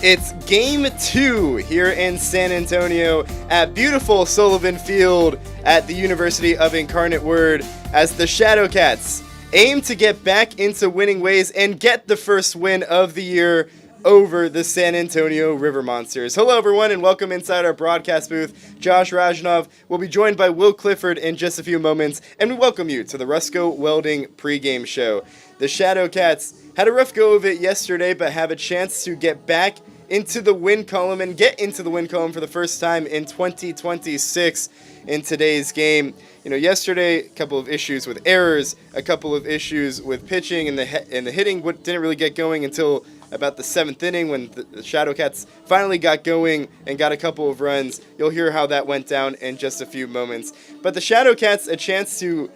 It's game 2 here in San Antonio at beautiful Sullivan Field at the University of Incarnate Word as the Shadowcats aim to get back into winning ways and get the first win of the year over the San Antonio River Monsters. Hello everyone and welcome inside our broadcast booth. Josh Rajanov will be joined by Will Clifford in just a few moments, and we welcome you to the Rusco Welding pregame show. The Shadowcats had a rough go of it yesterday, but have a chance to get back into the win column and get into the win column for the first time in 2026 in today's game. You know, yesterday, a couple of issues with errors, a couple of issues with pitching, and the hitting didn't really get going until about the 7th inning when the Shadowcats finally got going and got a couple of runs. You'll hear how that went down in just a few moments. But the Shadowcats, a chance to,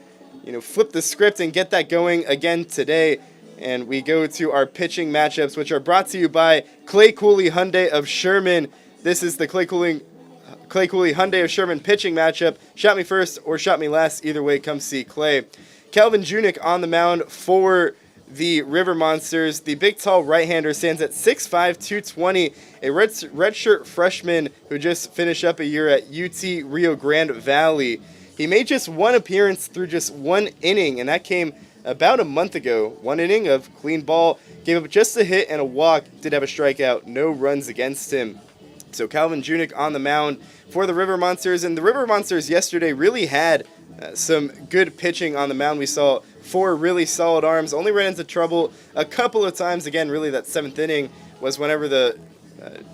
flip the script and get that going again today. And we go to our pitching matchups, which are brought to you by Clay Cooley Hyundai of Sherman. This is the Clay Cooley Hyundai of Sherman pitching matchup. Shot me first or shot me last. Either way, come see Clay. Calvin Junick on the mound for the River Monsters. The big, tall right-hander stands at 6'5", 220, a redshirt freshman who just finished up a year at UT Rio Grande Valley. He made just one appearance through just one inning, and that came about a month ago. One inning of clean ball, gave up just a hit and a walk, did have a strikeout, no runs against him. So Calvin Junick on the mound for the River Monsters, and the River Monsters yesterday really had some good pitching on the mound. We saw 4 really solid arms, only ran into trouble a couple of times. Again, really that 7th inning was whenever the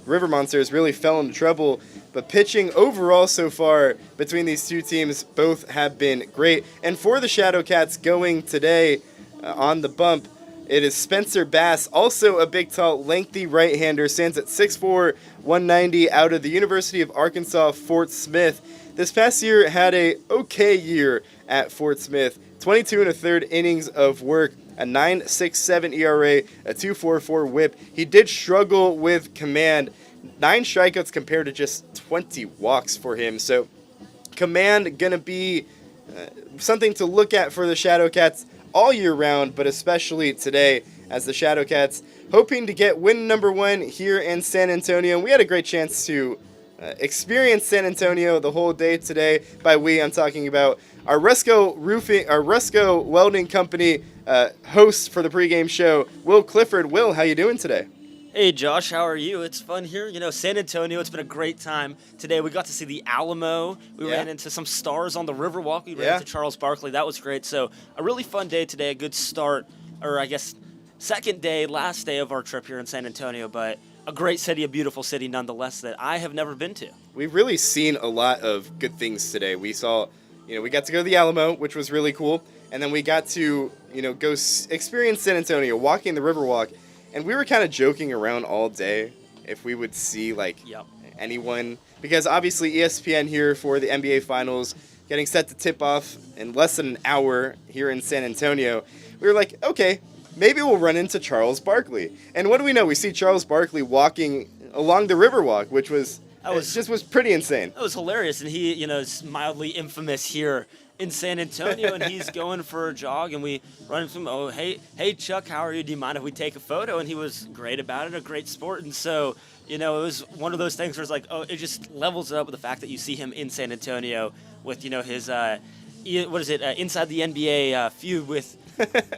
River Monsters really fell into trouble. But pitching overall so far between these two teams, both have been great. And for the Shadowcats going today on the bump, it is Spencer Bass, also a big, tall, lengthy right-hander, stands at 6'4", 190 out of the University of Arkansas, Fort Smith. This past year had a okay year at Fort Smith. 22 1/3 innings of work, a 9.67 ERA, a 2.44 whip. He did struggle with command. 9 strikeouts compared to just 20 walks for him. So command going to be something to look at for the Shadowcats all year round, but especially today as the Shadowcats hoping to get win number 1 here in San Antonio. We had a great chance to experience San Antonio the whole day today. By we, I'm talking about our Rusco Welding Company host for the pregame show, Will Clifford. Will, how you doing today? Hey Josh, how are you? It's fun here. San Antonio, it's been a great time. Today we got to see the Alamo. We ran into some stars on the Riverwalk. We ran into Charles Barkley. That was great. So a really fun day today, a good start, or I guess second day, last day of our trip here in San Antonio, but a great city, a beautiful city nonetheless that I have never been to. We've really seen a lot of good things today. We saw, we got to go to the Alamo, which was really cool, and then we got to, go experience San Antonio, walking the Riverwalk. And we were kind of joking around all day if we would see, anyone. Because obviously ESPN here for the NBA Finals, getting set to tip off in less than an hour here in San Antonio. We were like, okay, maybe we'll run into Charles Barkley. And what do we know? We see Charles Barkley walking along the Riverwalk, which was pretty insane. That was hilarious. And he, is mildly infamous here in San Antonio, and he's going for a jog, and we run into him. Oh, hey, Chuck, how are you? Do you mind if we take a photo? And he was great about it, a great sport. And so, it was one of those things where it's like, it just levels it up with the fact that you see him in San Antonio with, his, inside the NBA feud with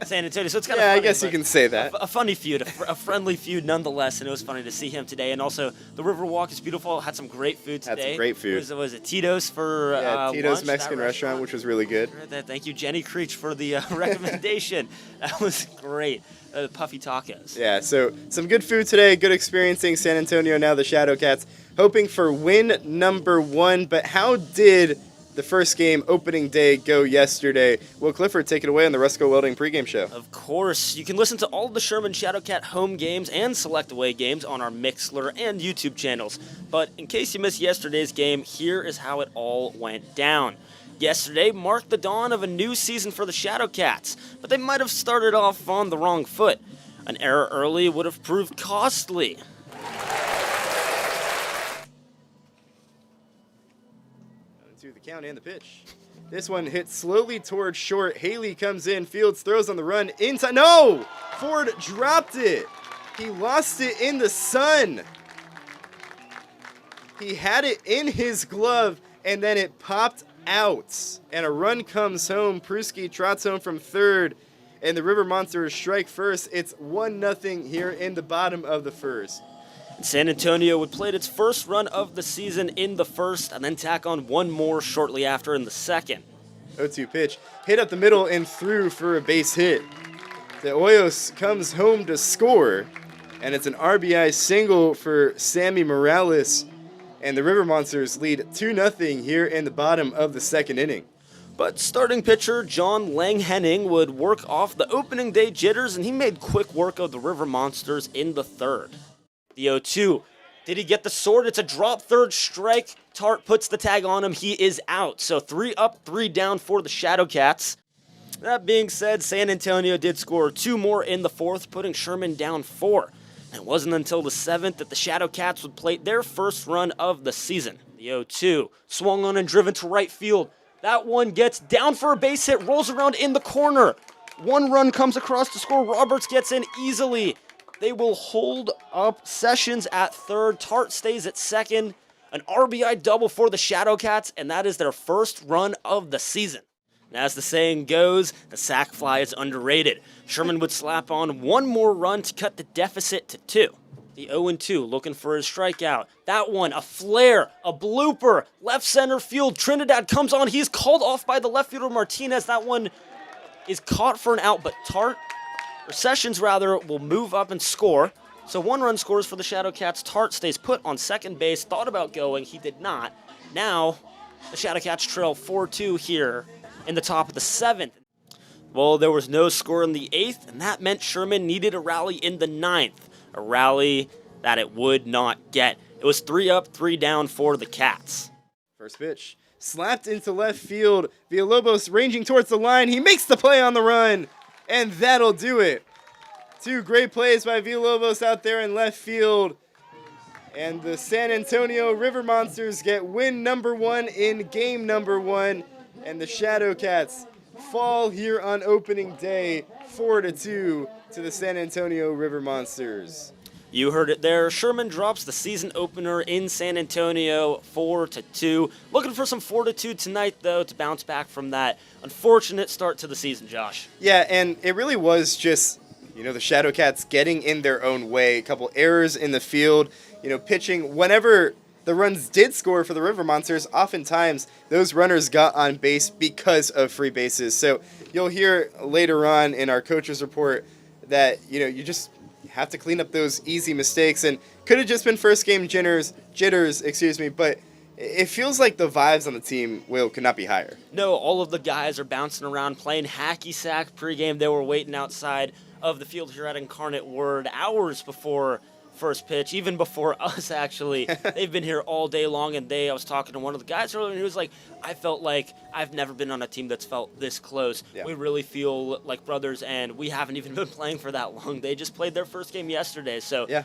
San Antonio. So it's kind of funny, I guess you can say that. A funny feud, a friendly feud nonetheless, and it was funny to see him today. And also, the Riverwalk is beautiful. Had some great food today. Had some great food. Was it Tito's for Tito's lunch, Mexican restaurant, which was really good. Thank you, Jenny Creech, for the recommendation. That was great. Puffy tacos. Yeah, so some good food today, good experiencing San Antonio. Now the Shadowcats hoping for win number 1. But how did the first game, opening day, go yesterday? Will Clifford, take it away on the Rusco Welding pregame show. Of course. You can listen to all of the Sherman Shadowcat home games and select away games on our Mixlr and YouTube channels. But in case you missed yesterday's game, here is how it all went down. Yesterday marked the dawn of a new season for the Shadowcats, but they might have started off on the wrong foot. An error early would have proved costly. To the count and the pitch. This one hits slowly towards short. Haley comes in. Fields throws on the run. Inside. No! Ford dropped it. He lost it in the sun. He had it in his glove, and then it popped out. And a run comes home. Pruski trots home from third, and the River Monsters strike first. It's 1-0 here in the bottom of the first. San Antonio would play its first run of the season in the first and then tack on one more shortly after in the second. 0-2 pitch. Hit up the middle and through for a base hit. The Hoyos comes home to score, and it's an RBI single for Sammy Morales. And the River Monsters lead 2-0 here in the bottom of the second inning. But starting pitcher John Langhenning would work off the opening day jitters, and he made quick work of the River Monsters in the third. The 0-2. Did he get the sword? It's a drop third strike. Tart puts the tag on him. He is out. So 3 up, 3 down for the Shadowcats. That being said, San Antonio did score 2 more in the fourth, putting Sherman down 4. It wasn't until the 7th that the Shadowcats would play their first run of the season. The 0-2 swung on and driven to right field. That one gets down for a base hit, rolls around in the corner. 1 run comes across to score. Roberts gets in easily. They will hold up Sessions at third. Tart stays at second. An RBI double for the Shadowcats, and that is their first run of the season. And as the saying goes, the sac fly is underrated. Sherman would slap on 1 more run to cut the deficit to 2. The 0-2 looking for his strikeout. That one, a flare, a blooper, left center field. Trinidad comes on. He's called off by the left fielder Martinez. That one is caught for an out, but Sessions will move up and score. So 1 run scores for the Shadowcats. Tart stays put on second base. Thought about going. He did not. Now, the Shadowcats trail 4-2 here in the top of the 7th. Well, there was no score in the 8th, and that meant Sherman needed a rally in the 9th. A rally that it would not get. It was 3 up, 3 down for the Cats. First pitch. Slapped into left field. Villalobos ranging towards the line. He makes the play on the run. And that'll do it. 2 great plays by Villalobos out there in left field. And the San Antonio River Monsters get win number 1 in game number 1. And the Shadowcats fall here on opening day 4-2 to the San Antonio River Monsters. You heard it there. Sherman drops the season opener in San Antonio 4-2. Looking for some fortitude tonight, though, to bounce back from that unfortunate start to the season, Josh. Yeah, and it really was just, the Shadowcats getting in their own way. A couple errors in the field, pitching. Whenever the runs did score for the River Monsters, oftentimes those runners got on base because of free bases. So you'll hear later on in our coach's report that, you just have to clean up those easy mistakes, and could have just been first game jitters, but it feels like the vibes on the team, could not be higher. No, all of the guys are bouncing around playing hacky sack pregame. They were waiting outside of the field here at Incarnate Word hours before first pitch, even before us, actually. They've been here all day long, and I was talking to one of the guys earlier, and he was like, I felt like I've never been on a team that's felt this close. Yeah. We really feel like brothers, and we haven't even been playing for that long. They just played their first game yesterday, so... Yeah,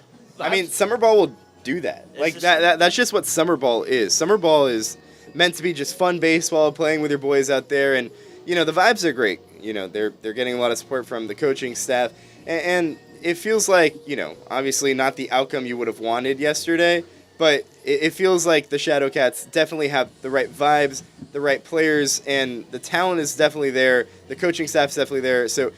summer ball will do that. That's just what summer ball is. Summer ball is meant to be just fun baseball, playing with your boys out there, and, the vibes are great. They're getting a lot of support from the coaching staff, and it feels like, obviously not the outcome you would have wanted yesterday, but it feels like the Shadowcats definitely have the right vibes, the right players, and the talent is definitely there. The coaching staff's definitely there, so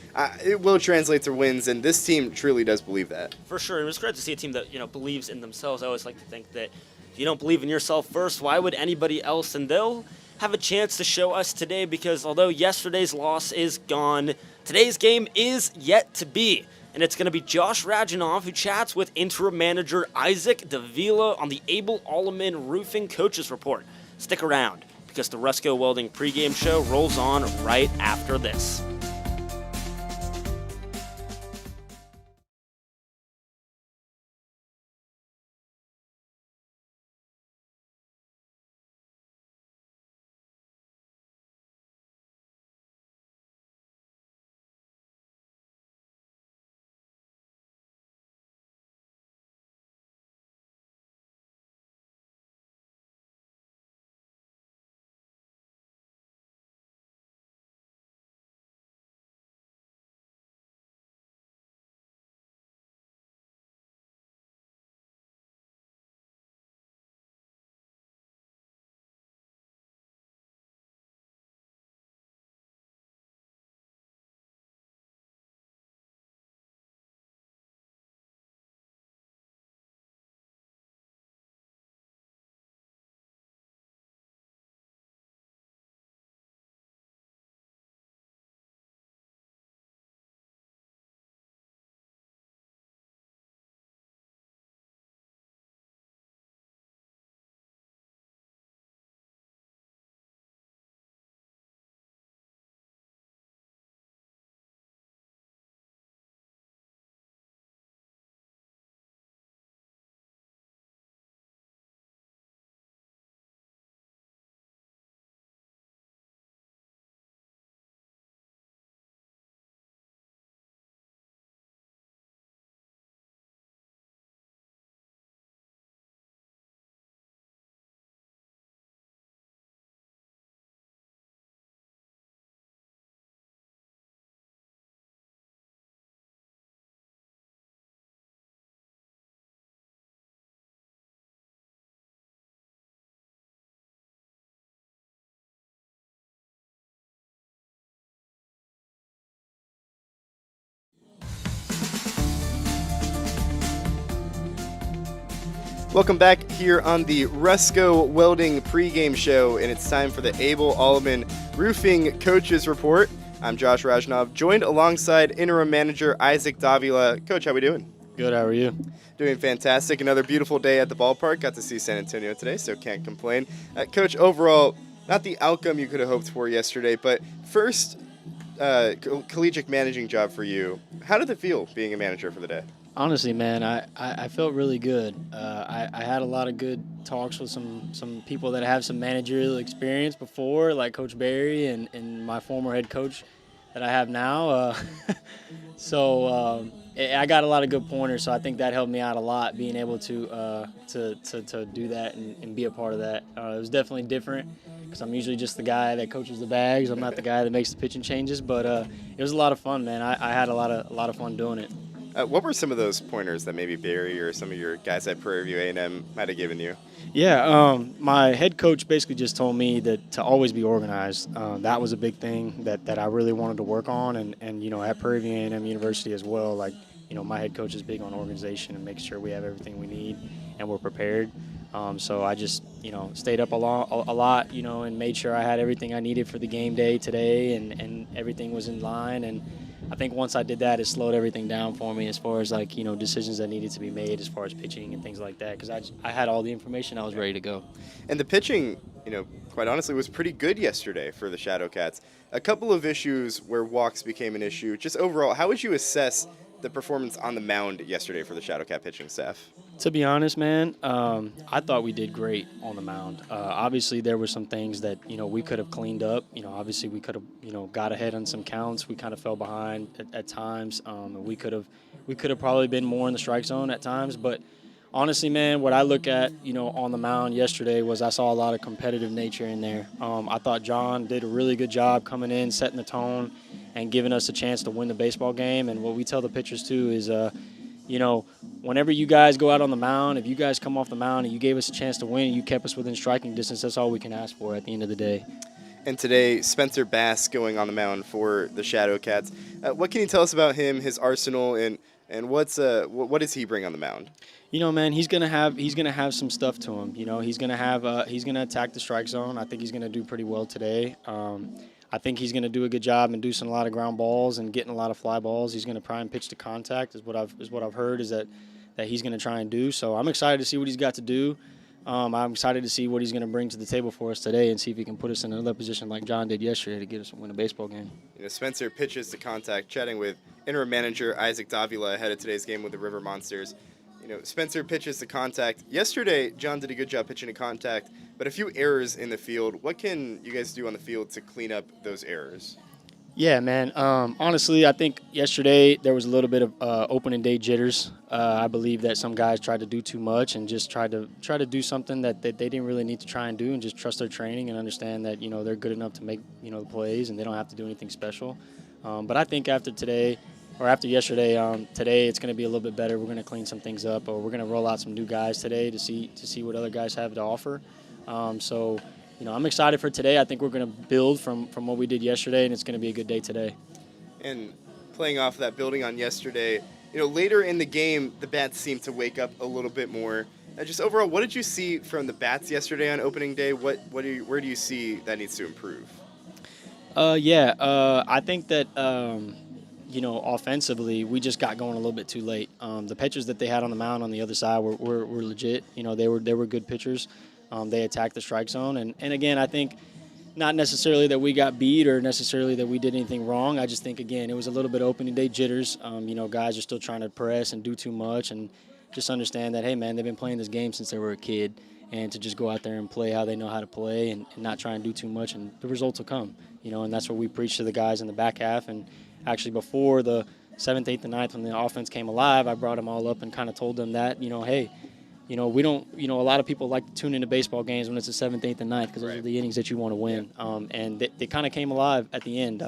it will translate to wins, and this team truly does believe that. For sure. It was great to see a team that, believes in themselves. I always like to think that if you don't believe in yourself first, why would anybody else? And they'll have a chance to show us today, because although yesterday's loss is gone, today's game is yet to be. And it's going to be Josh Radjanov who chats with interim manager Isaac Davila on the Abel Alleman Roofing Coaches Report. Stick around, because the Rusco Welding pregame show rolls on right after this. Welcome back here on the Rusco Welding pregame show, and it's time for the Abel Alleman Roofing Coaches Report. I'm Josh Rajnov, joined alongside interim manager Isaac Davila. Coach, how we doing? Good, how are you? Doing fantastic. Another beautiful day at the ballpark. Got to see San Antonio today, so can't complain. Coach, overall, not the outcome you could have hoped for yesterday, but first collegiate managing job for you. How did it feel being a manager for the day? Honestly, man, I felt really good. I had a lot of good talks with some people that have some managerial experience before, like Coach Barry and my former head coach that I have now. I got a lot of good pointers, so I think that helped me out a lot, being able to do that and be a part of that. It was definitely different because I'm usually just the guy that coaches the bags. I'm not the guy that makes the pitching changes, but it was a lot of fun, man. I had a lot of fun doing it. What were some of those pointers that maybe Barry or some of your guys at Prairie View A&M might have given you? Yeah, my head coach basically just told me that to always be organized. That was a big thing that I really wanted to work on, and at Prairie View A&M University as well. Like, my head coach is big on organization and making sure we have everything we need and we're prepared. So I just stayed up a lot, and made sure I had everything I needed for the game day today, and everything was in line. And I think once I did that, it slowed everything down for me as far as decisions that needed to be made as far as pitching and things like that, because I had all the information. I was ready to go. And the pitching, quite honestly, was pretty good yesterday for the Shadowcats. A couple of issues where walks became an issue. Just overall, how would you assess the performance on the mound yesterday for the Shadowcat pitching staff? To be honest, man, I thought we did great on the mound. Obviously, there were some things that we could have cleaned up. Obviously we could have got ahead on some counts. We kind of fell behind at times. We could have probably been more in the strike zone at times. But honestly, man, what I look at on the mound yesterday was I saw a lot of competitive nature in there. I thought John did a really good job coming in, setting the tone, and giving us a chance to win the baseball game. And what we tell the pitchers too is, whenever you guys go out on the mound, if you guys come off the mound and you gave us a chance to win, you kept us within striking distance, that's all we can ask for at the end of the day. And today, Spencer Bass going on the mound for the Shadowcats. What can you tell us about him, his arsenal, and what does he bring on the mound? Man, he's gonna have some stuff to him. He's gonna attack the strike zone. I think he's gonna do pretty well today. I think he's going to do a good job inducing a lot of ground balls and getting a lot of fly balls. He's going to try and pitch to contact is what I've heard is that he's going to try and do. So I'm excited to see what he's got to do. I'm excited to see what he's going to bring to the table for us today and see if he can put us in another position like John did yesterday to get us to win a baseball game. Spencer pitches to contact, chatting with interim manager Isaac Davila ahead of today's game with the River Monsters. Spencer pitches to contact. Yesterday, John did a good job pitching to contact, but a few errors in the field. What can you guys do on the field to clean up those errors? Yeah, man. Honestly, I think yesterday there was a little bit of opening day jitters. I believe that some guys tried to do too much and just tried to do something that they didn't really need to try and do, and just trust their training and understand that they're good enough to make the plays and they don't have to do anything special. But I think after yesterday, today it's going to be a little bit better. We're going to clean some things up, or we're going to roll out some new guys today to see what other guys have to offer. I'm excited for today. I think we're going to build from what we did yesterday, and it's going to be a good day today. And playing off that, building on yesterday, later in the game, the bats seemed to wake up a little bit more. Just overall, what did you see from the bats yesterday on opening day? Where do you see that needs to improve? I think that offensively, we just got going a little bit too late. The pitchers that they had on the mound on the other side were legit. They were good pitchers. They attacked the strike zone. And again, I think not necessarily that we got beat or necessarily that we did anything wrong. I just think, again, it was a little bit opening day jitters. Guys are still trying to press and do too much, and just understand that, hey, man, they've been playing this game since they were a kid, and to just go out there and play how they know how to play and not try and do too much, and the results will come. And that's what we preach to the guys in the back half. And actually before the 7th, 8th, and 9th, when the offense came alive, I brought them all up and kind of told them that, hey, we don't, a lot of people like to tune into baseball games when it's the 7th, 8th, and 9th because those are the innings that you want to win. And they kind of came alive at the end.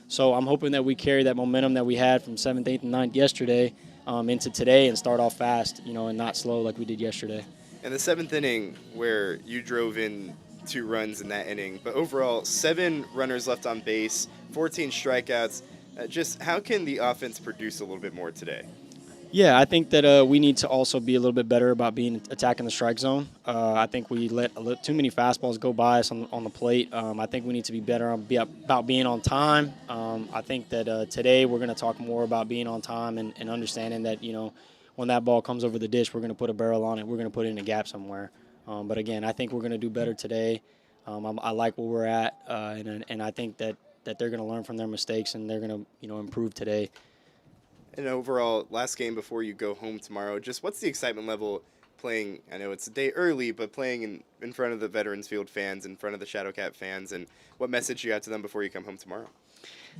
So I'm hoping that we carry that momentum that we had from 7th, 8th, and 9th yesterday into today and start off fast, and not slow like we did yesterday. And the 7th inning, where you drove in 2 runs in that inning, but overall 7 runners left on base, 14 strikeouts. Just how can the offense produce a little bit more today? Yeah, I think that we need to also be a little bit better about attacking the strike zone. I think we let too many fastballs go by us on the plate. I think we need to be better about being on time. I think that today we're going to talk more about being on time and understanding that, when that ball comes over the dish, we're going to put a barrel on it. We're going to put it in a gap somewhere. But again, I think we're going to do better today. I like where we're at, and I think that they're going to learn from their mistakes and they're going to improve today. And overall, last game before you go home tomorrow, just what's the excitement level playing? I know it's a day early, but playing in front of the Veterans Field fans, in front of the Shadowcat fans, and what message you got to them before you come home tomorrow?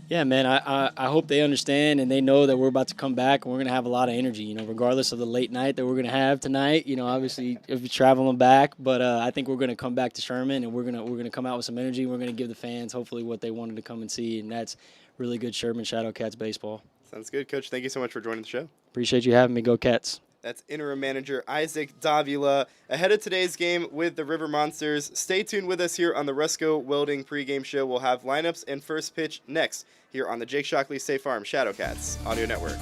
Yeah, man, I hope they understand and they know that we're about to come back and we're going to have a lot of energy, regardless of the late night that we're going to have tonight. Obviously, if you're traveling back, but I think we're going to come back to Sherman and we're going to come out with some energy. We're going to give the fans hopefully what they wanted to come and see, and that's really good Sherman Shadowcats baseball. Sounds good, Coach. Thank you so much for joining the show. Appreciate you having me. Go Cats. That's interim manager Isaac Davila. Ahead of today's game with the River Monsters, stay tuned with us here on the Rusco Welding pregame show. We'll have lineups and first pitch next here on the Jake Shockley State Farm Shadowcats Audio Network.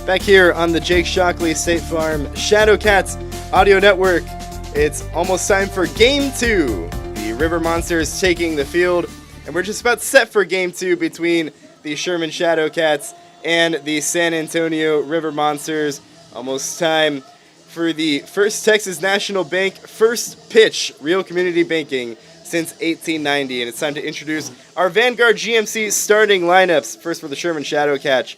Back here on the Jake Shockley State Farm Shadowcats Audio Network, it's almost time for Game 2. The River Monsters taking the field, and we're just about set for Game 2 between the Sherman Shadowcats and the San Antonio River Monsters. Almost time for the First Texas National Bank first pitch, real community banking since 1890. And it's time to introduce our Vanguard GMC starting lineups. First for the Sherman Shadowcats,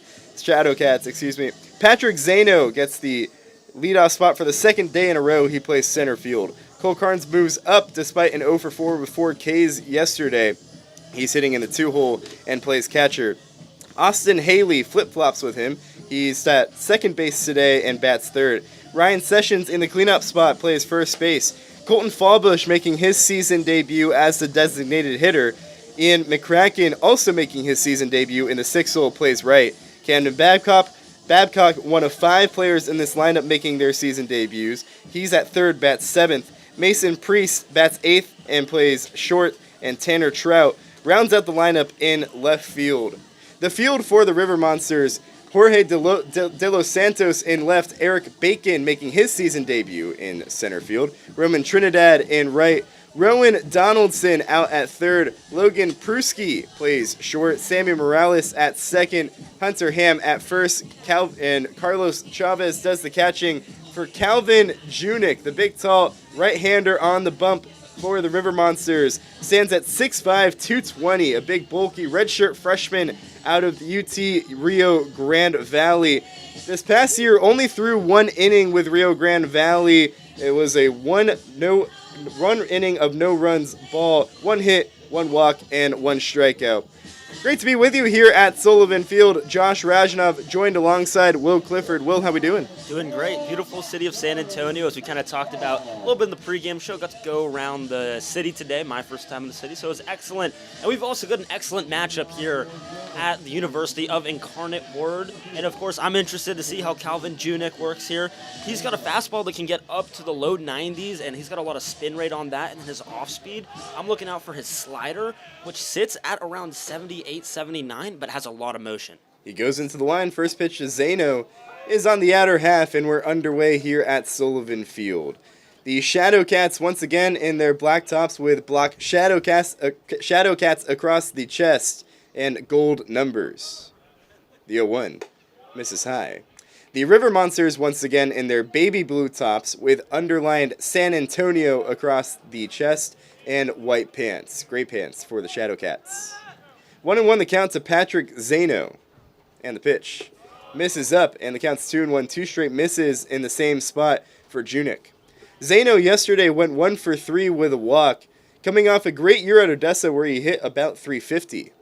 Patrick Zano gets the leadoff spot for the second day in a row. He plays center field. Cole Carnes moves up despite an 0 for 4 with 4 Ks yesterday. He's hitting in the 2-hole and plays catcher. Austin Haley flip-flops with him. He's at second base today and bats third. Ryan Sessions in the cleanup spot plays first base. Colton Fallbush making his season debut as the designated hitter. Ian McCracken also making his season debut in the 6-hole, plays right. Camden Babcock, one of 5 players in this lineup making their season debuts. He's at third, bats 7th. Mason Priest bats 8th and plays short. And Tanner Trout rounds out the lineup in left field. The field for the River Monsters, Jorge de Los Santos in left, Eric Bacon making his season debut in center field. Roman Trinidad in right. Rowan Donaldson out at third. Logan Pruski plays short. Sammy Morales at second. Hunter Ham at first. And Carlos Chavez does the catching for Calvin Junick, the big, tall right-hander on the bump for the River Monsters. Stands at 6'5", 220, a big, bulky redshirt freshman out of the UT Rio Grande Valley. This past year, only threw 1 inning with Rio Grande Valley. It was a one inning of no runs ball, 1 hit, 1 walk, and 1 strikeout. Great to be with you here at Sullivan Field. Josh Rajanov joined alongside Will Clifford. Will, how we doing? Doing great. Beautiful city of San Antonio, as we kind of talked about a little bit in the pregame show. Got to go around the city today, my first time in the city, so it was excellent. And we've also got an excellent matchup here at the University of Incarnate Word. And of course, I'm interested to see how Calvin Junik works here. He's got a fastball that can get up to the low 90s, and he's got a lot of spin rate on that. And his off speed, I'm looking out for his slider, which sits at around 78, 79, but has a lot of motion. He goes into the line. First pitch to Zano is on the outer half, and we're underway here at Sullivan Field. The Shadowcats once again in their black tops with block Shadowcats across the chest and gold numbers. The 0-1 misses high. The River Monsters once again in their baby blue tops with underlined San Antonio across the chest and white pants, gray pants for the Shadowcats. 1-1 the count to Patrick Zano. And the pitch misses up, and the count's 2-1, two straight misses in the same spot for Junik. Zano yesterday went 1 for 3 with a walk, coming off a great year at Odessa where he hit about 350.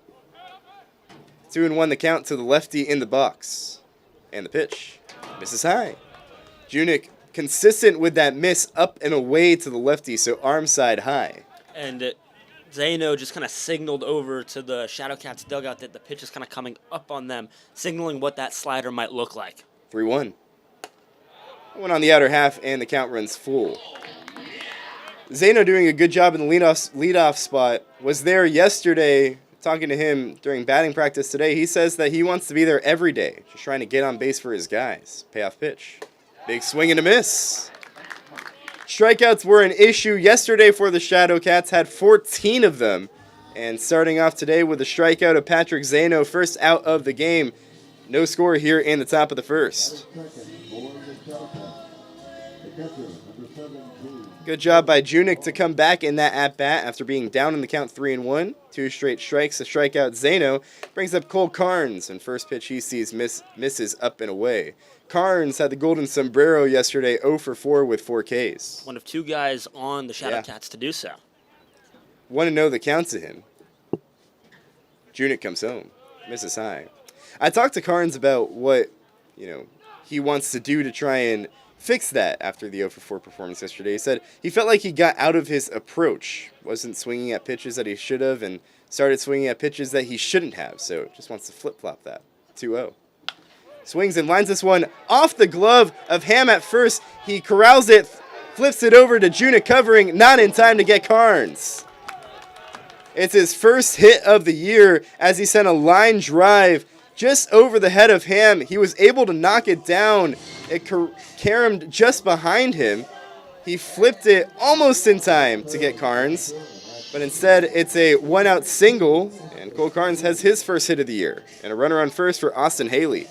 2-1 the count to the lefty in the box. And the pitch misses high. Junik consistent with that miss up and away to the lefty, so arm side high. And Zano just kind of signaled over to the Shadowcats dugout that the pitch is kind of coming up on them, signaling what that slider might look like. 3-1. One on the outer half, and the count runs full. Zano doing a good job in the leadoff spot. Was there yesterday, talking to him during batting practice today. He says that he wants to be there every day, just trying to get on base for his guys. Payoff pitch. Big swing and a miss. Strikeouts were an issue yesterday for the Shadowcats, had 14 of them. And starting off today with a strikeout of Patrick Zano, first out of the game. No score here in the top of the first. Good job by Junik to come back in that at-bat after being down in the count 3-1. 2 straight strikes to strike out Zano. Brings up Cole Carnes, and first pitch he sees misses up and away. Carnes had the golden sombrero yesterday, 0 for 4 with 4 Ks. One of 2 guys on the Shadowcats to do so. 1-0 the count to him. Junik comes home, misses high. I talked to Carnes about what he wants to do to try and fix that after the 0 for 4 performance yesterday. He said he felt like he got out of his approach, wasn't swinging at pitches that he should have, and started swinging at pitches that he shouldn't have, so just wants to flip-flop that. 2-0. Swings and lines this one off the glove of Ham at first. He corrals it, flips it over to Junik covering, not in time to get Carnes. It's his first hit of the year as he sent a line drive just over the head of Ham. He was able to knock it down. It caromed just behind him. He flipped it almost in time to get Carnes, but instead it's a one-out single, and Cole Carnes has his first hit of the year, and a runner on first for Austin Haley.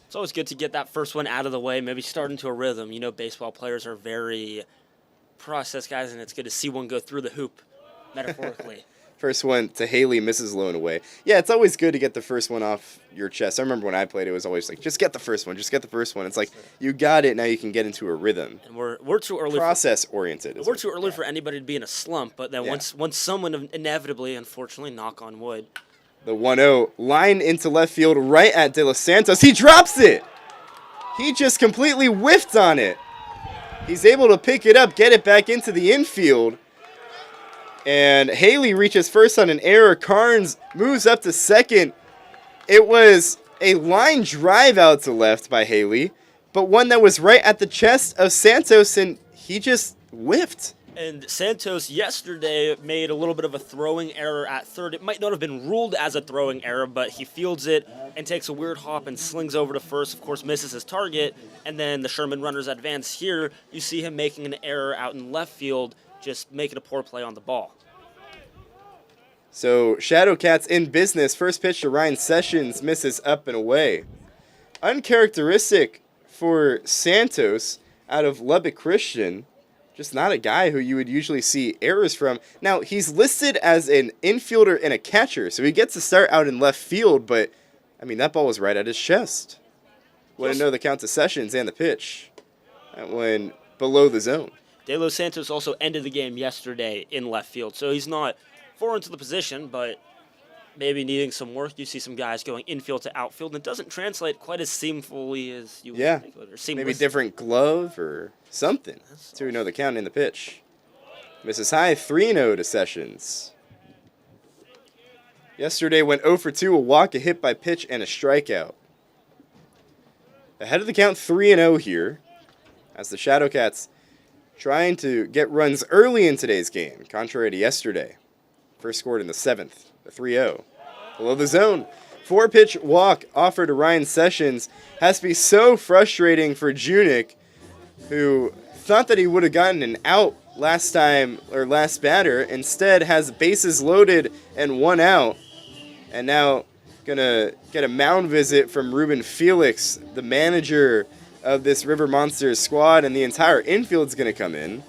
It's always good to get that first one out of the way, maybe start into a rhythm. You know, baseball players are very process guys, and it's good to see one go through the hoop, metaphorically. First one to Haley, misses low and away. Yeah, it's always good to get the first one off your chest. I remember when I played, it was always like, just get the first one, just get the first one. It's like, you got it, now you can get into a rhythm. And we're too early. Process-oriented. We're too early for anybody to be in a slump, but then once someone inevitably, unfortunately, knock on wood. The 1-0, line into left field right at De Los Santos. He drops it! He just completely whiffed on it. He's able to pick it up, get it back into the infield. And Haley reaches first on an error. Carnes moves up to second. It was a line drive out to left by Haley, but one that was right at the chest of Santos, and he just whiffed. And Santos yesterday made a little bit of a throwing error at third. It might not have been ruled as a throwing error, but he fields it and takes a weird hop and slings over to first. Of course, misses his target. And then the Sherman runners advance here. You see him making an error out in left field, just making a poor play on the ball. So Shadowcats in business. First pitch to Ryan Sessions, misses up and away. Uncharacteristic for Santos out of Lubbock Christian. Just not a guy who you would usually see errors from. Now, he's listed as an infielder and a catcher, so he gets to start out in left field, but, I mean, that ball was right at his chest. Wouldn't know the count to Sessions and the pitch. That went below the zone. De Los Santos also ended the game yesterday in left field, so he's not foreign to the position, but maybe needing some work. You see some guys going infield to outfield, and it doesn't translate quite as seamfully as you would think. Or Maybe different glove or something. So we know the count in the pitch. Misses high, 3-0 to Sessions. Yesterday went 0 for 2, a walk, a hit by pitch, and a strikeout. Ahead of the count, 3-0 here, as the Shadowcats trying to get runs early in today's game, contrary to yesterday. First scored in the 7th, a 3-0. Below the zone, 4-pitch walk offered to Ryan Sessions. Has to be so frustrating for Junik, who thought that he would have gotten an out last batter. Instead has bases loaded and 1 out. And now gonna get a mound visit from Ruben Felix, the manager of this River Monsters squad, and the entire infield's gonna come in.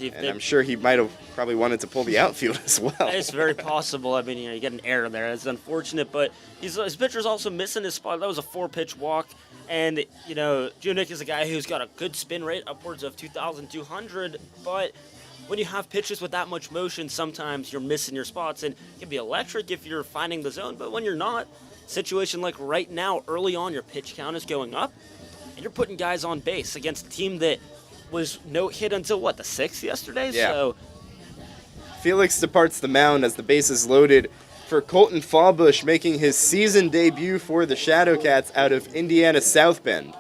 And I'm sure he might have probably wanted to pull the outfield as well. It's very possible. I mean, you get an error there. It's unfortunate, but his pitcher's also missing his spot. That was a 4-pitch walk, and Junik is a guy who's got a good spin rate, upwards of 2,200. But when you have pitches with that much motion, sometimes you're missing your spots, and it can be electric if you're finding the zone. But when you're not, situation like right now, early on, your pitch count is going up, and you're putting guys on base against a team that was no hit until the 6th yesterday. Yeah. So Felix departs the mound as the base is loaded for Colton Fallbush, making his season debut for the Shadowcats out of Indiana South Bend.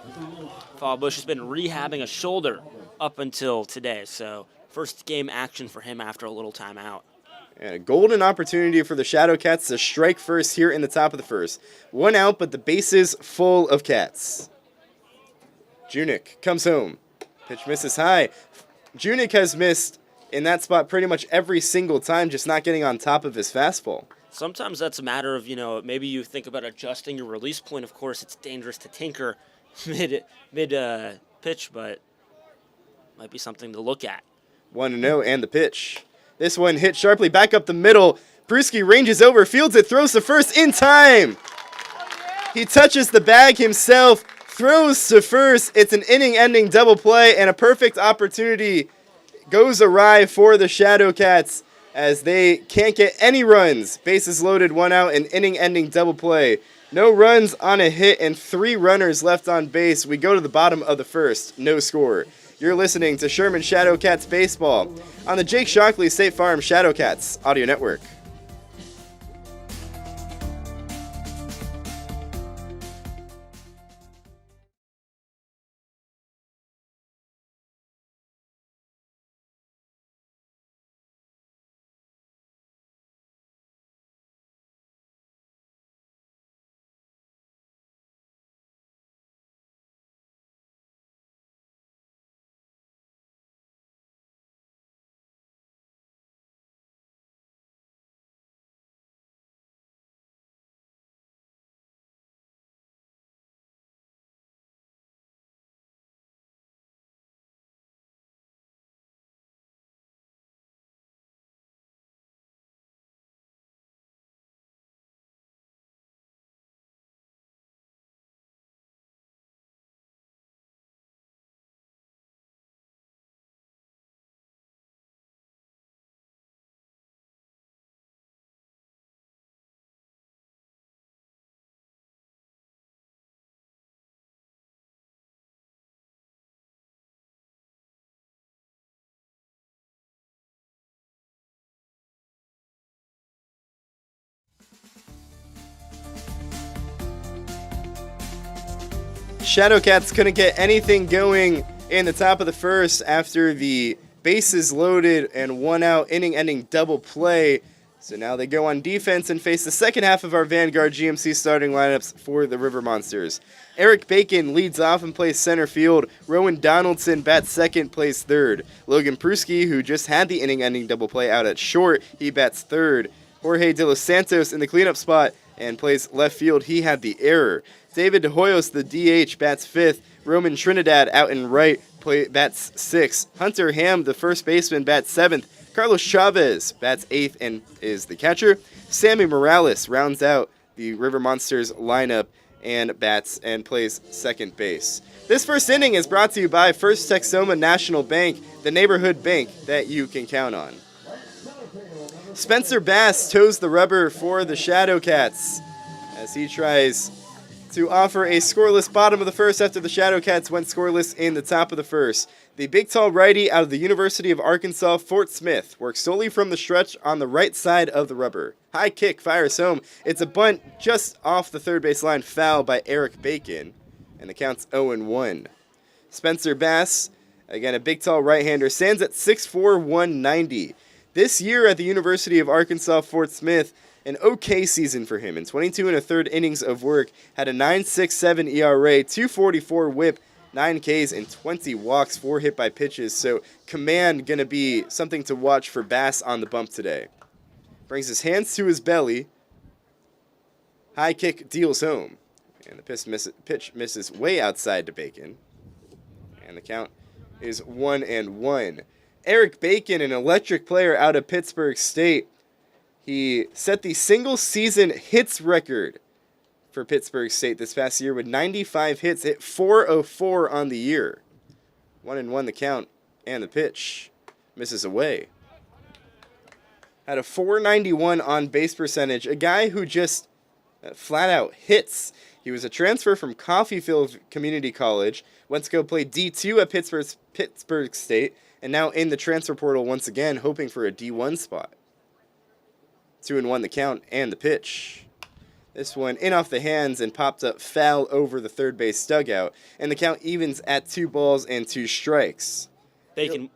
Fallbush has been rehabbing a shoulder up until today, so first game action for him after a little time out. And a golden opportunity for the Shadowcats to strike first here in the top of the first. 1 out, but the bases full of Cats. Junik comes home. Pitch misses high. Junik has missed in that spot pretty much every single time, just not getting on top of his fastball. Sometimes that's a matter of, maybe you think about adjusting your release point. Of course, it's dangerous to tinker mid pitch, but might be something to look at. 1-0 and the pitch. This one hit sharply back up the middle. Bruschi ranges over, fields it, throws to first in time. He touches the bag himself, throws to first. It's an inning-ending double play, and a perfect opportunity goes awry for the Shadowcats as they can't get any runs. Bases loaded, 1 out, an inning-ending double play. No runs on a hit and 3 runners left on base. We go to the bottom of the first, no score. You're listening to Sherman Shadowcats Baseball on the Jake Shockley State Farm Shadowcats Audio Network. Shadowcats couldn't get anything going in the top of the first after the bases loaded and 1 out inning-ending double play. So now they go on defense and face the second half of our Vanguard GMC starting lineups for the River Monsters. Eric Bacon leads off and plays center field. Rowan Donaldson bats second, plays third. Logan Prusky, who just had the inning-ending double play out at short, he bats third. Jorge De Los Santos in the cleanup spot and plays left field. He had the error. David De Hoyos, the DH, bats fifth. Roman Trinidad out in right, bats sixth. Hunter Ham, the first baseman, bats seventh. Carlos Chavez bats eighth and is the catcher. Sammy Morales rounds out the River Monsters lineup and bats and plays second base. This first inning is brought to you by First Texoma National Bank, the neighborhood bank that you can count on. Spencer Bass toes the rubber for the Shadowcats as he tries to offer a scoreless bottom of the first after the Shadowcats went scoreless in the top of the first. The big tall righty out of the University of Arkansas, Fort Smith, works solely from the stretch on the right side of the rubber. High kick fires home. It's a bunt just off the third base line, foul by Eric Bacon, and the count's 0-1. Spencer Bass, again a big tall right-hander, stands at 6'4", 190. This year at the University of Arkansas, Fort Smith, an okay season for him. In 22 1/3 innings of work, had a 9.67 ERA, 244 WHIP, 9 Ks, and 20 walks, 4 hit by pitches. So command going to be something to watch for Bass on the bump today. Brings his hands to his belly. High kick deals home. And the pitch misses way outside to Bacon. And the count is 1-1. Eric Bacon, an electric player out of Pittsburgh State. He set the single season hits record for Pittsburgh State this past year with 95 hits, hit 404 on the year. 1-1 the count, and the pitch misses away. Had a 491 on base percentage, a guy who just flat out hits. He was a transfer from Coffeyville Community College, went to go play D2 at Pittsburgh State, and now in the transfer portal once again, hoping for a D1 spot. 2-1 the count and the pitch. This one in off the hands and popped up foul over the third base dugout, and the count evens at 2 balls and 2 strikes. Bacon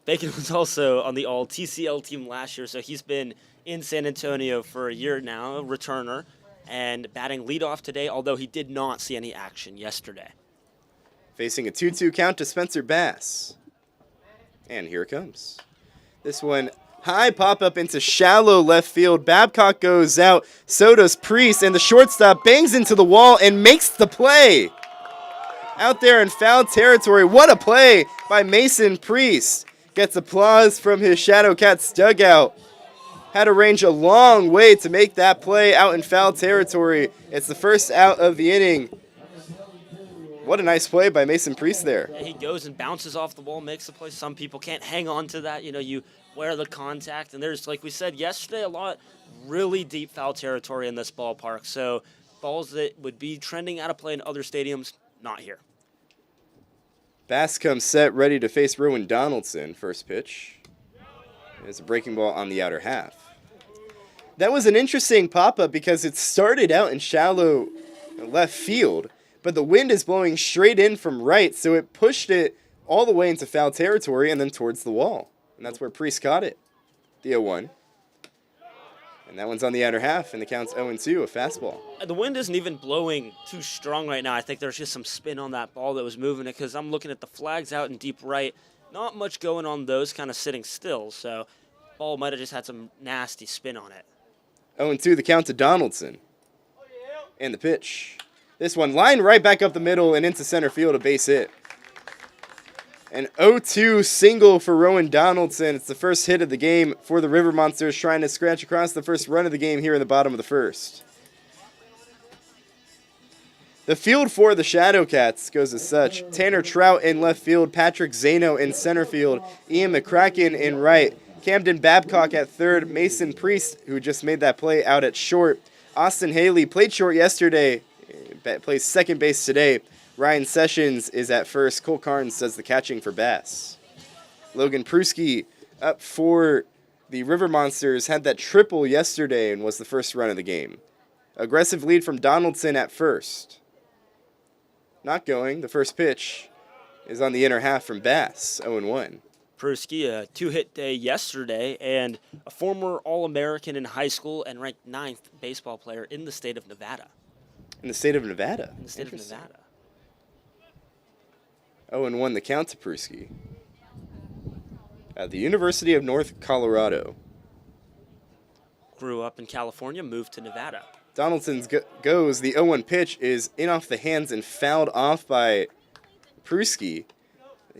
was also on the all TCL team last year, so he's been in San Antonio for a year now, a returner, and batting leadoff today, although he did not see any action yesterday. Facing a 2-2 count to Spencer Bass. And here it comes. This one, high pop-up into shallow left field. Babcock goes out. So does Priest, and the shortstop bangs into the wall and makes the play. Out there in foul territory. What a play by Mason Priest. Gets applause from his Shadowcats dugout. Had to range a long way to make that play out in foul territory. It's the first out of the inning. What a nice play by Mason Priest there. Yeah, he goes and bounces off the wall, makes the play. Some people can't hang on to that. You know, you wear the contact. And there's, like we said yesterday, a lot really deep foul territory in this ballpark. So balls that would be trending out of play in other stadiums, not here. Bass comes set, ready to face Rowan Donaldson. First pitch. It's a breaking ball on the outer half. That was an interesting pop-up because it started out in shallow left field, but the wind is blowing straight in from right, so it pushed it all the way into foul territory and then towards the wall. And that's where Priest caught it. The 0-1. And that one's on the outer half, and the count's 0-2, a fastball. The wind isn't even blowing too strong right now. I think there's just some spin on that ball that was moving it, because I'm looking at the flags out in deep right. Not much going on those, kind of sitting still, so ball might have just had some nasty spin on it. 0-2, the count to Donaldson. And the pitch. This one lined right back up the middle and into center field, a base hit. An 0-2 single for Rowan Donaldson. It's the first hit of the game for the River Monsters, trying to scratch across the first run of the game here in the bottom of the first. The field for the Shadowcats goes as such. Tanner Trout in left field, Patrick Zano in center field, Ian McCracken in right, Camden Babcock at third, Mason Priest, who just made that play, out at short. Austin Haley played short yesterday, plays second base today. Ryan Sessions is at first. Cole Carnes does the catching for Bass. Logan Pruski up for the River Monsters, had that triple yesterday and was the first run of the game. Aggressive lead from Donaldson at first. Not going. The first pitch is on the inner half from Bass, 0-1. Pruski, a 2-hit day yesterday, and a former All-American in high school and ranked 9th baseball player in the state of Nevada. In the state of Nevada? In the state of Nevada. 0-1 the count to Pruski. At the University of North Colorado. Grew up in California, moved to Nevada. Donaldson goes. The 0-1 pitch is in off the hands and fouled off by Pruski.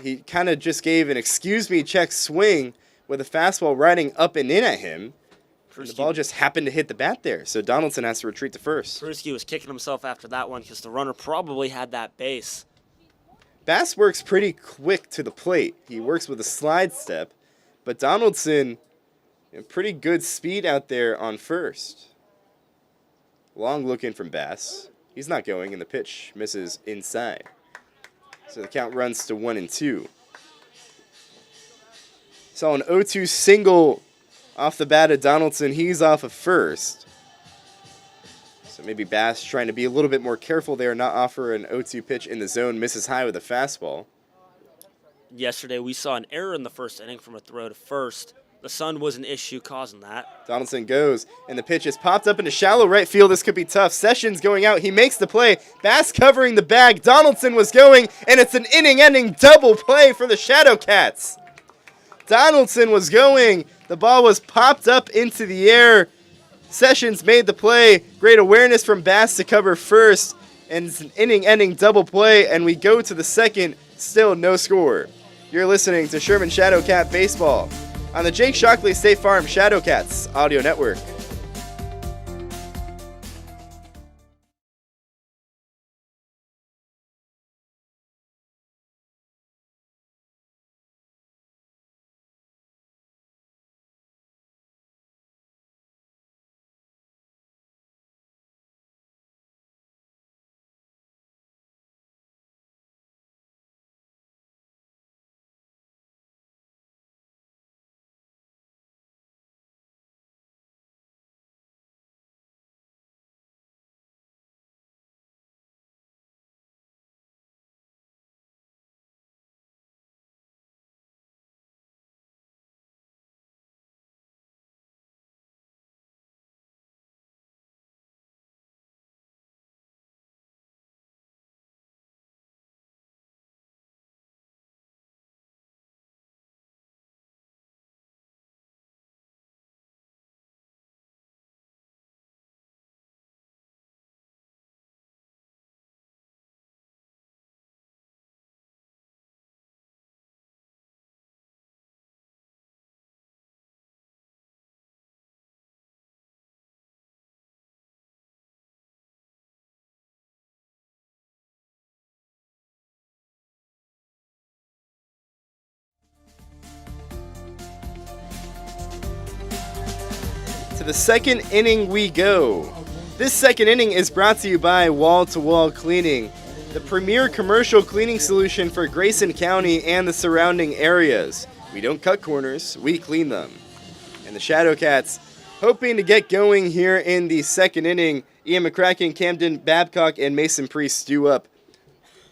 He kind of just gave an excuse-me check swing with a fastball riding up and in at him. And the ball just happened to hit the bat there, so Donaldson has to retreat to first. Pruski was kicking himself after that one because the runner probably had that base. Bass works pretty quick to the plate. He works with a slide step, but Donaldson, pretty good speed out there on first. Long look in from Bass. He's not going, and the pitch misses inside. So the count runs to 1-2. Saw an 0-2 single off the bat of Donaldson. He's off of first. So maybe Bass trying to be a little bit more careful there, not offer an 0-2 pitch in the zone. Misses high with a fastball. Yesterday we saw an error in the first inning from a throw to first. The sun was an issue causing that. Donaldson goes, and the pitch is popped up into shallow right field. This could be tough. Sessions going out. He makes the play. Bass covering the bag. Donaldson was going, and it's an inning-ending double play for the Shadowcats. Donaldson was going. The ball was popped up into the air. Sessions made the play. Great awareness from Bass to cover first, and it's an inning-ending double play, and we go to the second. Still no score. You're listening to Sherman Shadowcat Baseball on the Jake Shockley State Farm Shadowcats Audio Network. To the second inning we go. This second inning is brought to you by Wall to Wall Cleaning, the premier commercial cleaning solution for Grayson County and the surrounding areas. We don't cut corners, we clean them. And the Shadowcats hoping to get going here in the second inning. Ian McCracken, Camden Babcock, and Mason Priest stew up.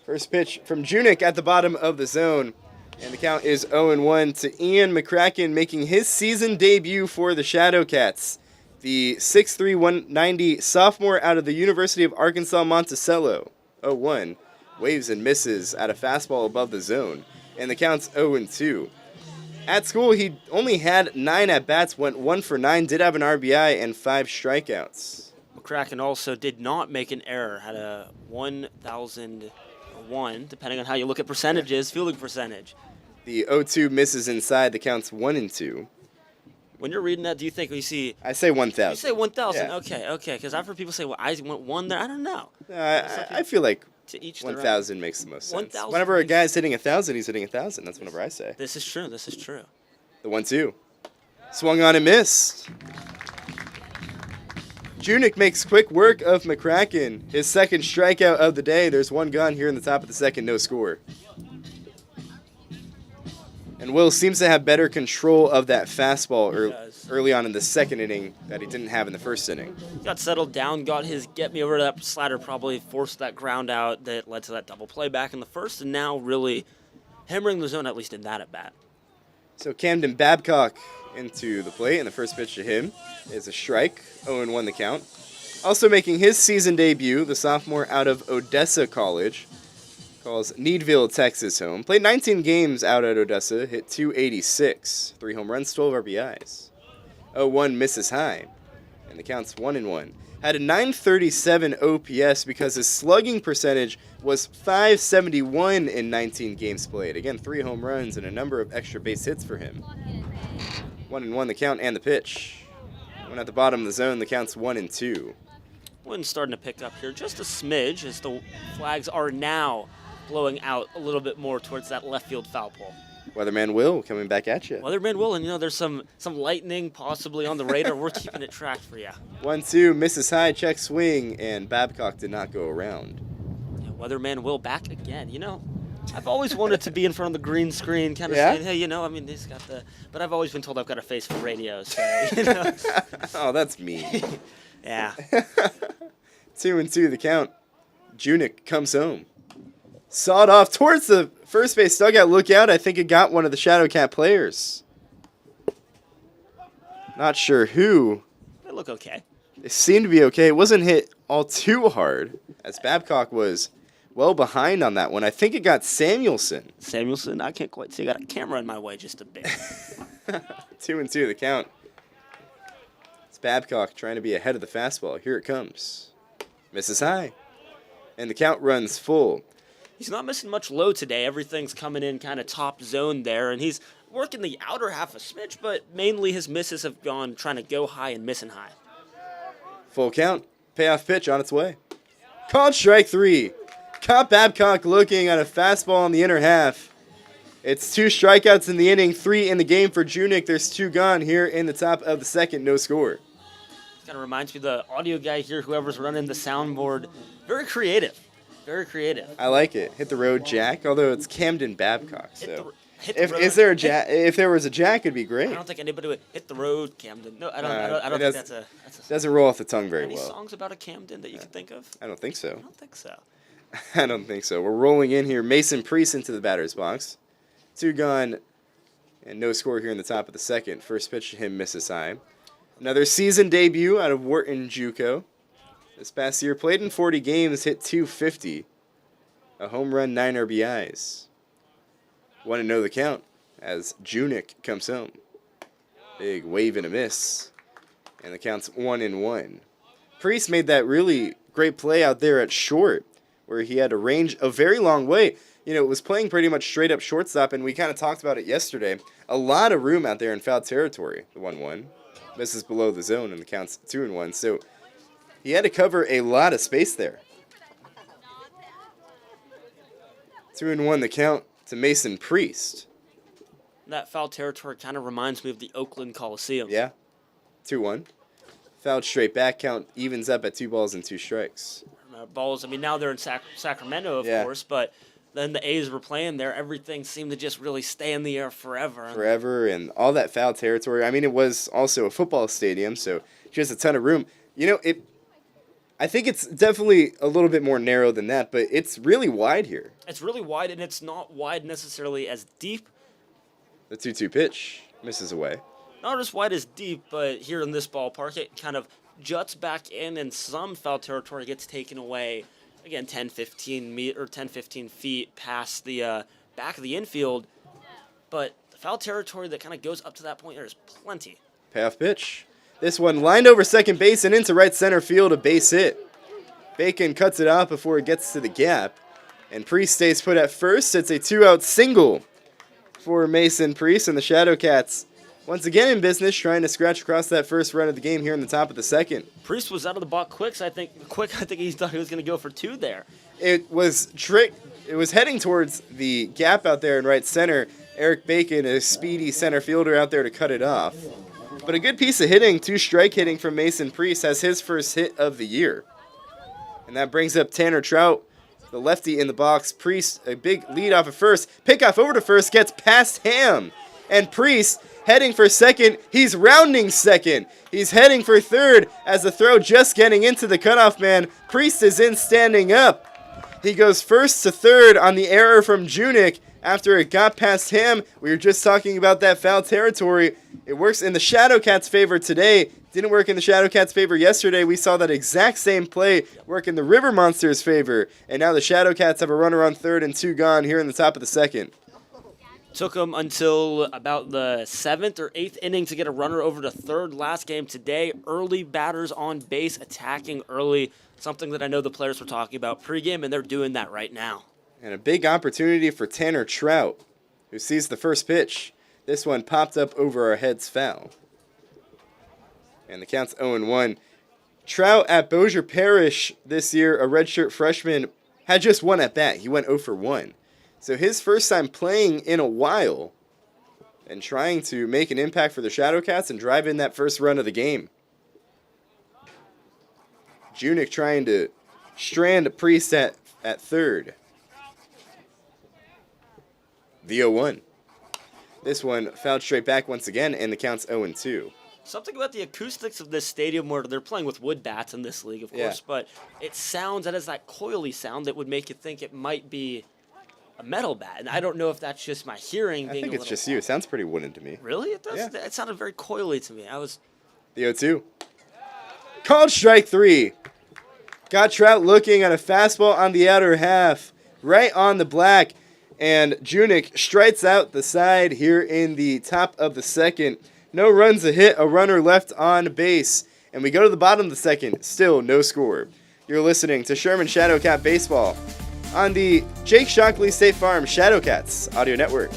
First pitch from Junick at the bottom of the zone. And the count is 0-1 to Ian McCracken, making his season debut for the Shadowcats. The 6'3", 190 sophomore out of the University of Arkansas Monticello. 0-1. Waves and misses at a fastball above the zone. And the count's 0-2. At school, he only had 9 at-bats, went 1 for 9, did have an RBI, and 5 strikeouts. McCracken also did not make an error, had a 1,001, depending on how you look at percentages, fielding percentage. The 0-2 misses inside. The count's 1-2. When you're reading that, do you think you see... I say 1,000. You say 1,000, Yeah. okay, because I've heard people say, well, I went 1 there. I don't know. I feel like To each their own. 1,000 makes the most sense. 1,000 Whenever a guy's hitting 1,000, he's hitting 1,000. That's whenever I say. This is true. The 1-2. Swung on and missed. Junick makes quick work of McCracken. His second strikeout of the day. There's one gone here in the top of the second, no score. And Will seems to have better control of that fastball early on in the second inning that he didn't have in the first inning. Got settled down, got his get me over to that slider, probably forced that ground out that led to that double play back in the first, and now really hammering the zone, at least in that at-bat. So Camden Babcock into the plate, and the first pitch to him is a strike, 0-1 the count. Also making his season debut, the sophomore out of Odessa College, calls Needville, Texas home. Played 19 games out at Odessa, hit .286, 3 home runs, 12 RBIs. 0-1 misses high, and the count's 1-1. Had a .937 OPS because his slugging percentage was .571 in 19 games played. Again, 3 home runs and a number of extra base hits for him. 1-1 the count and the pitch. One at the bottom of the zone, the count's 1-2. Wind starting to pick up here just a smidge as the flags are now blowing out a little bit more towards that left field foul pole. Weatherman Will coming back at you. Weatherman Will, and there's some lightning possibly on the radar. We're keeping it tracked for you. 1-2, misses high, check swing, and Babcock did not go around. Yeah, Weatherman Will back again. I've always wanted to be in front of the green screen, kind of Yeah? saying, hey, he's got the. But I've always been told I've got a face for radio, so, Oh, that's mean. Yeah. 2-2 the count. Junick comes home. Sawed off towards the first base dugout. Look out. I think it got one of the Shadowcat players. Not sure who. They look okay. It seemed to be okay. It wasn't hit all too hard as Babcock was well behind on that one. I think it got Samuelson. Samuelson, I can't quite see. I got a camera in my way just a bit. 2-2 the count. It's Babcock trying to be ahead of the fastball. Here it comes. Misses high. And the count runs full. He's not missing much low today. Everything's coming in kind of top zone there, and he's working the outer half a smidge, but mainly his misses have gone trying to go high and missing high. Full count. Payoff pitch on its way. Called strike 3. Caught Babcock looking at a fastball on the inner half. It's 2 strikeouts in the inning, 3 in the game for Junick. There's 2 gone here in the top of the second. No score. Kind of reminds me of the audio guy here, whoever's running the soundboard. Very creative. Very creative. I like it. Hit the road, Jack. Although it's Camden Babcock. So Hit the road. if there was a Jack, it'd be great. I don't think anybody would hit the road, Camden. No, I don't it think that's a. Doesn't roll off the tongue very Any well. songs about a Camden that you can think of? I don't think so. I don't think so. I don't think so. We're rolling in here. Mason Priest into the batter's box. 2 gone and no score here in the top of the second. First pitch to him misses high. Another season debut out of Wharton JUCO. This past year played in 40 games, hit .250. A home run, 9 RBIs. 1-0 the count as Junick comes home. Big wave and a miss. And the count's 1-1. Priest made that really great play out there at short where he had a range a very long way. It was playing pretty much straight up shortstop, and we kind of talked about it yesterday. A lot of room out there in foul territory. The 1-1. Misses below the zone, and the count's 2-1. So he had to cover a lot of space there. 2-1 the count to Mason Priest. That foul territory kind of reminds me of the Oakland Coliseum. Yeah. 2-1. Fouled straight back, count evens up at 2 balls and 2 strikes. Balls, now they're in Sacramento, of course, but then the A's were playing there. Everything seemed to just really stay in the air forever. Forever, and all that foul territory. It was also a football stadium, so just a ton of room. I think it's definitely a little bit more narrow than that, but it's really wide here. It's really wide, and it's not wide necessarily as deep. The 2-2 pitch misses away. Not as wide as deep, but here in this ballpark, it kind of juts back in, and some foul territory gets taken away. Again, 10, 15 feet past the back of the infield. But the foul territory that kind of goes up to that point, there's plenty. Payoff pitch. This one lined over second base and into right center field, a base hit. Bacon cuts it off before it gets to the gap. And Priest stays put at first. It's a 2-out single for Mason Priest, and the Shadowcats once again in business, trying to scratch across that first run of the game here in the top of the second. Priest was out of the box quick. I think he thought he was going to go for 2 there. It was heading towards the gap out there in right center. Eric Bacon, a speedy center fielder out there to cut it off. But a good piece of hitting, 2 strike hitting from Mason Priest, has his first hit of the year. And that brings up Tanner Trout, the lefty in the box. Priest, a big lead off of first. Pickoff over to first, gets past Ham. And Priest heading for second. He's rounding second. He's heading for third as the throw just getting into the cutoff man. Priest is in standing up. He goes first to third on the error from Junick after it got past him. We were just talking about that foul territory. It works in the Shadowcats' favor today. Didn't work in the Shadowcats' favor yesterday. We saw that exact same play work in the River Monsters' favor. And now the Shadowcats have a runner on third and 2 gone here in the top of the second. Took them until about the 7th or 8th inning to get a runner over to third. Last game today, early batters on base, attacking early, something that I know the players were talking about pregame, and they're doing that right now. And a big opportunity for Tanner Trout, who sees the first pitch. This one popped up over our heads foul. And the count's 0-1. Trout at Bossier Parish this year, a redshirt freshman, had just one at bat. He went 0 for 1. So his first time playing in a while and trying to make an impact for the Shadowcats and drive in that first run of the game. Junick trying to strand a Priest at third. The 0-1. This one fouled straight back once again, and the count's 0-2. Something about the acoustics of this stadium where they're playing with wood bats in this league, of course, but it has that coily sound that would make you think it might be a metal bat. And I don't know if that's just my hearing being I think it's just you. It sounds pretty wooden to me. Really? It does? Yeah. It sounded very coily to me. The 0-2. Called strike 3. Got Trout looking at a fastball on the outer half, right on the black. And Junick strikes out the side here in the top of the second. No runs, a hit, a runner left on base. And we go to the bottom of the second, still no score. You're listening to Sherman Shadowcat Baseball on the Jake Shockley State Farm Shadowcats Audio Network.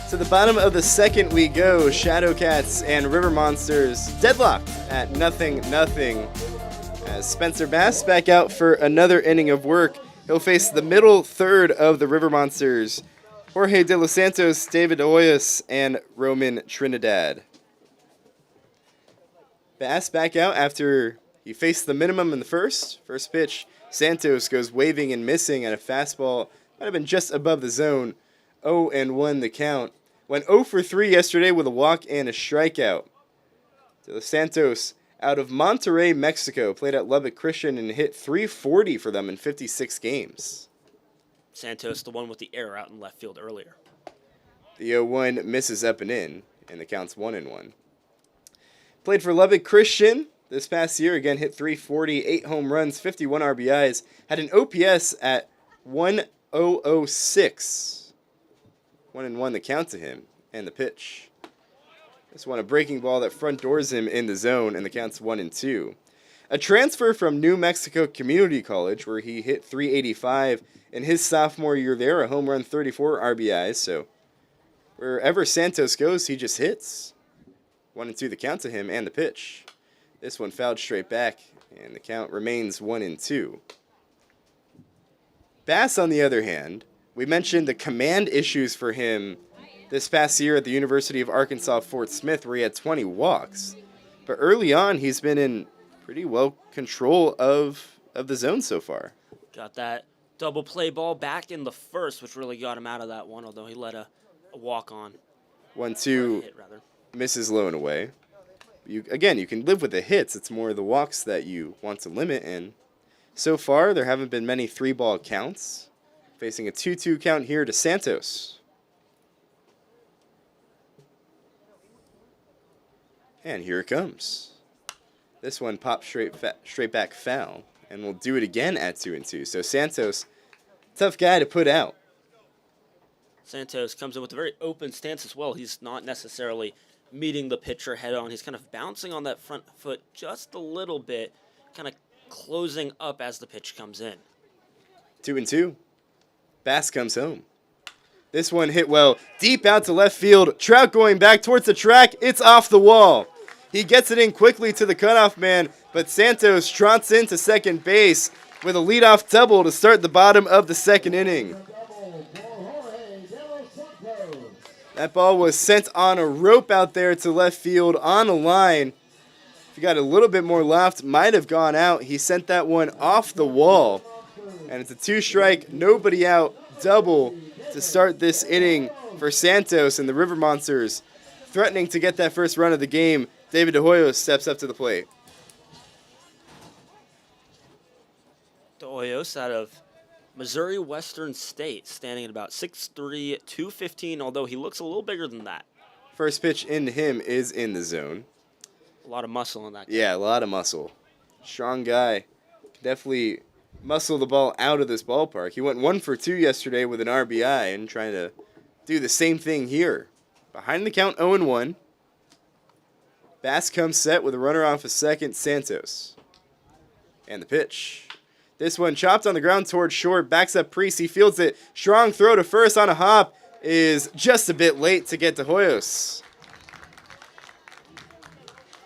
To the bottom of the second we go. Shadowcats and River Monsters deadlocked at 0-0. As Spencer Bass back out for another inning of work. He'll face the middle third of the River Monsters. Jorge De Los Santos, David Oyas, and Roman Trinidad. Bass back out after he faced the minimum in the first. First pitch, Santos goes waving and missing at a fastball. Might have been just above the zone. 0-1 the count. Went 0 for 3 yesterday with a walk and a strikeout. De Los Santos out of Monterrey, Mexico. Played at Lubbock Christian and hit .340 for them in 56 games. Santos, the one with the error out in left field earlier. The 0-1 misses up and in, and the count's 1-1. Played for Lubbock Christian this past year. Again, hit .340, 8 home runs, 51 RBIs. Had an OPS at 1.006. 1-1 the count to him, and the pitch. This one, a breaking ball that front doors him in the zone, and the count's 1-2. A transfer from New Mexico Community College, where he hit .385 in his sophomore year there, a home run, 34 RBIs, so wherever Santos goes, he just hits. 1-2 the count to him, and the pitch. This one fouled straight back, and the count remains 1-2. Bass, on the other hand, we mentioned the command issues for him this past year at the University of Arkansas Fort Smith, where he had 20 walks. But early on, he's been in pretty well control of the zone so far. Got that double play ball back in the first, which really got him out of that one, although he let a walk on. 1-2 misses low and away. You can live with the hits. It's more the walks that you want to limit, and so far there haven't been many 3-ball counts. Facing a 2-2 count here to Santos. And here it comes. This one popped straight back foul, and we'll do it again at 2-2. So Santos tough guy to put out. Santos comes in with a very open stance as well. He's not necessarily meeting the pitcher head on. He's kind of bouncing on that front foot just a little bit, kind of closing up as the pitch comes in. 2-2. Bass comes home. This one hit well, deep out to left field. Trout going back towards the track. It's off the wall. He gets it in quickly to the cutoff man, but Santos trots into second base with a leadoff double to start the bottom of the second inning. That ball was sent on a rope out there to left field on a line. If he got a little bit more left, might have gone out. He sent that one off the wall. And it's a 2-strike, nobody out, double to start this inning for Santos and the River Monsters. Threatening to get that first run of the game, David De Hoyos steps up to the plate. De Hoyos out of Missouri Western State, standing at about 6'3", 215, although he looks a little bigger than that. First pitch into him is in the zone. A lot of muscle in that guy. Yeah, a lot of muscle. Strong guy. Definitely muscle the ball out of this ballpark. He went 1 for 2 yesterday with an RBI and trying to do the same thing here. Behind the count, 0-1. Bass comes set with a runner off of second, Santos. And the pitch. This one chopped on the ground towards short, backs up Priest, he fields it. Strong throw to first on a hop is just a bit late to get to Hoyos.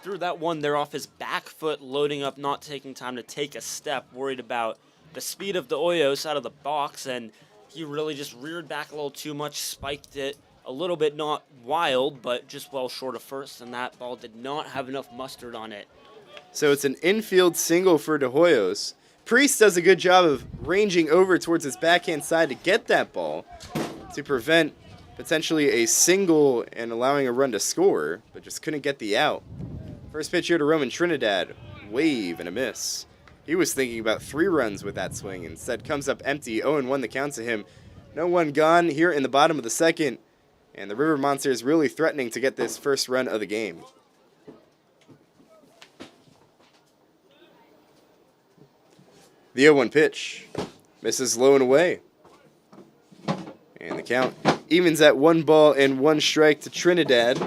Threw that one there off his back foot, loading up, not taking time to take a step, worried about the speed of De Hoyos out of the box, and he really just reared back a little too much, spiked it a little bit, not wild, but just well short of first, and that ball did not have enough mustard on it. So it's an infield single for De Hoyos. Priest does a good job of ranging over towards his backhand side to get that ball to prevent potentially a single and allowing a run to score, but just couldn't get the out. First pitch here to Roman Trinidad, wave and a miss. He was thinking about 3 runs with that swing. Instead comes up empty, 0-1 the count to him. No one gone here in the bottom of the second, and the River Monsters really threatening to get this first run of the game. The 0-1 pitch misses low and away. And the count evens at 1 ball and 1 strike to Trinidad.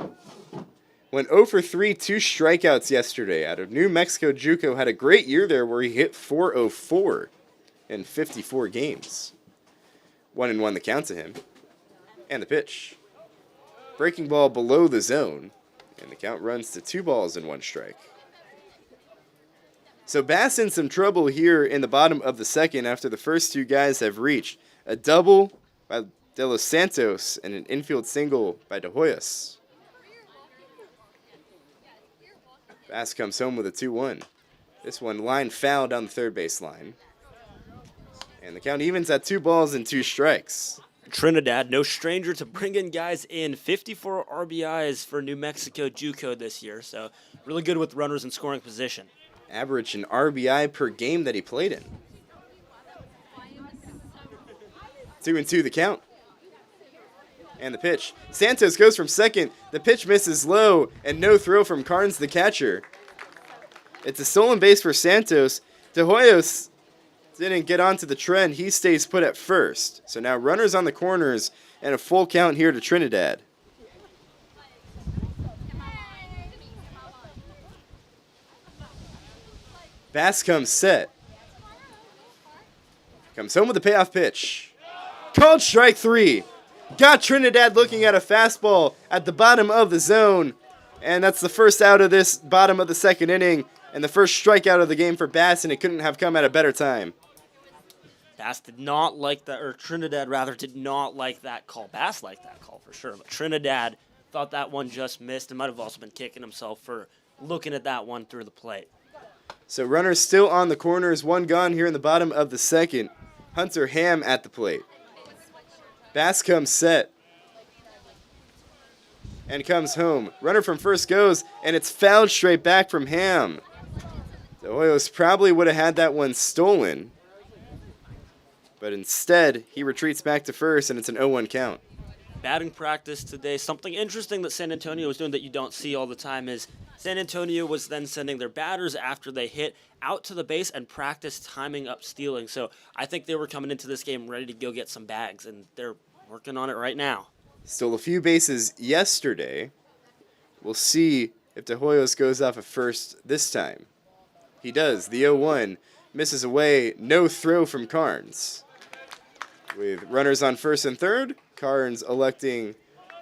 Went 0 for 3, 2 strikeouts yesterday out of New Mexico JUCO. Had a great year there where he hit .404 in 54 games. 1-1 the count to him. And the pitch. Breaking ball below the zone. And the count runs to 2 balls and 1 strike. So Bass in some trouble here in the bottom of the second after the first 2 guys have reached. A double by De Los Santos and an infield single by De Hoyos. Bass comes home with a 2-1. This one line foul down the third base line. And the count evens at 2 balls and 2 strikes. Trinidad, no stranger to bringing guys in. 54 RBIs for New Mexico JUCO this year, so really good with runners in scoring position. Average an RBI per game that he played in. 2-2 the count. And the pitch. Santos goes from second. The pitch misses low, and no throw from Carnes, the catcher. It's a stolen base for Santos. De Hoyos didn't get onto the trend. He stays put at first. So now runners on the corners and a full count here to Trinidad. Bass comes set. Comes home with a payoff pitch. Called strike 3. Got Trinidad looking at a fastball at the bottom of the zone. And that's the first out of this bottom of the second inning. And the first strikeout of the game for Bass, and it couldn't have come at a better time. Bass did not like that, or Trinidad rather did not like that call. Bass liked that call for sure, but Trinidad thought that one just missed and might have also been kicking himself for looking at that one through the plate. So runners still on the corners, 1 gone here in the bottom of the second. Hunter Ham at the plate. Bass comes set. And comes home. Runner from first goes, and it's fouled straight back from Ham. De Hoyos probably would have had that one stolen. But instead, he retreats back to first, and it's an 0-1 count. Batting practice today. Something interesting that San Antonio is doing that you don't see all the time is San Antonio was then sending their batters after they hit out to the base and practice timing up stealing. So I think they were coming into this game ready to go get some bags, and they're working on it right now. Stole a few bases yesterday. We'll see if De Hoyos goes off at first this time. He does. The 0-1 misses away. No throw from Carnes. With runners on first and third, Carnes electing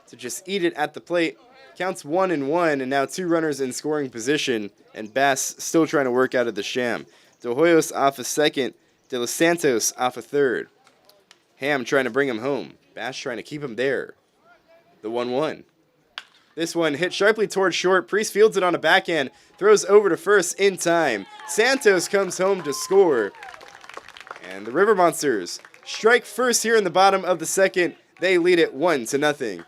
to just eat it at the plate. Counts 1-1, and now 2 runners in scoring position, and Bass still trying to work out of the sham. De Hoyos off a second, De Los Santos off a third. Ham trying to bring him home. Bass trying to keep him there. The 1-1. This one hit sharply towards short. Priest fields it on a backhand, throws over to first in time. Santos comes home to score. And the River Monsters strike first here in the bottom of the second. They lead it 1-0.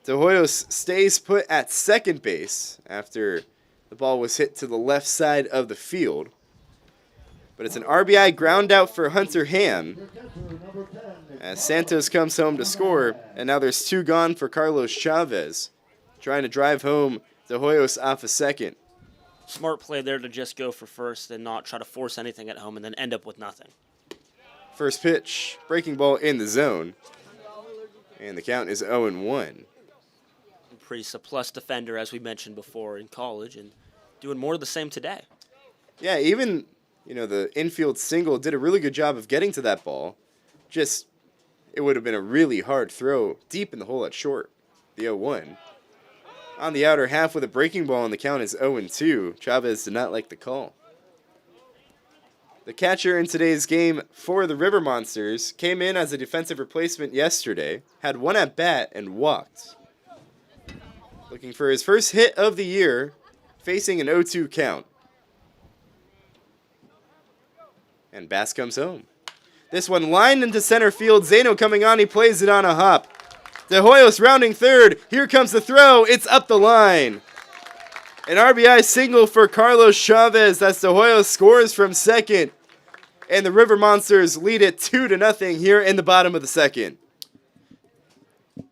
De Hoyos stays put at second base after the ball was hit to the left side of the field. But it's an RBI ground out for Hunter Ham as Santos comes home to score, and now there's 2 gone for Carlos Chavez, trying to drive home De Hoyos off a second. Smart play there to just go for first and not try to force anything at home and then end up with nothing. First pitch, breaking ball in the zone, and the count is 0-1. Priest, a plus defender, as we mentioned before, in college, and doing more of the same today. Yeah, even, the infield single did a really good job of getting to that ball. Just, it would have been a really hard throw deep in the hole at short. The 0-1. On the outer half with a breaking ball, and the count is 0-2. Chavez did not like the call. The catcher in today's game for the River Monsters came in as a defensive replacement yesterday, had 1 at-bat, and walked. Looking for his first hit of the year, facing an 0-2 count. And Bass comes home. This one lined into center field. Zeno coming on. He plays it on a hop. De Hoyos rounding third. Here comes the throw. It's up the line. An RBI single for Carlos Chavez. That's De Hoyos scores from second. And the River Monsters lead it 2-0 here in the bottom of the second.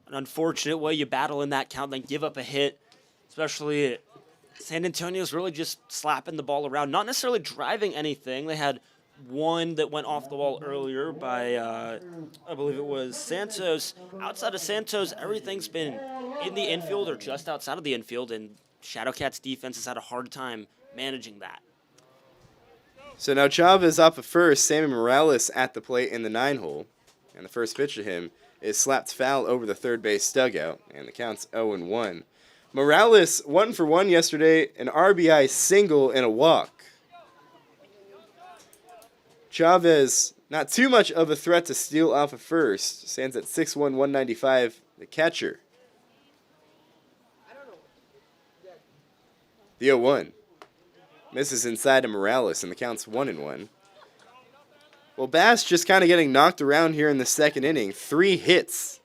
An unfortunate way you battle in that count, then give up a hit, especially San Antonio's really just slapping the ball around, not necessarily driving anything. They had one that went off the wall earlier by, I believe it was Santos. Outside of Santos, everything's been in the infield or just outside of the infield, and Shadowcats defense has had a hard time managing that. So now Chavez off of first, Sammy Morales at the plate in the 9-hole, and the first pitch to him is slapped foul over the third base dugout, and the count's 0-1. Morales 1 for 1 yesterday, an RBI single and a walk. Chavez, not too much of a threat to steal off of first, stands at 6'1", 195, the catcher. The 0-1 misses inside to Morales, and the count's 1-1. Well, Bass just kind of getting knocked around here in the second inning. 3 hits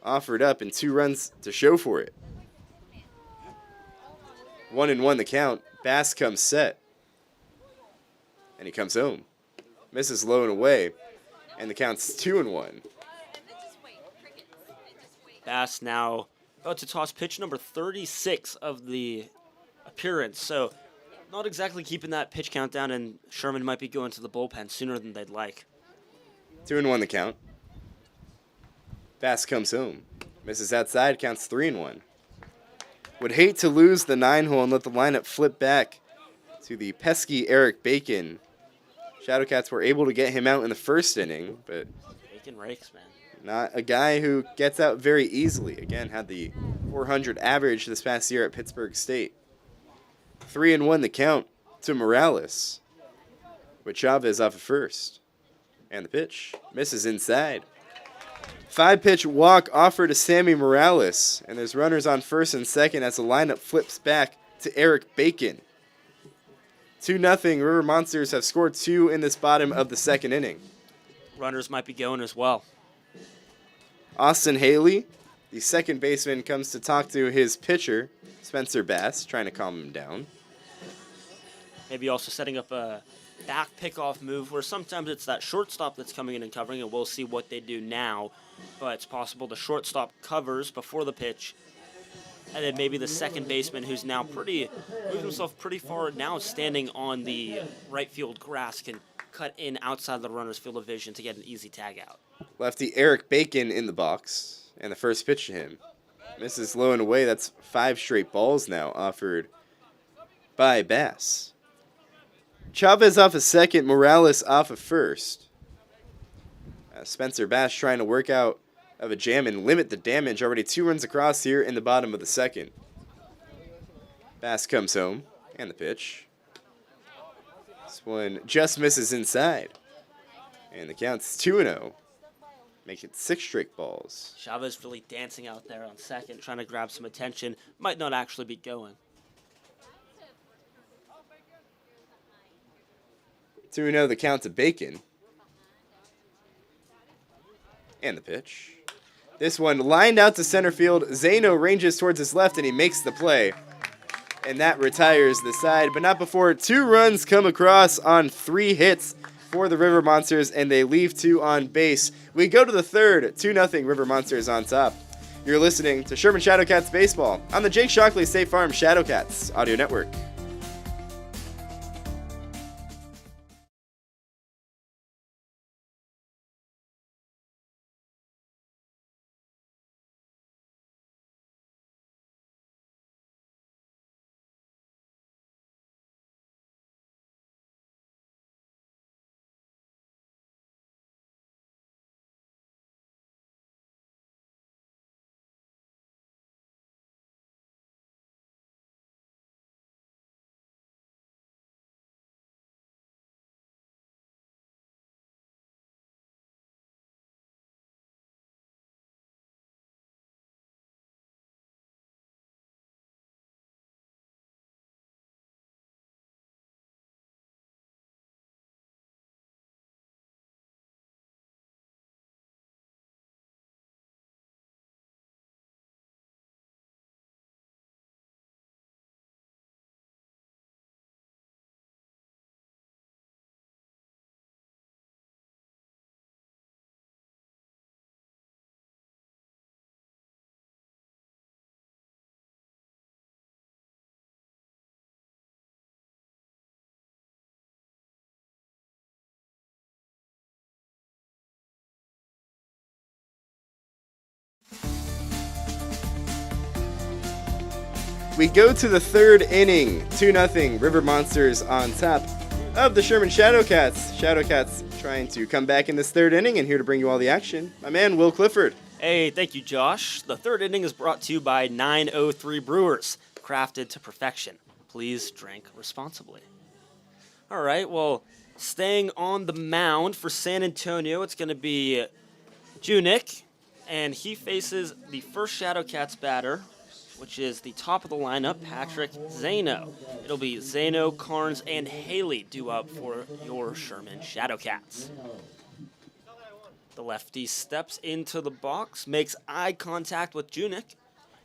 offered up and 2 runs to show for it. 1-1 the count. Bass comes set. And he comes home. Misses low and away. And the count's 2-1. Bass now about to toss pitch number 36 of the appearance. So not exactly keeping that pitch count down, and Sherman might be going to the bullpen sooner than they'd like. 2-1 the count. Bass comes home. Misses outside, counts 3-1. Would hate to lose the 9-hole and let the lineup flip back to the pesky Eric Bacon. Shadowcats were able to get him out in the first inning, but Bacon rakes, man. not a guy who gets out very easily. Again, had the 400 average this past year at Pittsburgh State. 3-1 the count to Morales, with Chavez off at first. And the pitch misses inside. 5-pitch walk offered to Sammy Morales, and there's runners on first and second as the lineup flips back to Eric Bacon. 2-0. River Monsters have scored 2 in this bottom of the second inning. Runners might be going as well. Austin Haley, the second baseman, comes to talk to his pitcher, Spencer Bass, trying to calm him down. Maybe also setting up back pickoff move where sometimes it's that shortstop that's coming in and covering, and we'll see what they do now. But it's possible the shortstop covers before the pitch, and then maybe the second baseman, who's now moved himself pretty far now, standing on the right field grass, can cut in outside the runner's field of vision to get an easy tag out. Lefty Eric Bacon in the box, and the first pitch to him. Misses low and away. That's 5 straight balls now offered by Bass. Chavez off a second, Morales off a first. Spencer Bass trying to work out of a jam and limit the damage. Already 2 runs across here in the bottom of the second. Bass comes home, and the pitch. This one just misses inside. And the count's 2-0. Make it 6 straight balls. Chavez really dancing out there on second, trying to grab some attention. Might not actually be going. 2-0 the count to Bacon. And the pitch. This one lined out to center field. Zano ranges towards his left, and he makes the play. And that retires the side, but not before 2 runs come across on 3 hits for the River Monsters, and they leave 2 on base. We go to the third, 2-0 River Monsters on top. You're listening to Sherman Shadowcats Baseball on the Jake Shockley State Farm Shadowcats Audio Network. We go to the third inning, 2-0 River Monsters on top of the Sherman Shadowcats. Shadowcats trying to come back in this third inning, and here to bring you all the action, my man Will Clifford. Hey, thank you, Josh. The third inning is brought to you by 903 Brewers, crafted to perfection. Please drink responsibly. All right, well, staying on the mound for San Antonio, it's going to be Junick, and he faces the first Shadowcats batter, which is the top of the lineup, Patrick Zano. It'll be Zano, Carnes, and Haley due up for your Sherman Shadowcats. The lefty steps into the box, makes eye contact with Junick,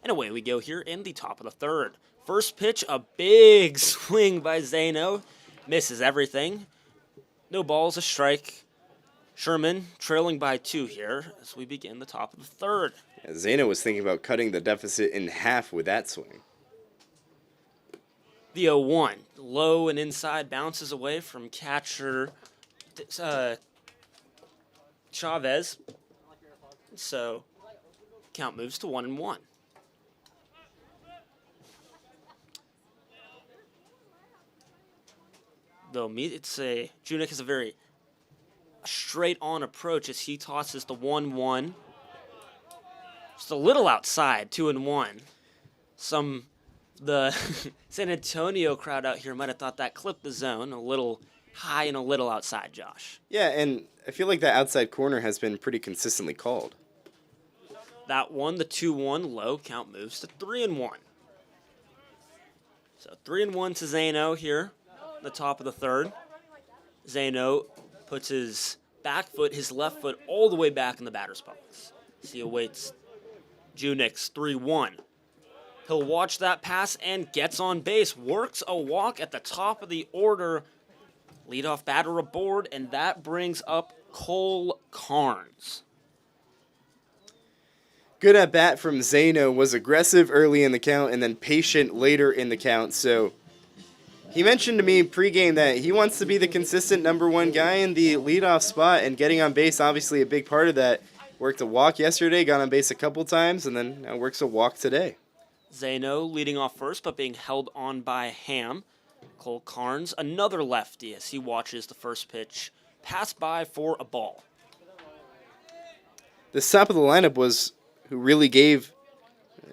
and away we go here in the top of the third. First pitch, a big swing by Zano. Misses everything. No balls, a strike. Sherman trailing by 2 here as we begin the top of the third. Yeah, Zano was thinking about cutting the deficit in half with that swing. The 0-1, low and inside, bounces away from catcher Chavez. So count moves to 1-1. Though Junick has a very straight-on approach as he tosses the 1-1. Just a little outside, 2-1. The San Antonio crowd out here might have thought that clipped the zone, a little high and a little outside, Josh. Yeah, and I feel like that outside corner has been pretty consistently called. That one, the 2-1 low, count moves to 3-1. So 3-1 to Zano here, the top of the third. Zano puts his back foot, his left foot, all the way back in the batter's box. He awaits Junick's 3-1. He'll watch that pass and gets on base. Works a walk at the top of the order. Leadoff batter aboard, and that brings up Cole Carnes. Good at bat from Zeno, was aggressive early in the count and then patient later in the count. So he mentioned to me pregame that he wants to be the consistent #1 guy in the leadoff spot, and getting on base obviously a big part of that. Worked a walk yesterday, got on base a couple times, and then now works a walk today. Zeno leading off first, but being held on by Ham. Cole Carnes, another lefty, as he watches the first pitch pass by for a ball. The top of the lineup was who really gave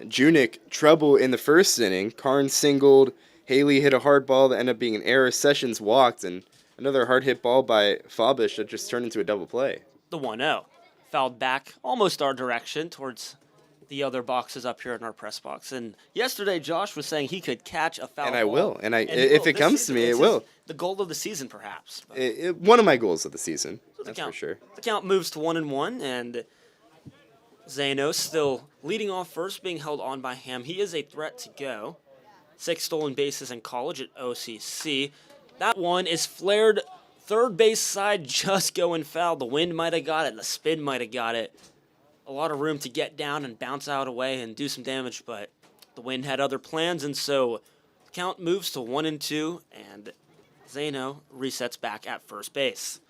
Junik trouble in the first inning. Carnes singled, Haley hit a hard ball that ended up being an error, Sessions walked, and another hard hit ball by Fabish that just turned into a double play. The 1-0. Fouled back almost our direction towards the other boxes up here in our press box. And yesterday, Josh was saying he could catch a foul And ball. I will. And if it comes to me, it will. The goal of the season, perhaps. One of my goals of the season, So that's for sure. The count moves to 1-1, and Zeno still leading off first, being held on by Ham. He is a threat to go. 6 stolen bases in college at OCC. That one is flared third base side, just going foul. The wind might have got it. The spin might have got it. A lot of room to get down and bounce out away and do some damage, but the wind had other plans, and so the count moves to 1-2, and Zeno resets back at first base.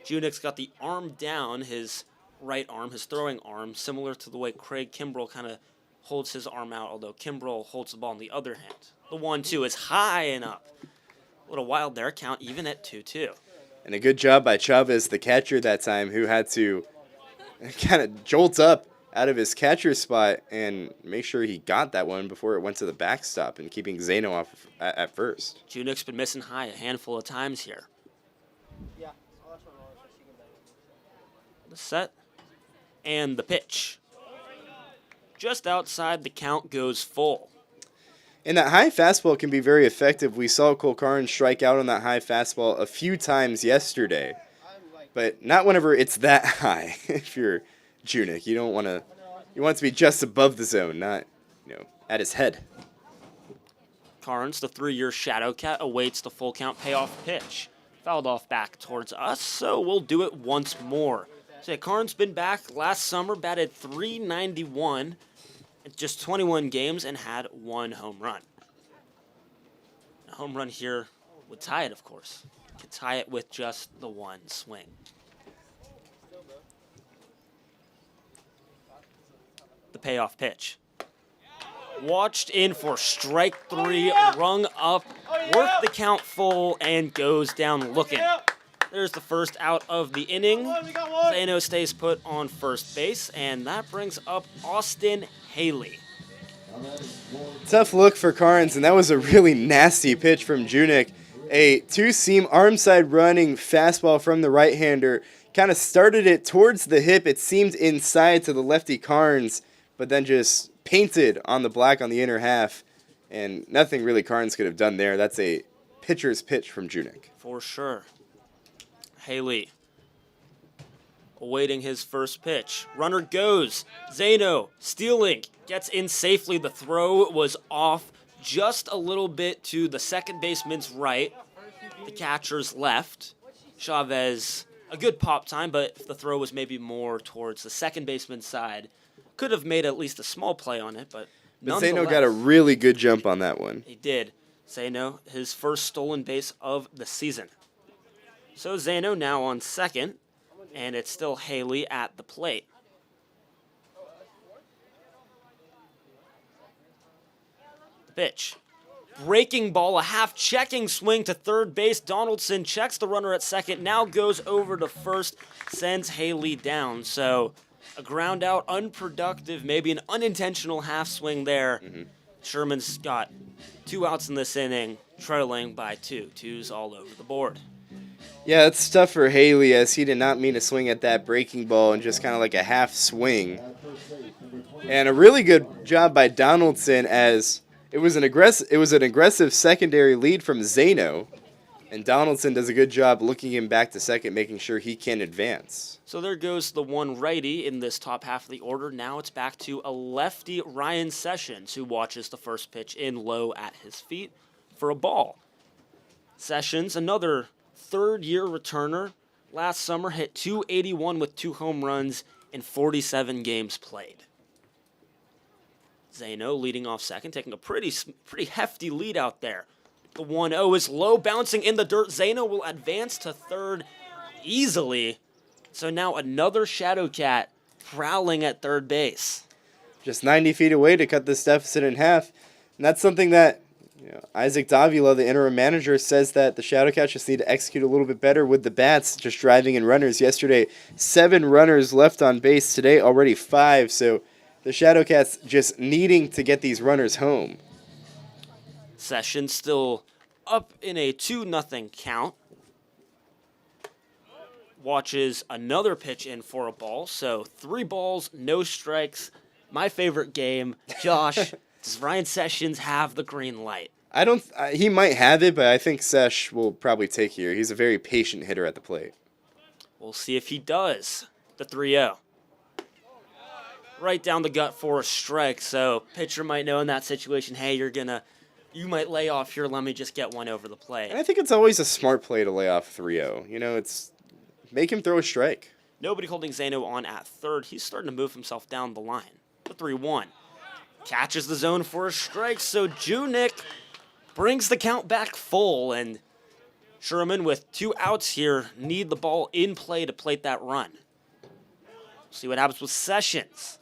Junik's got the arm down, his right arm, his throwing arm, similar to the way Craig Kimbrell kind of holds his arm out, although Kimbrell holds the ball in the other hand. The 1-2 is high and up. A little wild there, count even at 2-2. And a good job by Chavez, the catcher that time, who had to kind of jolt up out of his catcher spot and make sure he got that one before it went to the backstop and keeping Zeno off at first. Junik's been missing high a handful of times here. The set and the pitch. Just outside, the count goes full. And that high fastball can be very effective. We saw Cole Carnes strike out on that high fastball a few times yesterday, but not whenever it's that high. If you're Junik, you want it to be just above the zone, not at his head. Carnes, the 3-year Shadowcat, awaits the full count payoff pitch. Fouled off back towards us, so we'll do it once more. So yeah, Carnes been back last summer, batted .391 in just 21 games and had 1 home run. A home run here would tie it, of course. Could tie it with just the 1 swing. The payoff pitch. Watched in for strike 3, rung up, worked the count full, and goes down looking. There's the first out of the inning. Zeno stays put on first base, and that brings up Austin Haley. Tough look for Carnes, and that was a really nasty pitch from Junik. A two-seam arm-side running fastball from the right-hander. Kind of started it towards the hip. It seemed inside to the lefty Carnes, but then just painted on the black on the inner half, and nothing really Carnes could have done there. That's a pitcher's pitch from Junik. For sure. Haley awaiting his first pitch. Runner goes. Zeno stealing. Gets in safely. The throw was off just a little bit to the second baseman's right. The catcher's left. Chavez, a good pop time, but if the throw was maybe more towards the second baseman's side, could have made at least a small play on it, but Zeno got a really good jump on that one. He did. Zeno, his first stolen base of the season. So Zeno now on second, and it's still Haley at the plate. The pitch. Breaking ball, a half-checking swing to third base. Donaldson checks the runner at second, now goes over to first, sends Haley down. So a ground out, unproductive, maybe an unintentional half swing there. Sherman's got 2 outs in this inning, trailing by 2. 2's all over the board. Yeah, it's tough for Haley as he did not mean to swing at that breaking ball and just kind of like a half swing. And a really good job by Donaldson as it was an aggressive secondary lead from Zeno. And Donaldson does a good job looking him back to second, making sure he can advance. So there goes the one righty in this top half of the order. Now it's back to a lefty, Ryan Sessions, who watches the first pitch in low at his feet for a ball. Sessions, another third-year returner, last summer hit .281 with 2 home runs in 47 games played. Zano leading off second, taking a pretty hefty lead out there. The 1-0 is low, bouncing in the dirt. Zano will advance to third easily. So now another Shadowcat prowling at third base. Just 90 feet away to cut this deficit in half. And that's something that Isaac Davila, the interim manager, says that the Shadowcats just need to execute a little bit better with the bats, just driving in runners. Yesterday, 7 runners left on base. Today, already 5. So the Shadowcats just needing to get these runners home. Sessions still up in a 2-0 count. Watches another pitch in for a ball. So 3 balls, no strikes. My favorite game. Josh, does Ryan Sessions have the green light? I don't. He might have it, but I think Sesh will probably take here. He's a very patient hitter at the plate. We'll see if he does. The 3-0. Right down the gut for a strike. So pitcher might know in that situation, hey, you might lay off here. Let me just get one over the plate. And I think it's always a smart play to lay off 3-0. It's make him throw a strike. Nobody holding Zano on at third. He's starting to move himself down the line. The 3-1. Catches the zone for a strike, so Junik brings the count back full, and Sherman with 2 outs here need the ball in play to plate that run. See what happens with Sessions.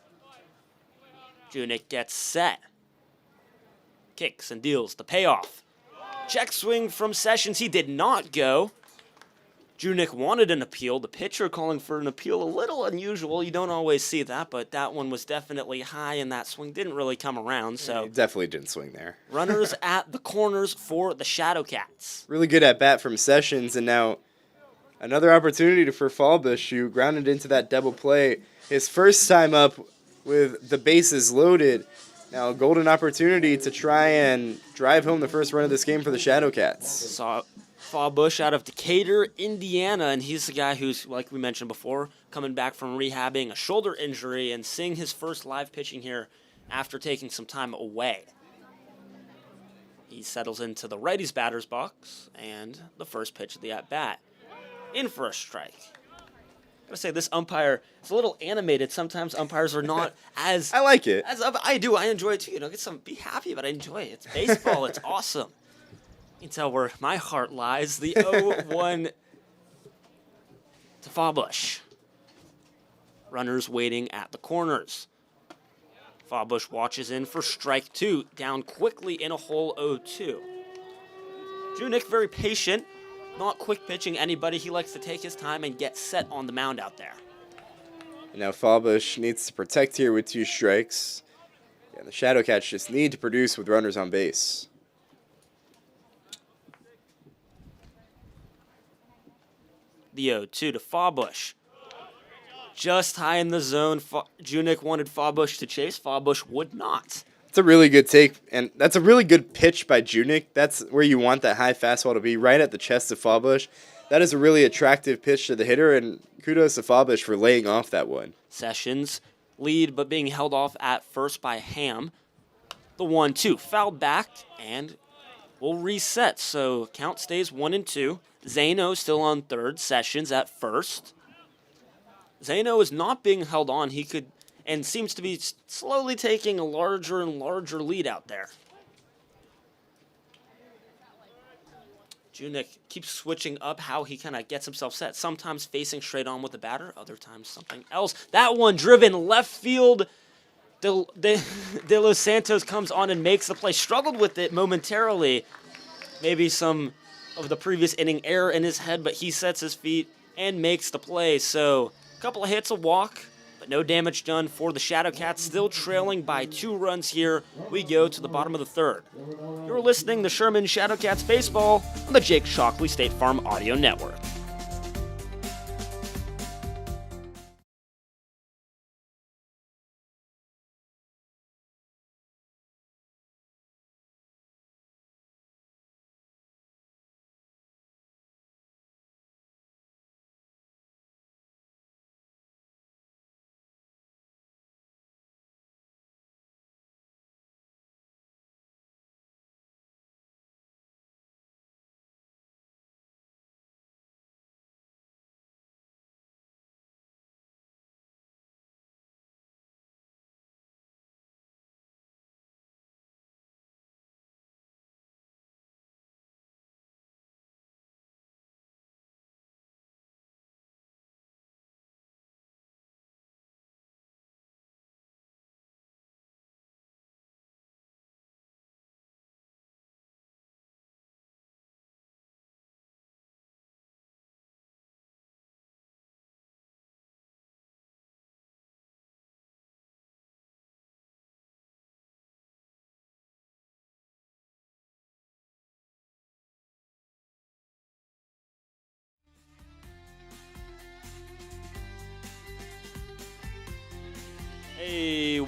Junik gets set. Kicks and deals the payoff. Check swing from Sessions. He did not go. Junik wanted an appeal. The pitcher calling for an appeal, a little unusual. You don't always see that, but that one was definitely high, and that swing didn't really come around. So He definitely didn't swing there. runners at the corners for the Shadowcats. Really good at bat from Sessions, and now another opportunity for Fallbush, who grounded into that double play. His first time up with the bases loaded. Now a golden opportunity to try and drive home the first run of this game for the Shadowcats. Saw Fallbush out of Decatur, Indiana, and he's the guy who's, like we mentioned before, coming back from rehabbing a shoulder injury and seeing his first live pitching here after taking some time away. He settles into the righty's batter's box, and the first pitch of the at-bat. In for a strike. I gotta say, this umpire is a little animated. Sometimes umpires are not as... I like it. As I do. I enjoy it too. Be happy, but I enjoy it. It's baseball. It's awesome. You can tell where my heart lies. The 0-1 to Fallbush. Runners waiting at the corners. Fallbush watches in for strike 2. Down quickly in a hole 0-2. Junik very patient. Not quick pitching anybody. He likes to take his time and get set on the mound out there. And now Fallbush needs to protect here with 2 strikes. Yeah, the Shadowcats just need to produce with runners on base. The 0-2 to Fallbush. Just high in the zone. Junik wanted Fallbush to chase. Fallbush would not. It's a really good take, and that's a really good pitch by Junik. That's where you want that high fastball to be, right at the chest of Fallbush. That is a really attractive pitch to the hitter, and kudos to Fallbush for laying off that one. Sessions lead, but being held off at first by Ham. The 1-2 fouled back, and will reset. So count stays 1-2. Zano still on third. Sessions at first. Zano is not being held on. He could, and seems to be slowly taking a larger and larger lead out there. Junik keeps switching up how he kind of gets himself set. Sometimes facing straight on with the batter, other times something else. That one driven left field. De Los Santos comes on and makes the play. Struggled with it momentarily. Maybe some of the previous inning error in his head, but he sets his feet and makes the play. So a couple of hits, a walk, but no damage done for the Shadowcats. Still trailing by 2 runs here. We go to the bottom of the third. You're listening to Sherman Shadowcats Baseball on the Jake Shockley State Farm Audio Network.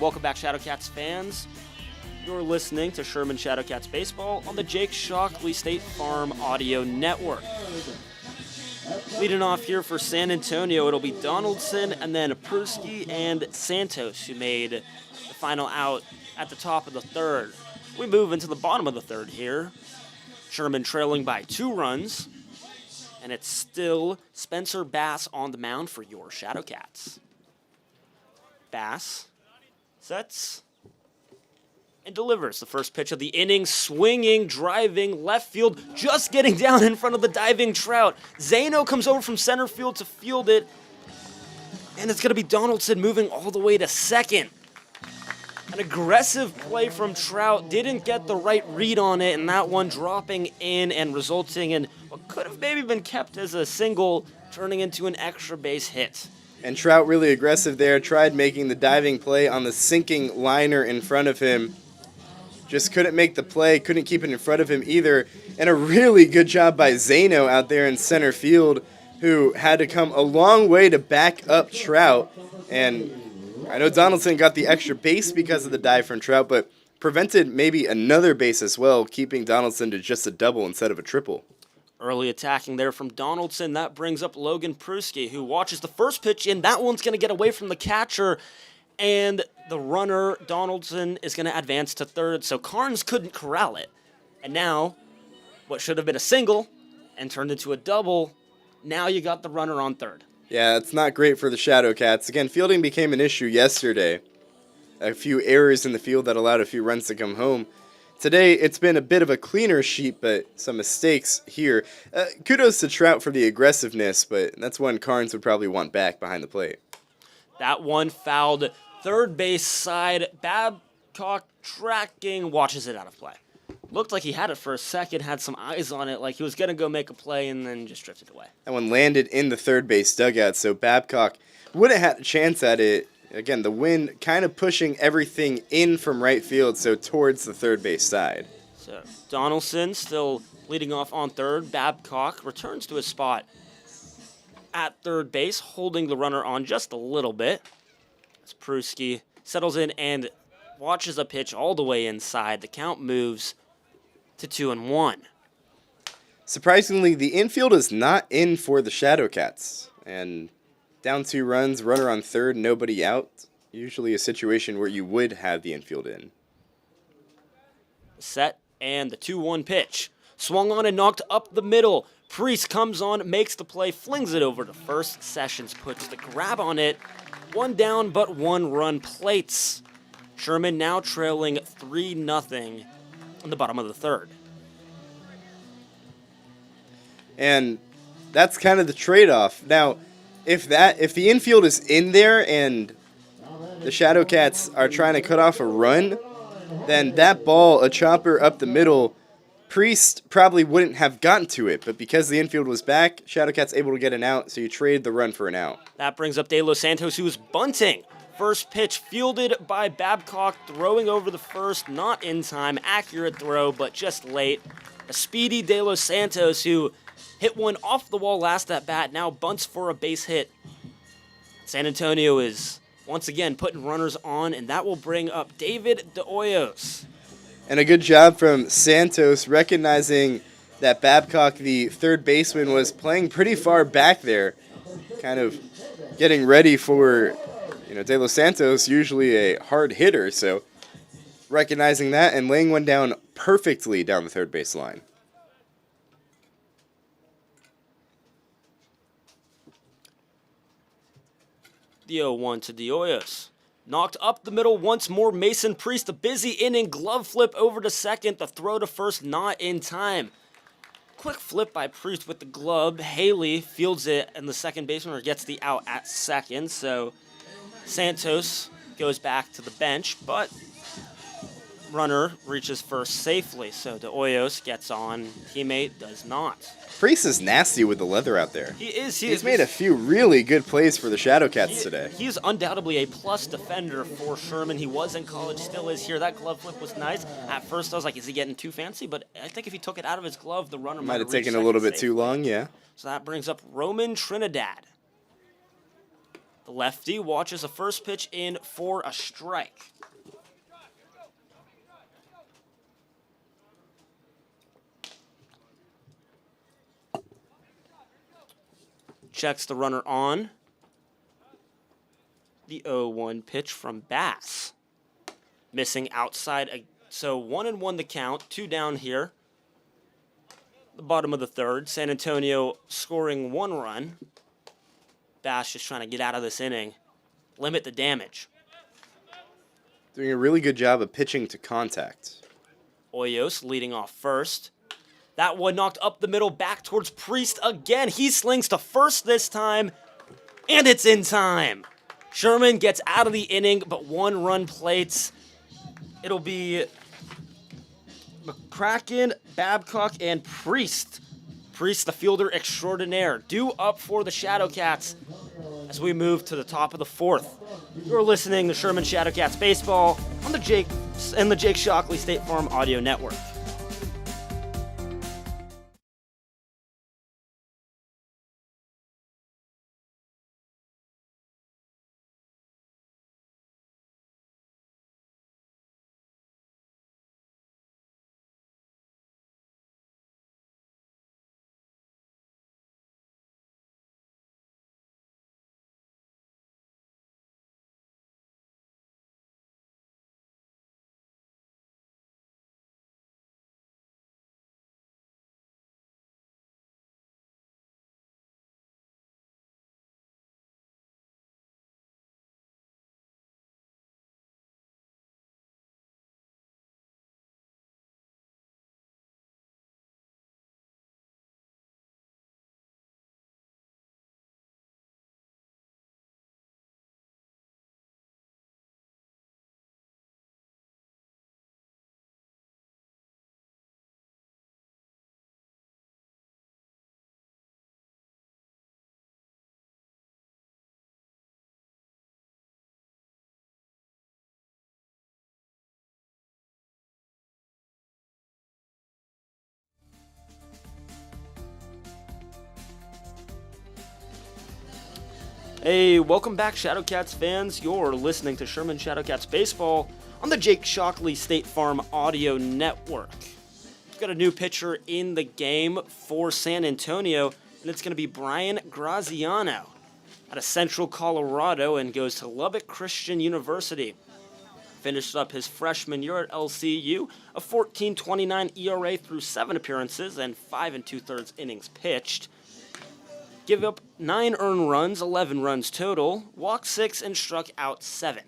welcome back, Shadowcats fans. You're listening to Sherman Shadowcats Baseball on the Jake Shockley State Farm Audio Network. Leading off here for San Antonio, it'll be Donaldson and then Pruski and Santos, who made the final out at the top of the third. We move into the bottom of the third here. Sherman trailing by 2 runs, and it's still Spencer Bass on the mound for your Shadowcats. Bass sets and delivers the first pitch of the inning, swinging, driving, left field, just getting down in front of the diving Trout. Zano comes over from center field to field it, and it's going to be Donaldson moving all the way to second. An aggressive play from Trout, didn't get the right read on it, and that one dropping in and resulting in what could have maybe been kept as a single, turning into an extra base hit. And Trout really aggressive there, tried making the diving play on the sinking liner in front of him. Just couldn't make the play, couldn't keep it in front of him either. And a really good job by Zano out there in center field, who had to come a long way to back up Trout. And I know Donaldson got the extra base because of the dive from Trout, but prevented maybe another base as well, keeping Donaldson to just a double instead of a triple. Early attacking there from Donaldson. That brings up Logan Pruski, who watches the first pitch in. That one's going to get away from the catcher, and the runner, Donaldson, is going to advance to third, so Carnes couldn't corral it. And now, what should have been a single and turned into a double, now you got the runner on third. Yeah, it's not great for the Shadowcats. Again, fielding became an issue yesterday. A few errors in the field that allowed a few runs to come home. Today, it's been a bit of a cleaner sheet, but some mistakes here. Kudos to Trout for the aggressiveness, but that's one Carnes would probably want back behind the plate. That one fouled third base side. Babcock tracking, watches it out of play. Looked like he had it for a second, had some eyes on it, like he was going to go make a play, and then just drifted away. That one landed in the third base dugout, so Babcock would have had a chance at it. Again, the wind kind of pushing everything in from right field, so towards the third base side. So Donaldson still leading off on third. Babcock returns to his spot at third base, holding the runner on just a little bit. As Pruski settles in and watches a pitch all the way inside. The count moves to 2-1. Surprisingly, the infield is not in for the Shadowcats. And down 2 runs, runner on third, nobody out. Usually a situation where you would have the infield in. Set and the 2-1 pitch. Swung on and knocked up the middle. Priest comes on, makes the play, flings it over to first. Sessions puts the grab on it. 1 down, but 1 run plates. Sherman now trailing 3-0 in the bottom of the third. And that's kind of the trade-off. Now, if the infield is in there and the Shadowcats are trying to cut off a run, then that ball, a chopper up the middle, Priest probably wouldn't have gotten to it. But because the infield was back, Shadowcats able to get an out, so you trade the run for an out. That brings up De Los Santos, who is bunting. First pitch fielded by Babcock, throwing over the first, not in time. Accurate throw, but just late. A speedy De Los Santos, who hit one off the wall last at bat, now bunts for a base hit. San Antonio is once again putting runners on, and that will bring up David De Hoyos. And a good job from Santos recognizing that Babcock, the third baseman, was playing pretty far back there, kind of getting ready for, De Los Santos, usually a hard hitter, so recognizing that and laying one down perfectly down the third base line. The 0-1 to De Hoyos. Knocked up the middle once more. Mason Priest, a busy inning. Glove flip over to second. The throw to first, not in time. Quick flip by Priest with the glove. Haley fields it, and the second baseman gets the out at second. So Santos goes back to the bench, but runner reaches first safely. So De Hoyos gets on. Teammate does not. Priest is nasty with the leather out there. He is. He's made a few really good plays for the Shadowcats today. He is undoubtedly a plus defender for Sherman. He was in college, still is here. That glove flip was nice. At first, I was like, is he getting too fancy? But I think if he took it out of his glove, the runner might have taken a little bit too long, yeah. So that brings up Roman Trinidad. The lefty watches the first pitch in for a strike. Checks the runner on. The 0-1 pitch from Bass. Missing outside, so 1-1 the count, 2 down here. The bottom of the third, San Antonio scoring 1 run. Bass just trying to get out of this inning, limit the damage. Doing a really good job of pitching to contact. Hoyos leading off first. That one knocked up the middle, back towards Priest again. He slings to first this time, and it's in time. Sherman gets out of the inning, but 1 run plates. It'll be McCracken, Babcock, and Priest. Priest, the fielder extraordinaire, due up for the Shadowcats as we move to the top of the 4th. You're listening to Sherman Shadowcats Baseball on the Jake Shockley State Farm Audio Network. Hey, welcome back, Shadowcats fans. You're listening to Sherman Shadowcats Baseball on the Jake Shockley State Farm Audio Network. We've got a new pitcher in the game for San Antonio, and it's going to be Brian Graziano out of Central Colorado and goes to Lubbock Christian University. Finished up his freshman year at LCU, a 14.29 ERA through 7 appearances and 5 2/3 innings pitched. Give up 9 earned runs, 11 runs total, walked 6 and struck out 7.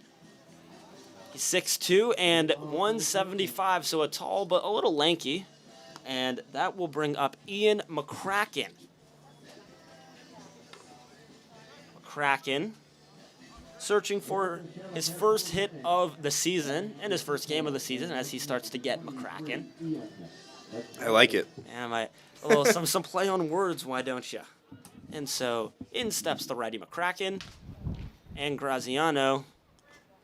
He's 6'2 and 175, so a tall but a little lanky. And that will bring up Ian McCracken. McCracken searching for his first hit of the season and his first game of the season as he starts to get McCracken. I like it. Yeah, some play on words, why don't you? And so in steps the righty McCracken, and Graziano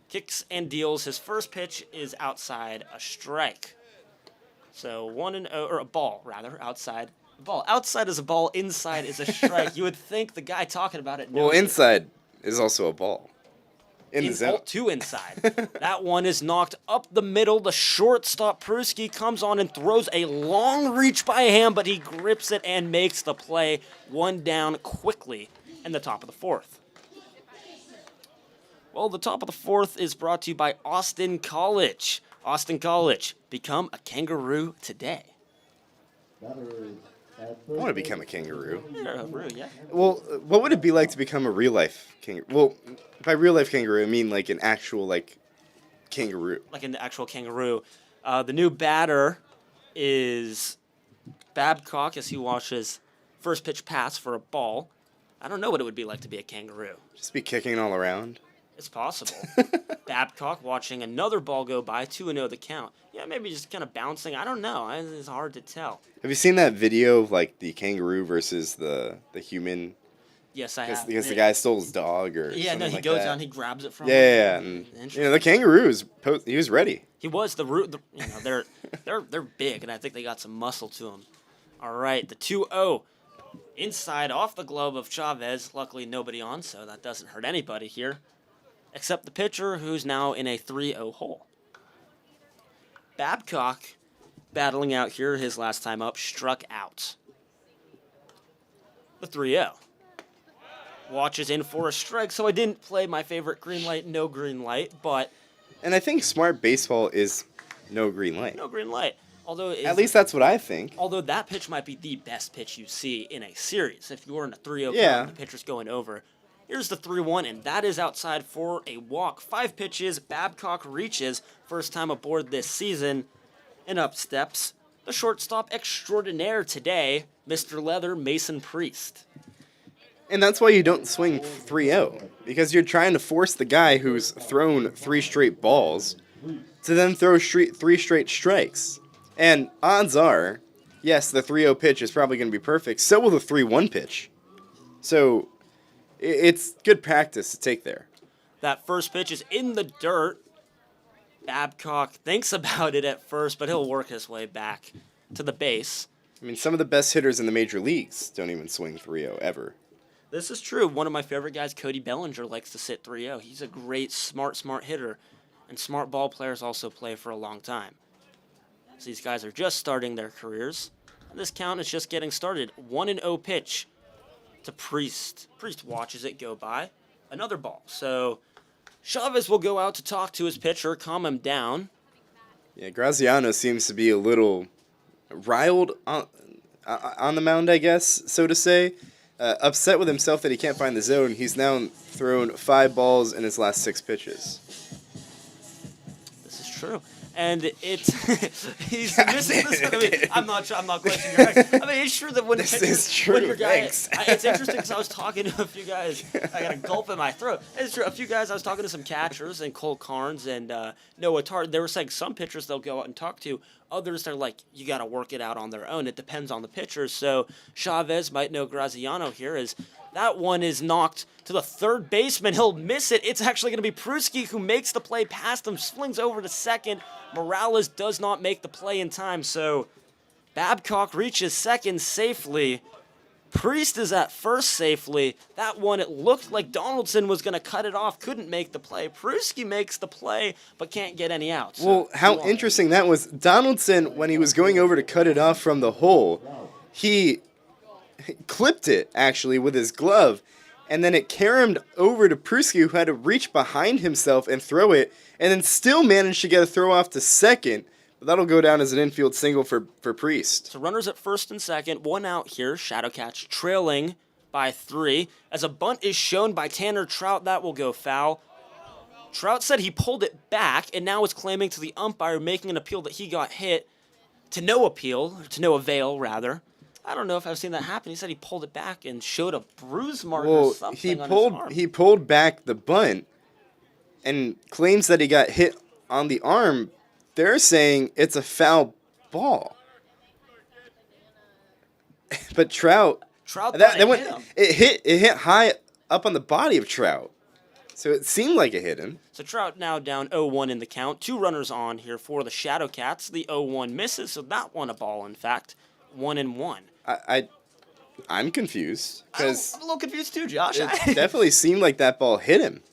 kicks and deals. His first pitch is outside, a strike. So 1-0, or a ball rather, outside. Ball outside is a ball, inside is a strike. You would think the guy talking about it knows. Well, inside is also a ball. In the zone. 2 inside. That one is knocked up the middle. The shortstop Pruski comes on and throws a long reach by hand, but he grips it and makes the play. 1 down quickly in the top of the 4th. Well, the top of the 4th is brought to you by Austin College. Austin College, become a kangaroo today. I want to become a kangaroo. Yeah. Well, what would it be like to become a real life kangaroo? Well, by real life kangaroo, I mean like an actual kangaroo. Like an actual kangaroo. The new batter is Babcock as he watches first pitch pass for a ball. I don't know what it would be like to be a kangaroo. Just be kicking all around. It's possible. Babcock watching another ball go by, 2-0 the count. Yeah, maybe just kind of bouncing. I don't know. It's hard to tell. Have you seen that video of the kangaroo versus the human? Yes, I have. Because the guy stole his dog or yeah, something no, he like goes that. down, he grabs it from him. Yeah, and the kangaroo he was ready. He was they're big, and I think they got some muscle to them. All right, the 2-0. Inside off the glove of Chavez. Luckily, nobody on, so that doesn't hurt anybody here. Except the pitcher, who's now in a 3-0 hole. Babcock, battling out here his last time up, struck out. The 3-0. Watches in for a strike, so I didn't play my favorite green light, no green light, but... And I think smart baseball is no green light. No green light. Although At least that's what I think. Although that pitch might be the best pitch you see in a series. If you were in a 3-0 Yeah. count, the pitcher's going over. Here's the 3-1, and that is outside for a walk. 5 pitches, Babcock reaches, first time aboard this season, and up steps the shortstop extraordinaire today, Mr. Leather, Mason Priest. And that's why you don't swing 3-0, because you're trying to force the guy who's thrown 3 straight balls to then throw 3 straight strikes. And odds are, yes, the 3-0 pitch is probably going to be perfect. So will the 3-1 pitch. So it's good practice to take there. That first pitch is in the dirt. Babcock thinks about it at first, but he'll work his way back to the base. I mean, some of the best hitters in the major leagues don't even swing 3-0 ever. This is true. One of my favorite guys, Cody Bellinger, likes to sit 3-0. He's a great, smart hitter, and smart ball players also play for a long time. So these guys are just starting their careers. And this count is just getting started. 1-0 pitch to Priest. Priest watches it go by. Another ball. So Chavez will go out to talk to his pitcher, calm him down. Yeah, Graziano seems to be a little riled on the mound, I guess, so to say. Upset with himself that he can't find the zone. He's now thrown 5 balls in his last 6 pitches. This is true. And it's he's missing this. I mean, I'm not questioning your ex. I mean, it's true that when This pitcher, is true, when your guy, thanks. It's interesting because I was talking to a few guys. I got a gulp in my throat. It's true. A few guys I was talking to some catchers and Cole Carnes and Noah Tart. They were saying some pitchers they'll go out and talk to. Others they're like, you got to work it out on their own. It depends on the pitchers. So Chavez might know Graziano here is. That one is knocked to the third baseman. He'll miss it. It's actually going to be Pruski who makes the play past him, swings over to second. Morales does not make the play in time, so Babcock reaches second safely. Priest is at first safely. That one, it looked like Donaldson was going to cut it off, couldn't make the play. Pruski makes the play, but can't get any outs. Well, how interesting that was. Donaldson, when he was going over to cut it off from the hole, he clipped it, actually, with his glove, and then it caromed over to Pruski, who had to reach behind himself and throw it, and then still managed to get a throw off to second. But that'll go down as an infield single for Priest. So runners at first and second, 1 out here. Shadowcats trailing by 3. As a bunt is shown by Tanner Trout, that will go foul. Trout said he pulled it back, and now is claiming to the umpire, making an appeal that he got hit. To no avail, rather. I don't know if I've seen that happen. He said he pulled it back and showed a bruise mark or something on his arm. He pulled back the bunt and claims that he got hit on the arm. They're saying it's a foul ball. But Trout thought it hit high up on the body of Trout. So it seemed like it hit him. So Trout now down 0-1 in the count. 2 runners on here for the Shadowcats. The 0-1 misses, so that one a ball, in fact. 1-1. I'm confused because I'm a little confused too, Josh. it definitely seemed like that ball hit him.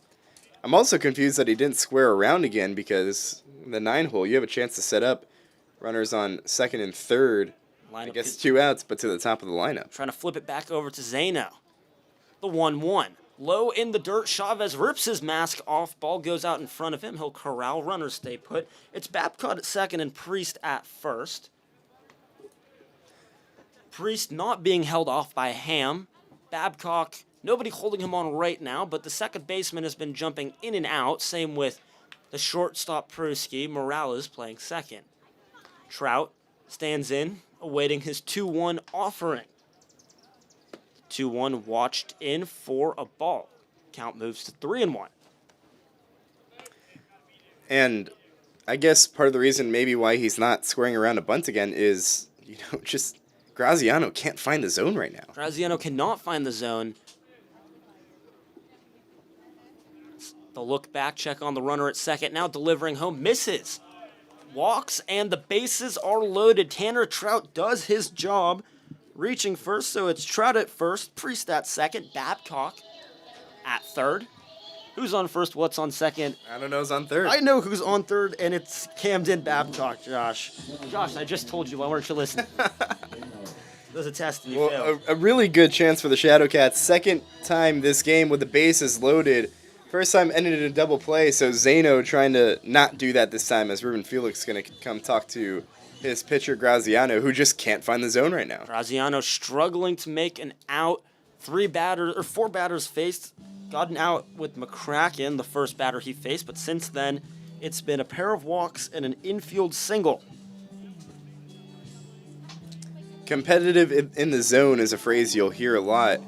I'm also confused that he didn't square around again because in the 9 hole you have a chance to set up runners on second and third. I guess 2 outs, but to the top of the lineup. Trying to flip it back over to Zeno. The 1-1. Low in the dirt, Chavez rips his mask off. Ball goes out in front of him. He'll corral. Runners stay put. It's Babcock at second and Priest at first. Priest not being held off by Ham. Babcock, nobody holding him on right now, but the second baseman has been jumping in and out. Same with the shortstop Pruski. Morales playing second. Trout stands in, awaiting his 2-1 offering. 2-1 watched in for a ball. Count moves to 3-1. And I guess part of the reason maybe why he's not squaring around a bunt again is, just Graziano can't find the zone right now. Graziano cannot find the zone. The look back check on the runner at second. Now delivering home. Misses. Walks and the bases are loaded. Tanner Trout does his job. reaching first, so it's Trout at first, Priest at second, Babcock at third. Who's on first? What's on second? I don't know who's on third. I know who's on third, and it's Camden Babcock, Josh. Josh, I just told you. Why weren't you listening? There's a test and you failed. A really good chance for the Shadowcats. Second time this game with the bases loaded. First time ended in a double play, so Zeno trying to not do that this time as Ruben Felix is going to come talk to his pitcher Graziano, who just can't find the zone right now. Graziano struggling to make an out. 4 batters faced. Got an out with McCracken, the first batter he faced, but since then, it's been a pair of walks and an infield single. Competitive in the zone is a phrase you'll hear a lot.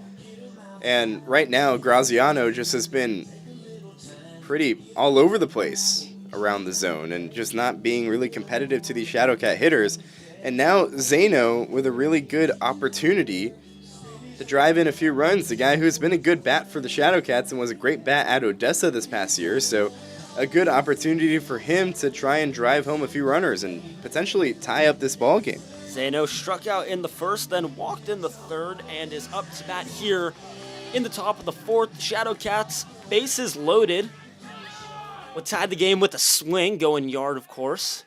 And right now, Graziano just has been pretty all over the place around the zone and just not being really competitive to these Shadowcat hitters. And now Zeno with a really good opportunity to drive in a few runs. The guy who's been a good bat for the Shadowcats and was a great bat at Odessa this past year. So a good opportunity for him to try and drive home a few runners and potentially tie up this ball game. Zeno struck out in the first, then walked in the third, and is up to bat here in the top of the fourth. Shadowcats, bases loaded. Would tie the game with a swing, going yard, of course.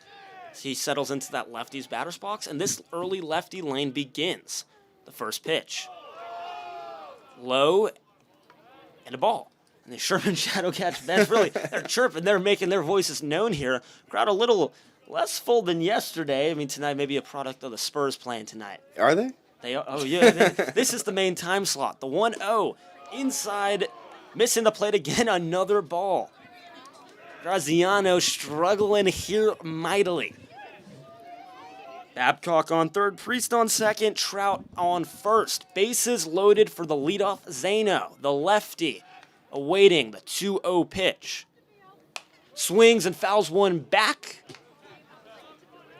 He settles into that lefty's batter's box, and this early lefty lane begins. The first pitch. Low, and a ball. And the Sherman Shadowcats bench, really, they're chirping. They're making their voices known here. Crowd a little less full than yesterday. I mean, tonight may be a product of the Spurs playing tonight. Are they? Oh, yeah. This is the main time slot. The 1-0 inside, missing the plate again, another ball. Graziano struggling here mightily. Babcock on third, Priest on second, Trout on first. Bases loaded for the leadoff Zeno, the lefty, awaiting the 2-0 pitch. Swings and fouls one back.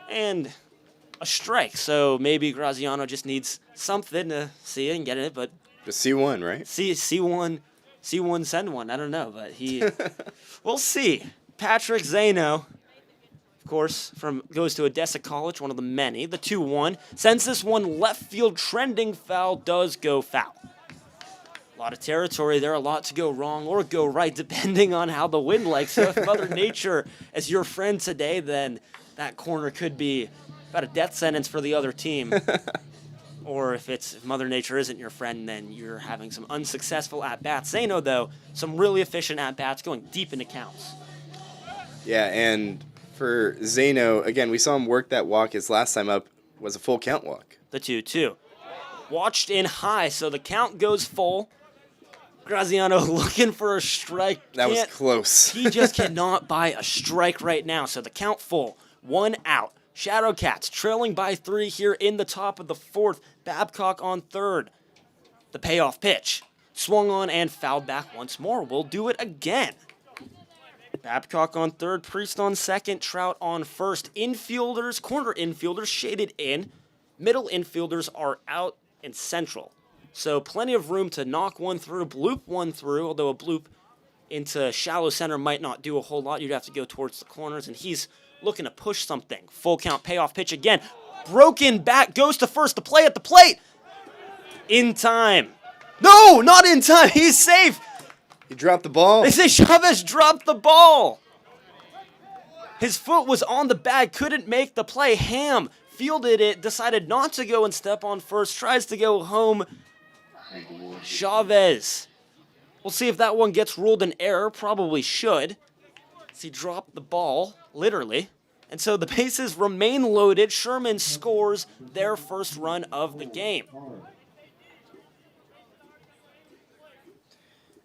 And a strike, so maybe Graziano just needs something to see it and get it, but... Just see one, right? See one, send one. I don't know, but we'll see. Patrick Zeno, of course, goes to Odessa College, one of the many. The 2-1 sends this one left field trending foul, does go foul. A lot of territory there, a lot to go wrong or go right, depending on how the wind likes. So if Mother Nature is your friend today, then that corner could be about a death sentence for the other team. Or if Mother Nature isn't your friend, then you're having some unsuccessful at-bats. Zeno, though, some really efficient at-bats going deep into counts. Yeah, and for Zeno, again, we saw him work that walk. His last time up was a full count walk. The 2-2. Watched in high, so the count goes full. Graziano looking for a strike. That was close. He just cannot buy a strike right now, so the count full. 1 out. Shadowcats trailing by 3 here in the top of the fourth. Babcock on third. The payoff pitch. Swung on and fouled back once more. We'll do it again. Babcock on third. Priest on second. Trout on first. Infielders, corner infielders shaded in. Middle infielders are out in central. So plenty of room to knock one through, bloop one through, although a bloop into shallow center might not do a whole lot. You'd have to go towards the corners, and he's looking to push something. Full count payoff pitch again. Broken back, goes to first. The play at the plate. In time. No, not in time. He's safe. He dropped the ball. They say Chavez dropped the ball. His foot was on the bag, couldn't make the play. Ham fielded it, decided not to go and step on first, tries to go home. Chavez. We'll see if that one gets ruled an error. Probably should. He dropped the ball, literally. And so the bases remain loaded. Sherman scores their first run of the game.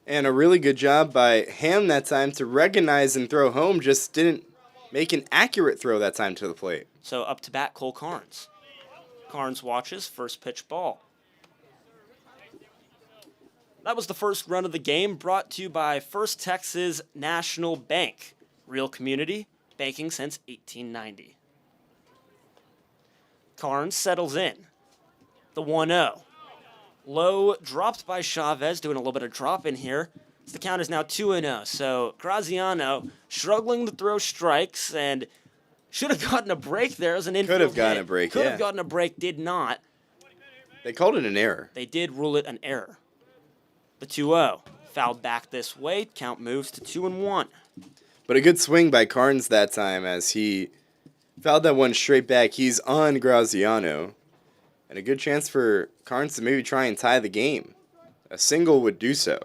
And a really good job by Ham that time to recognize and throw home. Just didn't make an accurate throw that time to the plate. So up to bat, Cole Carnes. Carnes watches, first pitch ball. That was the first run of the game, brought to you by First Texas National Bank. Real community, banking since 1890. Carnes settles in. The 1-0. Low, dropped by Chavez, doing a little bit of drop in here. The count is now 2-0. So Graziano struggling to throw strikes and should have gotten a break there as an infield Could have gotten hit. a break, Could yeah. have gotten a break, did not. They called it an error. They did rule it an error. The 2-0. Fouled back this way. Count moves to 2-1. But a good swing by Carnes that time as he fouled that one straight back. He's on Graziano. And a good chance for Carnes to maybe try and tie the game. A single would do so.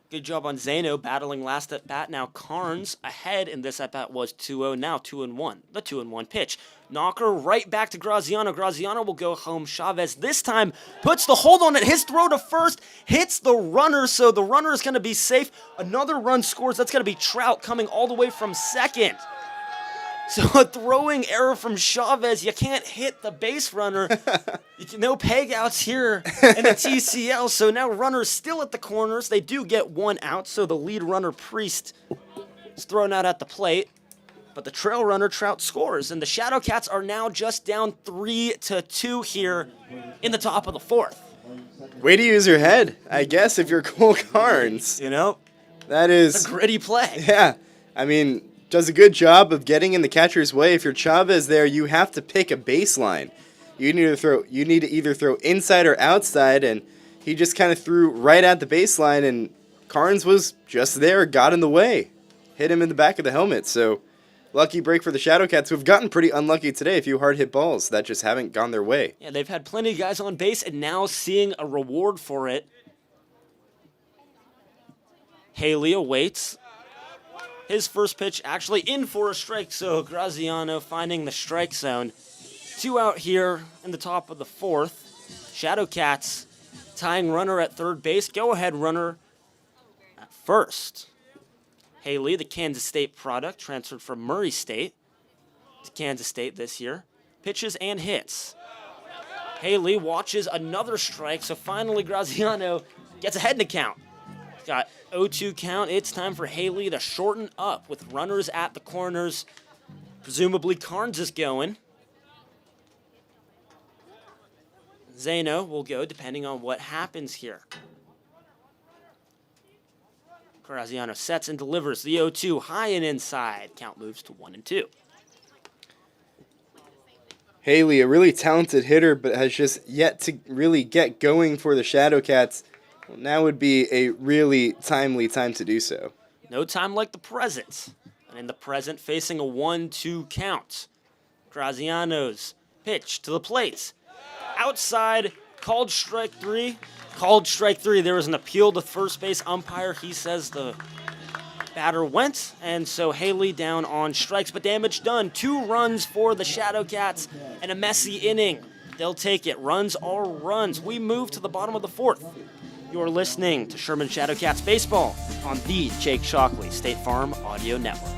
Good job on Zeno battling last at bat. Now Carnes ahead in this at bat was 2-0. Now 2-1. The 2-1 pitch. Knocker right back to Graziano. Graziano will go home. Chavez this time puts the hold on it. His throw to first hits the runner, so the runner is going to be safe. Another run scores. That's going to be Trout coming all the way from second. So a throwing error from Chavez. You can't hit the base runner. No peg outs here in the TCL. So now runners still at the corners. They do get one out. So the lead runner, Priest, is thrown out at the plate. But the trail runner, Trout, scores. And the Shadowcats are now just down 3-2 here in the top of the fourth. Way to use your head, I guess, if you're Cole Carnes. You know? That is... It's a gritty play. Yeah. I mean... does a good job of getting in the catcher's way. If you're Chavez there, you have to pick a baseline. You need to either throw inside or outside, and he just kind of threw right at the baseline, and Carnes was just there, got in the way, hit him in the back of the helmet. So lucky break for the Shadowcats, who've gotten pretty unlucky today. A few hard hit balls that just haven't gone their way. Yeah, they've had plenty of guys on base, and now seeing a reward for it. Haley awaits. His first pitch actually in for a strike, so Graziano finding the strike zone. 2 out here in the top of the fourth. Shadowcats tying runner at third base. Go-ahead runner at first. Haley, the Kansas State product, transferred from Murray State to Kansas State this year. Pitches and hits. Haley watches another strike, so finally Graziano gets ahead in the count. Got 0-2 count. It's time for Haley to shorten up with runners at the corners. Presumably Carnes is going. Zeno will go depending on what happens here. Graziano sets and delivers the 0-2 high and inside. Count moves to 1-2. Haley, a really talented hitter, but has just yet to really get going for the Shadowcats. Well, now would be a really timely time to do so. No time like the present. And in the present, facing a 1-2 count. Graziano's pitch to the plate. Outside, called strike three. Called strike three. There was an appeal to first base umpire. He says the batter went, and so Haley down on strikes, but damage done. 2 runs for the Shadowcats and a messy inning. They'll take it. Runs are runs. We move to the bottom of the fourth. You're listening to Sherman Shadowcats Baseball on the Jake Shockley State Farm Audio Network.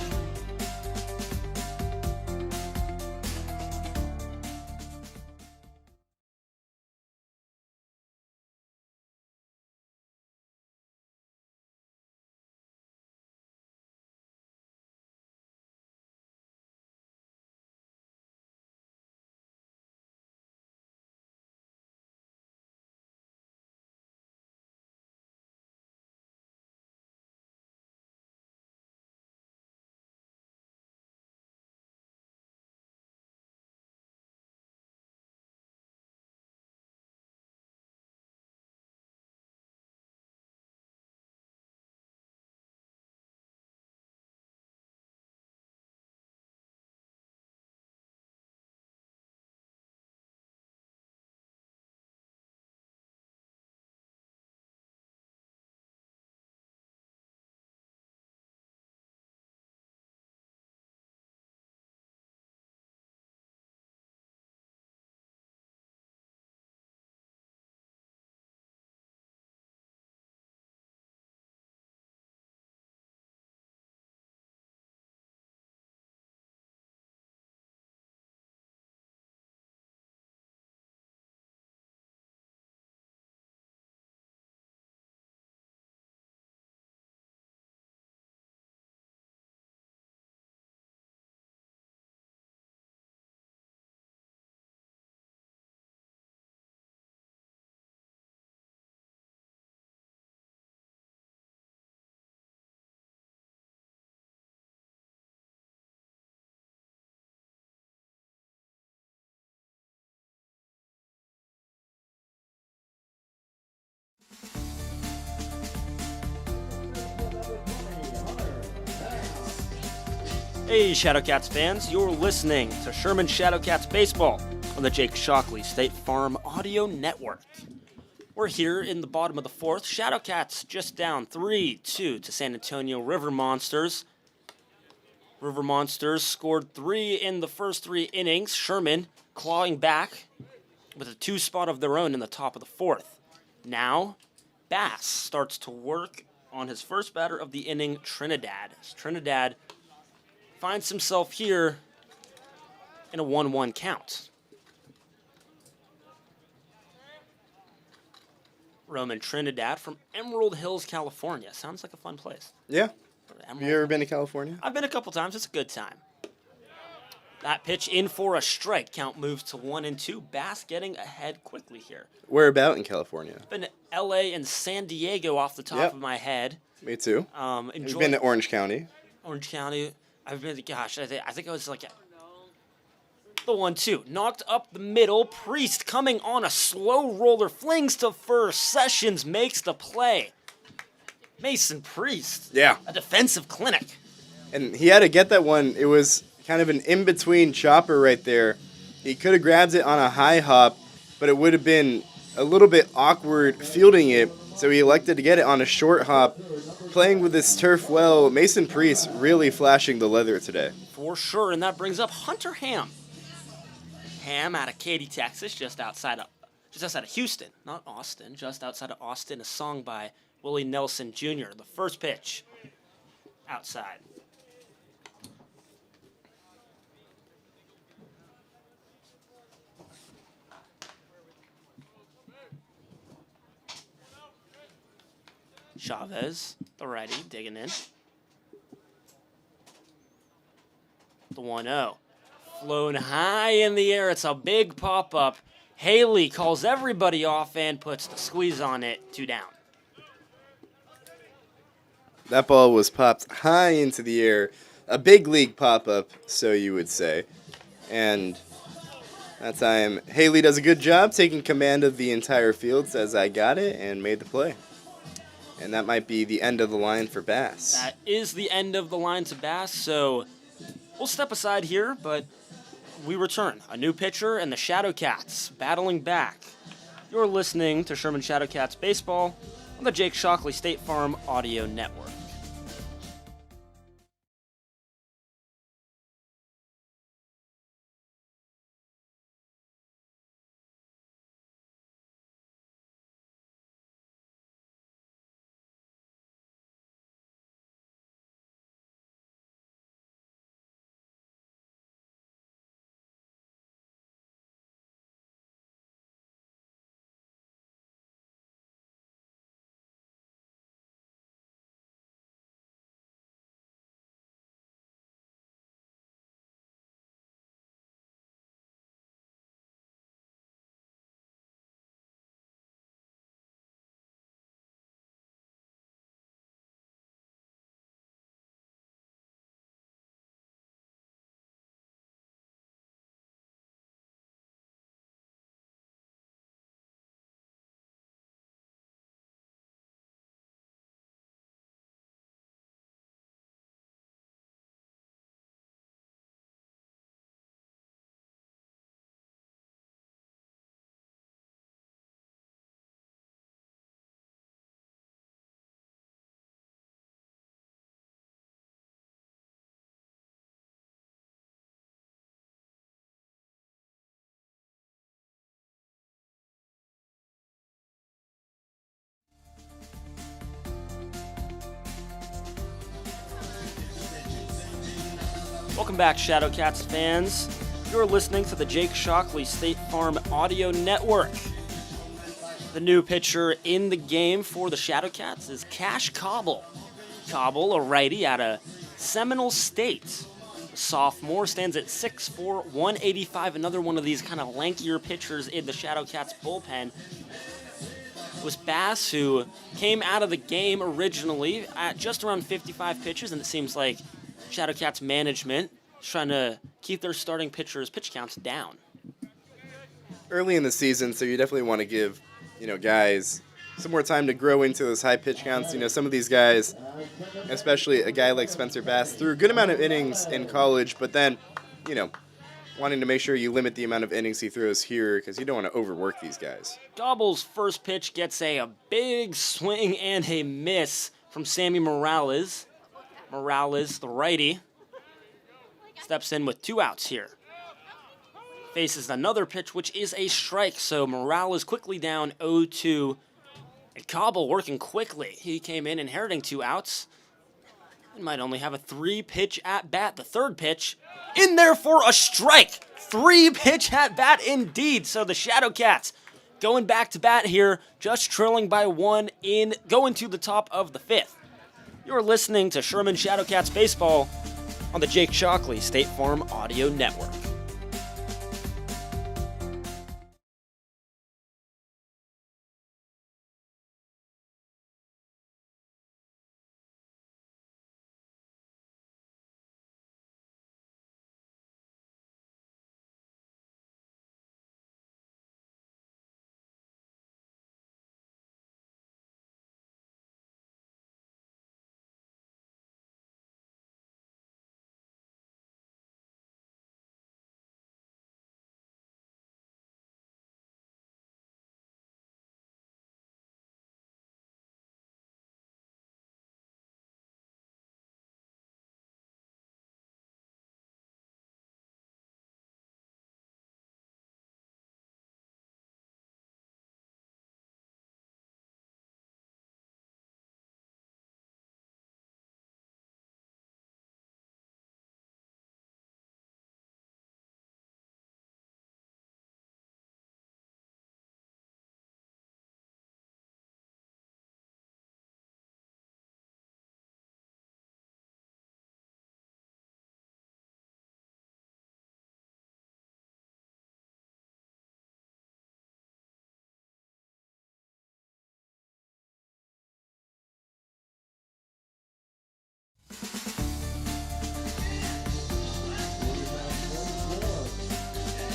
Hey, Shadowcats fans, you're listening to Sherman Shadowcats Baseball on the Jake Shockley State Farm Audio Network. We're here in the bottom of the fourth. Shadowcats just down 3-2 to San Antonio River Monsters. River Monsters scored 3 in the first 3 innings. Sherman clawing back with a 2 spot of their own in the top of the fourth. Now, Bass starts to work on his first batter of the inning, Trinidad. Trinidad finds himself here in a 1-1 count. Roman Trinidad from Emerald Hills, California. Sounds like a fun place. Yeah. Emerald. Have you ever been to California? I've been a couple times. It's a good time. That pitch in for a strike. Count moves to 1-2. Bass getting ahead quickly here. Where about in California? Been to L.A. and San Diego off the top of my head. Me too. You've been to Orange County. Orange County. I've been to, gosh, I think I was like the 1-2. Knocked up the middle. Priest coming on a slow roller. Flings to first. Sessions makes the play. Mason Priest. Yeah. A defensive clinic. And he had to get that one. It was kind of an in-between chopper right there. He could have grabbed it on a high hop, but it would have been a little bit awkward fielding it, so he elected to get it on a short hop. Playing with this turf well, Mason Priest really flashing the leather today. For sure, and that brings up Hunter Ham. Ham out of Katy, Texas, just outside of Houston, not Austin, just outside of Austin, a song by Willie Nelson Jr. The first pitch, outside. Chavez, the righty, digging in. The 1-0. Flown high in the air. It's a big pop-up. Haley calls everybody off and puts the squeeze on it. 2 down. That ball was popped high into the air. A big league pop-up, so you would say. And that time, Haley does a good job taking command of the entire field, says, I got it, and made the play. And that might be the end of the line for Bass. That is the end of the line to Bass, so we'll step aside here, but we return. A new pitcher and the Shadowcats battling back. You're listening to Sherman Shadowcats Baseball on the Jake Shockley State Farm Audio Network. Welcome back, Shadowcats fans. You're listening to the Jake Shockley State Farm Audio Network. The new pitcher in the game for the Shadowcats is Cash Cobble. Cobble, a righty out of Seminole State. The sophomore stands at 6'4", 185. Another one of these kind of lankier pitchers in the Shadowcats bullpen. It was Bass who came out of the game originally at just around 55 pitches, and it seems like Shadowcats management is trying to keep their starting pitchers' pitch counts down. Early in the season, so you definitely want to give, guys some more time to grow into those high pitch counts. You know, some of these guys, especially a guy like Spencer Bass, threw a good amount of innings in college, but then, you know, wanting to make sure you limit the amount of innings he throws here because you don't want to overwork these guys. Gobble's first pitch gets a big swing and a miss from Sammy Morales. Morales, the righty, steps in with 2 outs here. Faces another pitch, which is a strike, so Morales quickly down 0-2. And Gobble working quickly. He came in inheriting 2 outs. He might only have a 3-pitch at bat. The third pitch in there for a strike. 3-pitch at bat indeed. So the Shadowcats going back to bat here, just trailing by 1 in going to the top of the 5th. You're listening to Sherman Shadowcats baseball on the Jake Shockley State Farm Audio Network.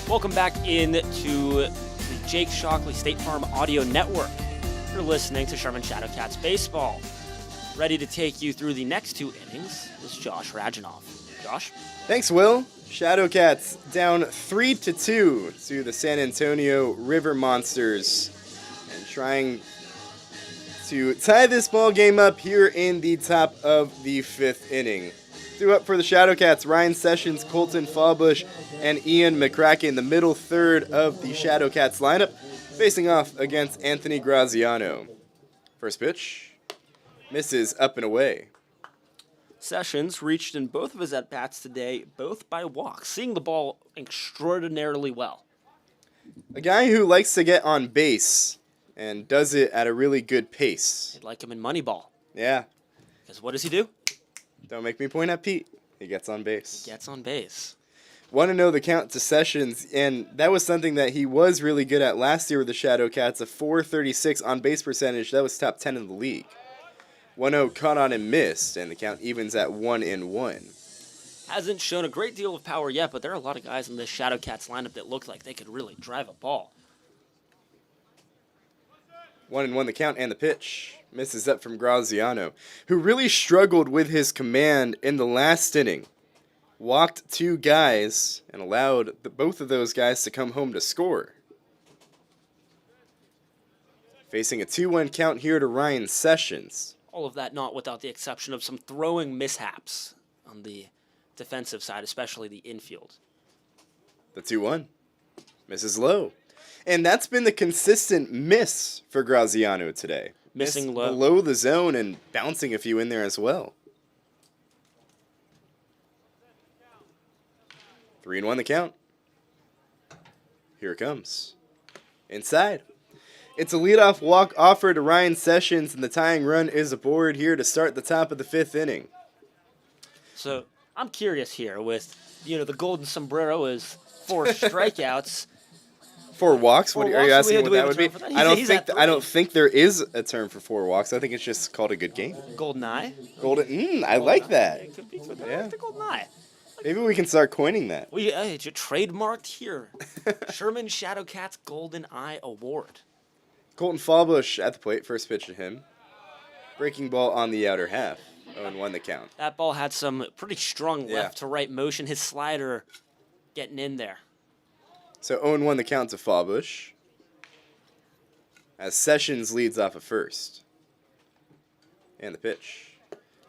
Welcome back into the Jake Shockley State Farm Audio Network. You're listening to Sherman Shadowcats baseball. Ready to take you through the next 2 innings is Josh Radjanoff. Josh? Thanks, Will. Shadowcats down 3-2 to the San Antonio River Monsters and trying to tie this ball game up here in the top of the 5th inning. 2 up for the Shadowcats, Ryan Sessions, Colton Fawbush, and Ian McCracken, the middle third of the Shadowcats lineup, facing off against Anthony Graziano. First pitch, misses up and away. Sessions reached in both of his at-bats today, both by walks, seeing the ball extraordinarily well. A guy who likes to get on base and does it at a really good pace. I'd like him in Moneyball. Yeah. Because what does he do? Don't make me point at Pete. He gets on base. Gets on base. Want to know the count to Sessions, and that was something that he was really good at last year with the Shadowcats, a .436 on-base percentage. That was top 10 in the league. 1-0 caught on and missed, and the count evens at 1-1. Hasn't shown a great deal of power yet, but there are a lot of guys in this Shadowcats lineup that look like they could really drive a ball. 1-1 the count and the pitch. Misses up from Graziano, who really struggled with his command in the last inning. Walked 2 guys and allowed both of those guys to come home to score. Facing a 2-1 count here to Ryan Sessions. All of that not without the exception of some throwing mishaps on the defensive side, especially the infield. The 2-1. Misses low. And that's been the consistent miss for Graziano today. Missing low. Below the zone and bouncing a few in there as well. 3-1 the count. Here it comes. Inside. It's a leadoff walk offered to Ryan Sessions, and the tying run is aboard here to start the top of the 5th inning. So I'm curious here with, the golden sombrero is 4 strikeouts. 4 walks? Are you asking what that would be? I don't think there is a term for 4 walks. I think it's just called a good game. Golden eye? I like that. It could be good. Yeah. The golden eye. Maybe we can start coining that. It's trademarked here. Sherman Shadowcats Golden Eye Award. Colton Fallbush at the plate. First pitch to him. Breaking ball on the outer half. 0-1 the count. That ball had some pretty strong Yeah. left to right motion. His slider getting in there. So 0-1 the count to Fallbush. As Sessions leads off at first. And the pitch.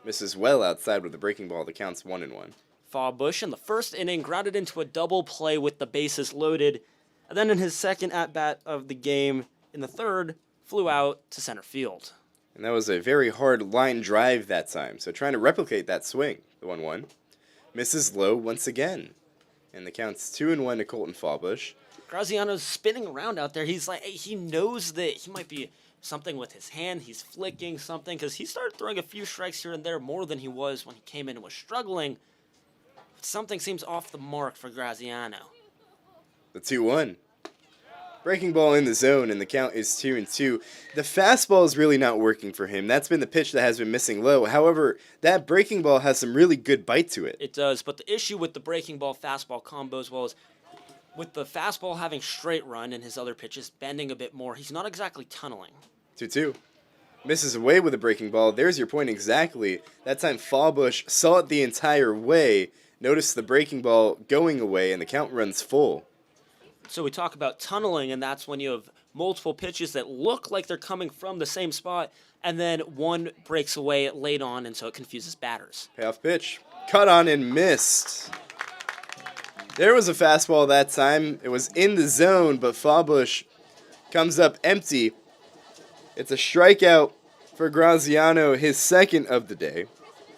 Misses well outside with the breaking ball. The count's 1-1. Fallbush in the first inning grounded into a double play with the bases loaded. And then in his second at-bat of the game, in the third, flew out to center field. And that was a very hard line drive that time. So trying to replicate that swing. The 1-1. Misses low once again. And the count's 2-1 to Colton Fallbush. Graziano's spinning around out there. He's like, he knows that he might be something with his hand. He's flicking something because he started throwing a few strikes here and there more than he was when he came in and was struggling. But something seems off the mark for Graziano. The 2-1. Breaking ball in the zone, and the count is 2-2. The fastball is really not working for him. That's been the pitch that has been missing low. However, that breaking ball has some really good bite to it. It does, but the issue with the breaking ball fastball combo as well is with the fastball having straight run and his other pitches bending a bit more, he's not exactly tunneling. 2-2. Misses away with a breaking ball. There's your point exactly. That time Fallbush saw it the entire way, noticed the breaking ball going away, and the count runs full. So we talk about tunneling, and that's when you have multiple pitches that look like they're coming from the same spot, and then one breaks away late on, and so it confuses batters. Payoff pitch. Cut on and missed. There was a fastball that time. It was in the zone, but Fallbush comes up empty. It's a strikeout for Graziano, his second of the day.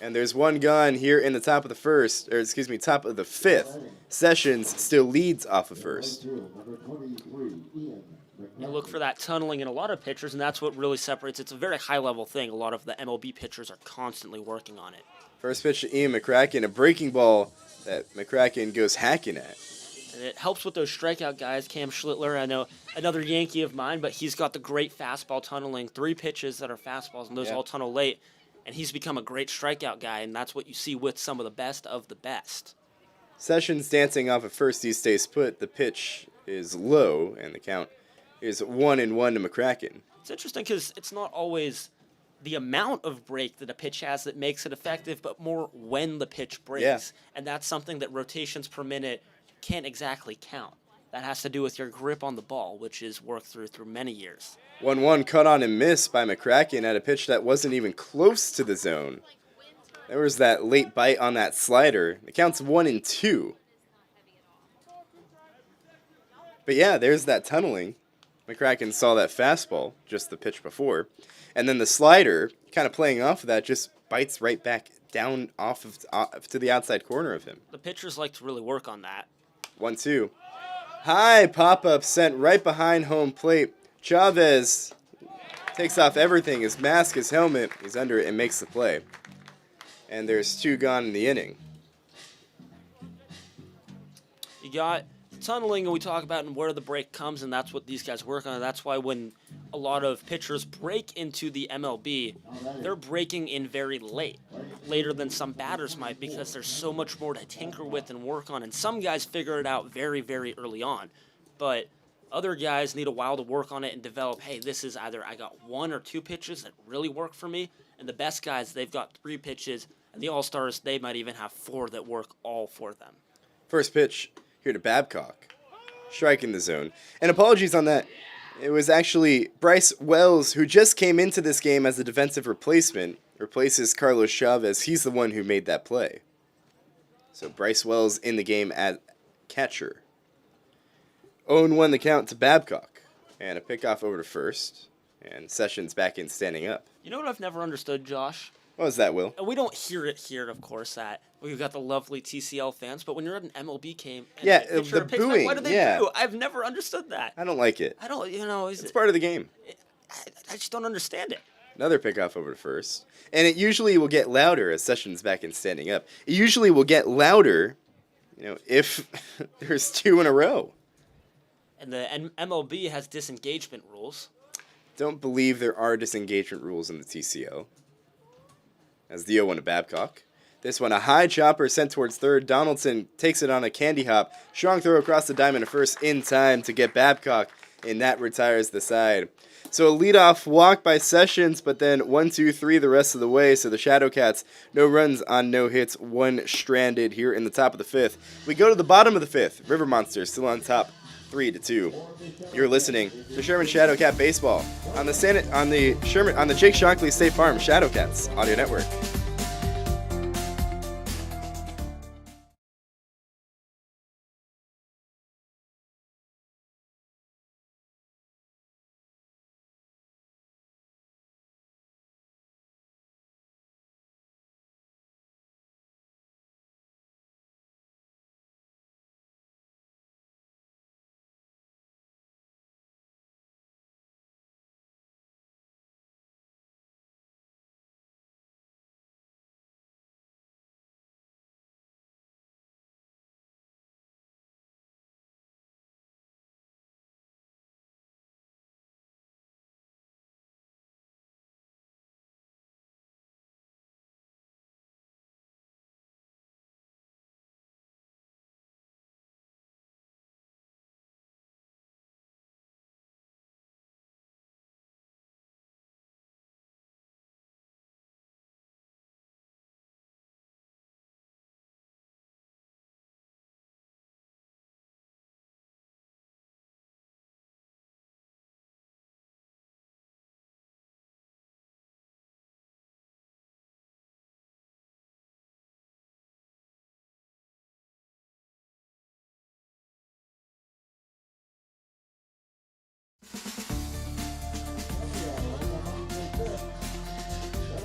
And there's one gone here in the top of the top of the fifth. Sessions still leads off of first. You look for that tunneling in a lot of pitchers, and that's what really separates. It's a very high-level thing. A lot of the MLB pitchers are constantly working on it. First pitch to Ian McCracken, a breaking ball that McCracken goes hacking at. And it helps with those strikeout guys. Cam Schlittler, I know, another Yankee of mine, but he's got the great fastball tunneling. 3 pitches that are fastballs, and those all tunnel late. And he's become a great strikeout guy, and that's what you see with some of the best of the best. Sessions dancing off at first, he stays put. The pitch is low, and the count is 1-1 to McCracken. It's interesting because it's not always the amount of break that a pitch has that makes it effective, but more when the pitch breaks. Yeah. And that's something that rotations per minute can't exactly count. That has to do with your grip on the ball, which is worked through many years. 1-1 cut on and miss by McCracken at a pitch that wasn't even close to the zone. There was that late bite on that slider. The count's 1-2. But yeah, there's that tunneling. McCracken saw that fastball, just the pitch before. And then the slider, kind of playing off of that, just bites right back down off to the outside corner of him. The pitchers like to really work on that. 1-2. High pop-up sent right behind home plate. Chavez takes off everything, his mask, his helmet. He's under it and makes the play. And there's 2 gone in the inning. You got tunneling, and we talk about and where the break comes, and that's what these guys work on. That's why when a lot of pitchers break into the MLB, they're breaking in very late, later than some batters might, because there's so much more to tinker with and work on. And some guys figure it out very, very early on, but other guys need a while to work on it and develop, hey, this is either I got 1 or 2 pitches that really work for me, and the best guys, they've got 3 pitches, and the all-stars, they might even have 4 that work all for them. First pitch here to Babcock. Strike in the zone. And apologies on that. It was actually Bryce Wells, who just came into this game as a defensive replacement, replaces Carlos Chavez. He's the one who made that play. So Bryce Wells in the game at catcher. 0-1 the count to Babcock. And a pickoff over to first. And Sessions back in standing up. You know what I've never understood, Josh? What was that, Will? And we don't hear it here, of course, that we've got the lovely TCL fans, but when you're at an MLB game, and Yeah, a pitcher the picks back, booing, what do they yeah. do? I've never understood that. I don't like it. I don't, you know, It's part of the game. I just don't understand it. Another pickoff over to first. And it usually will get louder as Sessions back in standing up. It usually will get louder, if there's 2 in a row. And the MLB has disengagement rules. Don't believe there are disengagement rules in the TCO. As the 0-1 to Babcock. This one, a high chopper sent towards third. Donaldson takes it on a candy hop. Strong throw across the diamond to first in time to get Babcock and that retires the side. So a leadoff walk by Sessions, but then 1, 2, 3 the rest of the way. So the Shadowcats, no runs on no hits, 1 stranded here in the top of the 5th. We go to the bottom of the 5th. River Monsters still on top, 3-2. You're listening to Sherman Shadowcat Baseball on the Jake Shockley State Farm Shadowcats Audio Network.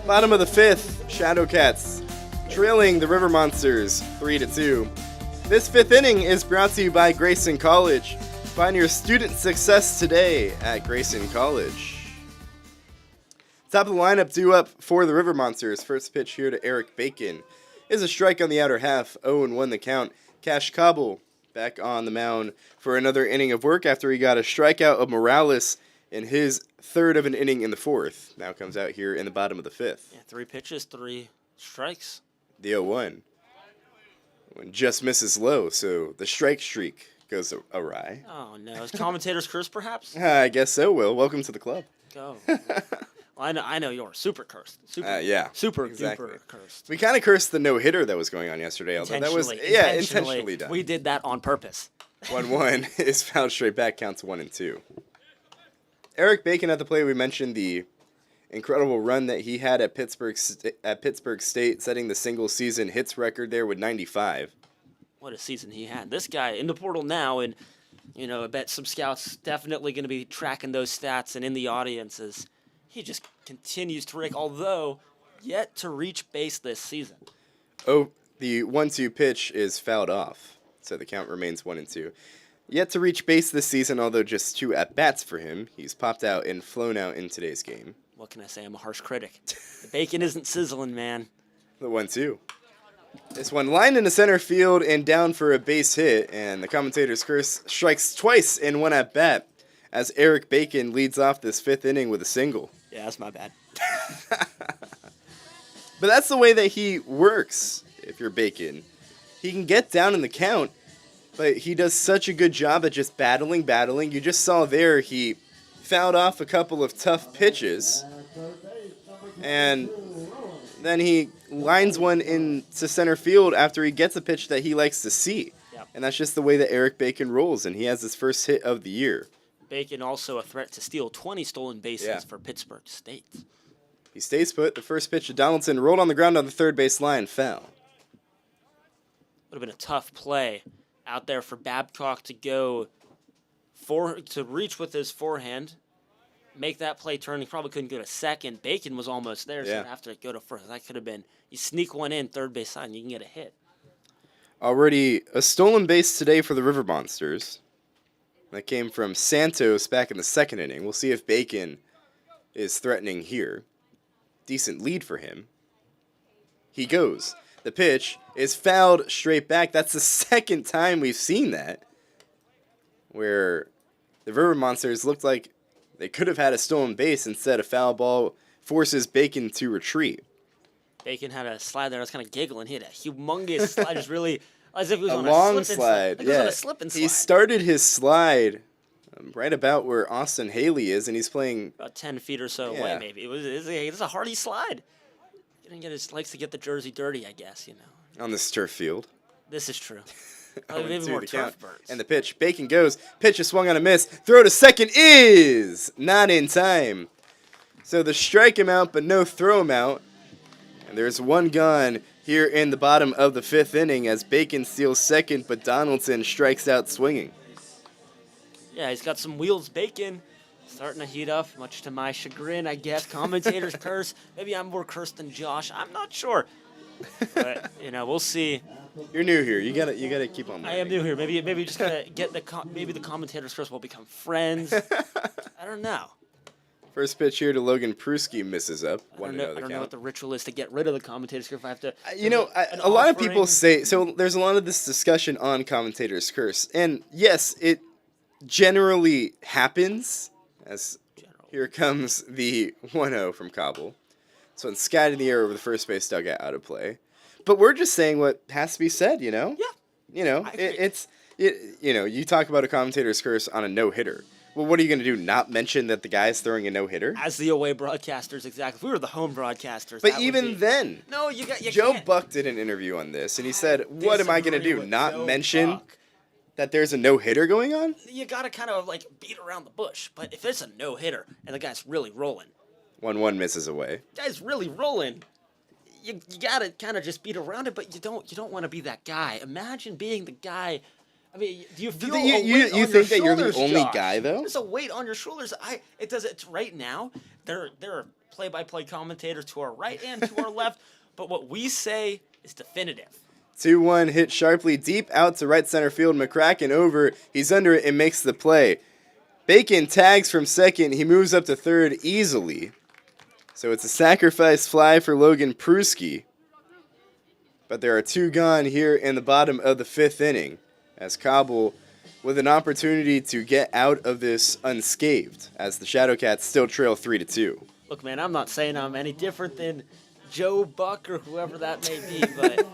Bottom of the 5th, Shadowcats trailing the River Monsters 3-2. This 5th inning is brought to you by Grayson College. Find your student success today at Grayson College. Top of the lineup due up for the River Monsters. First pitch here to Eric Bacon is a strike on the outer half, 0-1 the count. Cash Cobble back on the mound for another inning of work after he got a strikeout of Morales in his third of an inning in the 4th. Now comes out here in the bottom of the 5th. Yeah, 3 pitches, 3 strikes. The 0-1. One just misses low, so the strike streak goes awry. Oh, no. Is commentator's curse, perhaps? I guess so, Will. Welcome to the club. Go. Well, I know you're super cursed. Yeah, Super exactly. duper cursed. We kind of cursed the no-hitter that was going on yesterday. Although that was intentionally done. We did that on purpose. 1-1 is fouled straight back, counts 1-2. Eric Bacon at the plate. We mentioned the incredible run that he had at Pittsburgh State, setting the single-season hits record there with 95. What a season he had. This guy in the portal now, and I bet some scouts definitely going to be tracking those stats, and in the audience as he just continues to rake, although yet to reach base this season. Oh, the 1-2 pitch is fouled off, so the count remains 1-2. Yet to reach base this season, although just 2 at-bats for him. He's popped out and flown out in today's game. What can I say? I'm a harsh critic. The bacon isn't sizzling, man. The 1-2. This one lined into center field and down for a base hit, and the commentator's curse strikes twice in 1 at-bat as Eric Bacon leads off this 5th inning with a single. Yeah, that's my bad. But that's the way that he works, if you're Bacon. He can get down in the count, but he does such a good job at just battling. You just saw there he fouled off a couple of tough pitches, and then he lines one into center field after he gets a pitch that he likes to see. Yep. And that's just the way that Eric Bacon rolls, and he has his first hit of the year. Bacon also a threat to steal 20 stolen bases for Pittsburgh State. He stays put. The first pitch to Donaldson rolled on the ground on the third base line, foul. Would have been a tough play out there for Babcock to go to reach with his forehand, make that play turn. He probably couldn't go to second. Bacon was almost there, so after it go to first. That could have been, you sneak one in, third base side, and you can get a hit. Already a stolen base today for the River Monsters. That came from Santos back in the 2nd inning. We'll see if Bacon is threatening here. Decent lead for him. He goes. The pitch is fouled straight back. That's the 2nd time we've seen that, where the River Monsters looked like they could have had a stolen base. Instead, a foul ball forces Bacon to retreat. Bacon had a slide there. I was kind of giggling. He had a humongous slide, just really as if he was A on long a slip slide. and slide. Like he was on a slip and slide. He started his slide right about where Austin Haley is, and he's playing. About 10 feet or so Yeah. away, maybe. It's a hardy slide. Likes to get the jersey dirty, I guess, On this turf field. This is true. 0-2 Maybe more the turf count. birds. And the pitch. Bacon goes. Pitch is swung on a miss. Throw to second is not in time. So the strike him out, but no throw him out. And there's one gone here in the bottom of the 5th inning as Bacon steals second, but Donaldson strikes out swinging. Yeah, he's got some wheels. Bacon starting to heat up, much to my chagrin, I guess. Commentators curse. Maybe I'm more cursed than Josh. I'm not sure. But, we'll see. You're new here. You gotta keep on. I am new here. Maybe just gotta get maybe the commentators first will become friends. I don't know. First pitch here to Logan Pruski misses up. I don't know what the ritual is to get rid of the commentators if I have to. A lot of people say so. There's a lot of this discussion on commentators curse, and yes, it generally happens. As here comes the 1-0 from Cobble. So it's skied in the air over the first base dugout out of play. But we're just saying what has to be said, Yeah. You talk about a commentator's curse on a no-hitter. Well, what are you going to do, not mention that the guy's throwing a no-hitter? As the away broadcasters, exactly. If we were the home broadcasters, but even then, no, Joe can't. Buck did an interview on this, and he said, what am I going to do, not mention that there's a no-hitter going on? You got to kind of, beat around the bush. But if it's a no-hitter and the guy's really rolling. 1-1 misses away. Guy's really rolling. You gotta kind of just beat around it, but you don't want to be that guy. Imagine being the guy. I mean, do you feel you think that you're the only guy though? There's a weight on your shoulders. It's right now. There are play-by-play commentators to our right and to our left, but what we say is definitive. 2-1 hit sharply deep out to right center field. McCracken over. He's under it and makes the play. Bacon tags from second. He moves up to third easily. So it's a sacrifice fly for Logan Pruski. But there are 2 gone here in the bottom of the 5th inning as Cobble with an opportunity to get out of this unscathed as the Shadowcats still trail 3-2. Look, man, I'm not saying I'm any different than Joe Buck or whoever that may be, but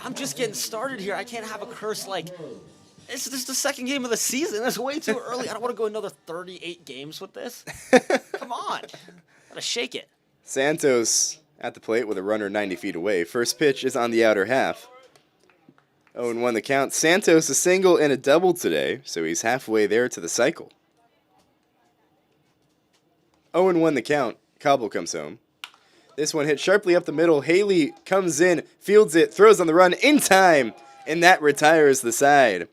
I'm just getting started here. I can't have a curse like... This is the second game of the season. That's way too early. I don't want to go another 38 games with this. Come on. Gotta shake it. Santos at the plate with a runner 90 feet away. First pitch is on the outer half. 0-1 the count. Santos a single and a double today, so he's halfway there to the cycle. 0-1 the count. Cobble comes home. This one hit sharply up the middle. Haley comes in, fields it, throws on the run in time, and that retires the side.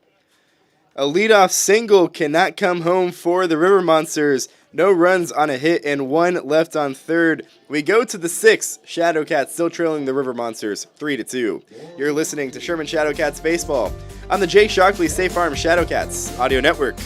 A leadoff single cannot come home for the River Monsters. No runs on a hit and 1 left on third. We go to the 6th. Shadowcats still trailing the River Monsters 3-2. You're listening to Sherman Shadowcats Baseball on the Jay Shockley State Farm Shadowcats Audio Network.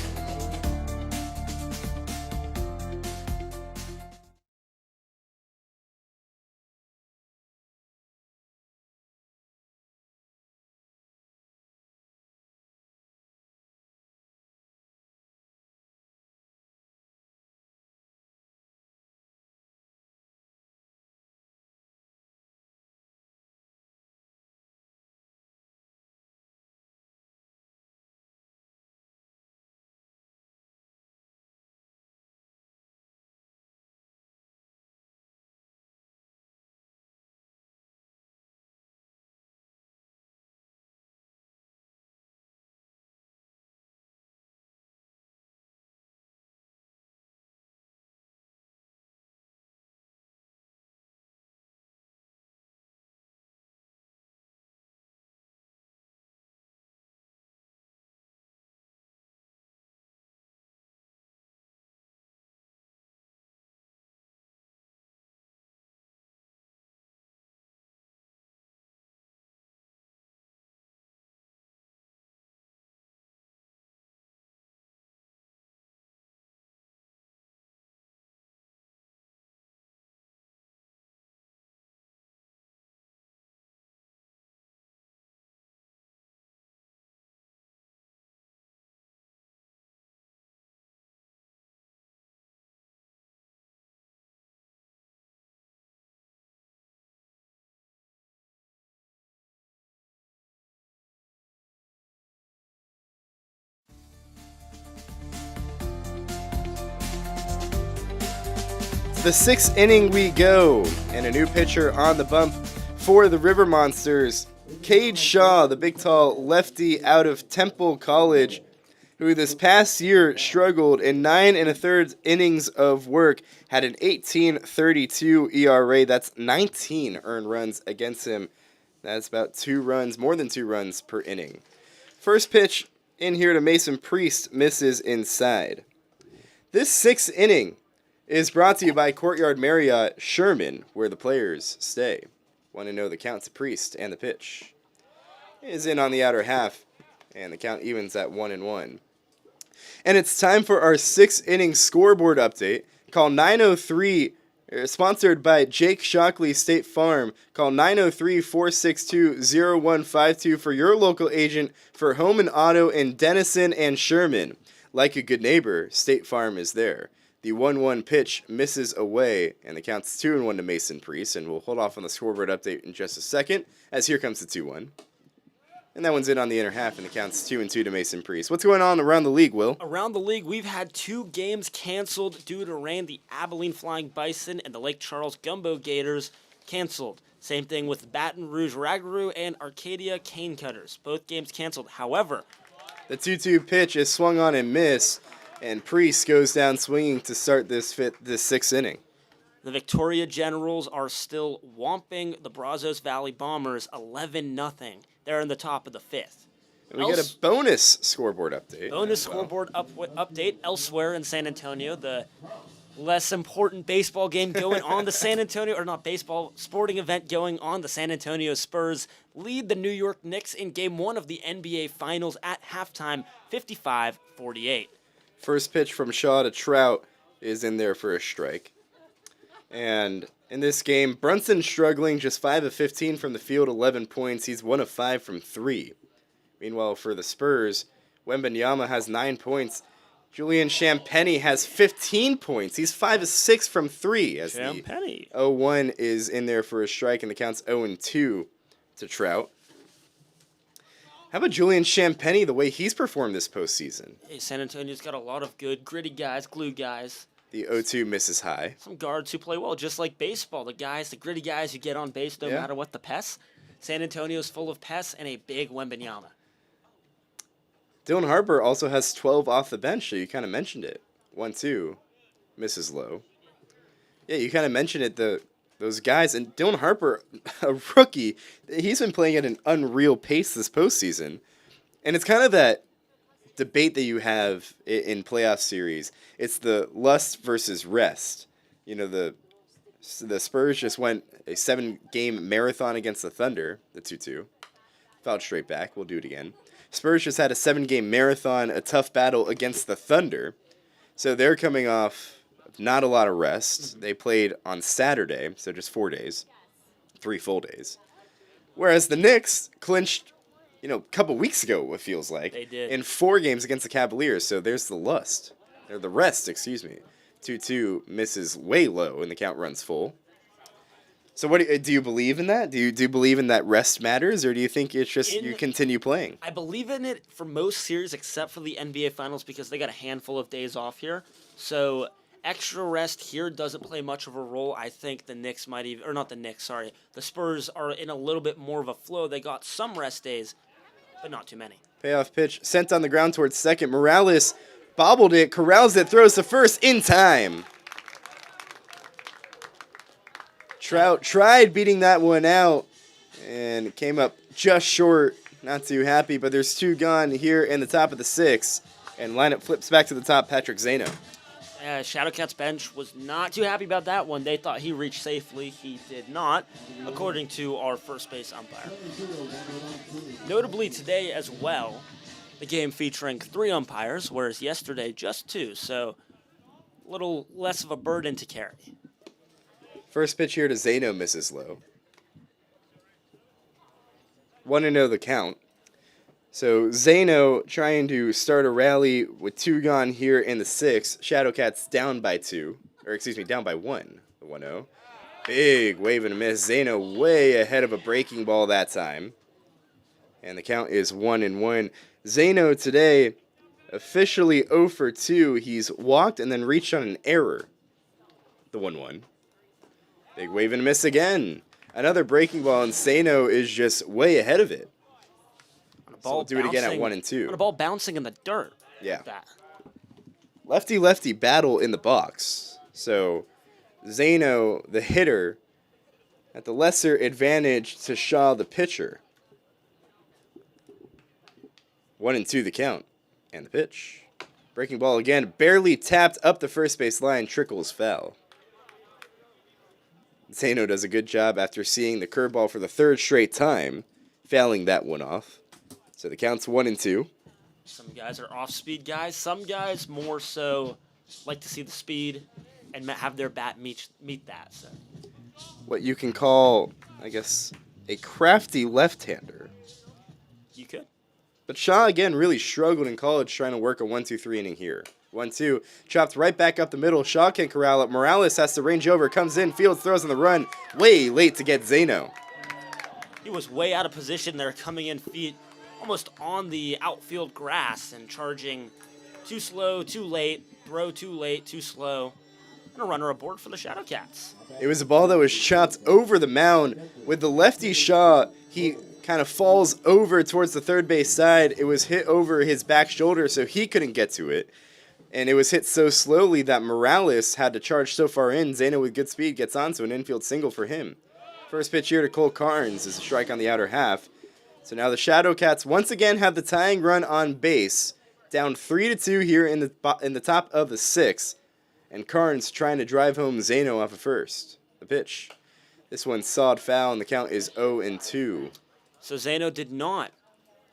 the 6th inning we go, and a new pitcher on the bump for the River Monsters. Cade Shaw, the big tall lefty out of Temple College, who this past year struggled in 9 1/3 innings of work, had an 18.32 ERA. That's 19 earned runs against him. That's about 2 runs, more than 2 runs per inning. First pitch in here to Mason Priest, misses inside. This 6th inning is brought to you by Courtyard Marriott Sherman, where the players stay. Want to know the count to Priest, and the pitch is in on the outer half, and the count evens at 1-1. And it's time for our 6th inning scoreboard update. Call 903, sponsored by Jake Shockley State Farm. Call 903-462-0152 for your local agent for home and auto in Denison and Sherman. Like a good neighbor, State Farm is there. The 1-1 pitch misses away, and the count's 2-1 to Mason Priest, and we'll hold off on the scoreboard update in just a second, as here comes the 2-1. And that one's in on the inner half, and the count's 2-2 to Mason Priest. What's going on around the league, Will? Around the league, we've had 2 games canceled due to rain. The Abilene Flying Bison and the Lake Charles Gumbo Gators canceled. Same thing with Baton Rouge Ragaroo and Arcadia Cane Cutters. Both games canceled. However, the 2-2 pitch is swung on and missed, and Priest goes down swinging to start this 6th inning. The Victoria Generals are still whomping the Brazos Valley Bombers 11-0. They're in the top of the 5th. And we get a bonus scoreboard update. Scoreboard update elsewhere in San Antonio. The less important baseball game going on, the San Antonio, or not baseball, sporting event going on. The San Antonio Spurs lead the New York Knicks in Game 1 of the NBA Finals at halftime, 55-48. First pitch from Shaw to Trout is in there for a strike. And in this game, Brunson struggling, just 5 of 15 from the field, 11 points. He's 1 of 5 from 3. Meanwhile, for the Spurs, Wembanyama has 9 points. Julian Champagnie has 15 points. He's 5 of 6 from 3. As Champagnie. The 0-1 is in there for a strike, and the count's 0-2 to Trout. How about Julian Champagnie, the way he's performed this postseason? Hey, San Antonio's got a lot of good, gritty guys, glue guys. The 0-2 misses high. Some guards who play well, just like baseball. The gritty guys who get on base no matter what the pests. San Antonio's full of pests and a big Wembanyama. Dylan Harper also has 12 off the bench, so you kind of mentioned it. 1-2 misses low. Yeah, you kind of mentioned it, those guys. And Dylan Harper, a rookie, he's been playing at an unreal pace this postseason. And it's kind of that debate that you have in playoff series. It's the lust versus rest. You know, the Spurs just went a 7-game marathon against the Thunder, the 2-2. Fouled straight back. We'll do it again. Spurs just had a 7-game marathon, a tough battle against the Thunder. So they're coming off not a lot of rest. They played on Saturday, so just 4 days. 3 full days. Whereas the Knicks clinched, a couple weeks ago, it feels like. They did. In 4 games against the Cavaliers, so there's the lust. Or the rest, excuse me. 2-2 misses way low, and the count runs full. So what do you believe in that? Do you believe in that rest matters, or do you think it's just you continue playing? I believe in it for most series except for the NBA Finals because they got a handful of days off here. So extra rest here doesn't play much of a role. I think the Knicks might even, or not the Knicks, sorry. The Spurs are in a little bit more of a flow. They got some rest days, but not too many. Payoff pitch sent on the ground towards second. Morales bobbled it, corrals it, throws to first in time. Trout tried beating that one out and came up just short. Not too happy, but there's 2 gone here in the top of the 6th. And lineup flips back to the top, Patrick Zano. Shadowcats bench was not too happy about that one. They thought he reached safely. He did not, according to our first base umpire. Notably today as well, the game featuring 3 umpires, whereas yesterday just 2. So a little less of a burden to carry. First pitch here to Zano misses low. 1-0 the count. So Zano trying to start a rally with 2 gone here in the 6th. Shadowcats down by 2. Or excuse me, down by 1. The 1-0. Big wave and a miss. Zano way ahead of a breaking ball that time. And the count is 1-1. Zano today officially 0 for 2. He's walked and then reached on an error. the 1-1. Big wave and a miss again. Another breaking ball, and Zeno is just way ahead of it. So we'll do it again at 1-2. On a ball bouncing in the dirt. Yeah. Like that. Lefty-lefty battle in the box. So Zeno, the hitter, at the lesser advantage to Shaw, the pitcher. 1-2 the count. And the pitch. Breaking ball again, barely tapped up the first base line, trickles foul. Zeno does a good job after seeing the curveball for the third straight time, fouling that one off. So the count's 1-2. Some guys are off-speed guys. Some guys more so like to see the speed and have their bat meet that. So. What you can call, I guess, a crafty left-hander. You could. But Shaw, again, really struggled in college trying to work a 1-2-3 inning here. 1-2, chopped right back up the middle. Shaw can corral it. Morales has to range over, comes in, Fields throws on the run. Way late to get Zeno. He was way out of position there, coming in feet almost on the outfield grass and charging too slow, too late, throw too late, too slow. And a runner aboard for the Shadowcats. It was a ball that was chopped over the mound. With the lefty Shaw, he kind of falls over towards the third base side. It was hit over his back shoulder, so he couldn't get to it. And it was hit so slowly that Morales had to charge so far in. Zeno with good speed gets onto an infield single for him. First pitch here to Cole Carnes is a strike on the outer half. So now the Shadowcats once again have the tying run on base. Down 3-2 here in the top of the sixth. And Carnes trying to drive home Zeno off of first. The pitch. This one's sawed foul, and the count is 0-2. So Zeno did not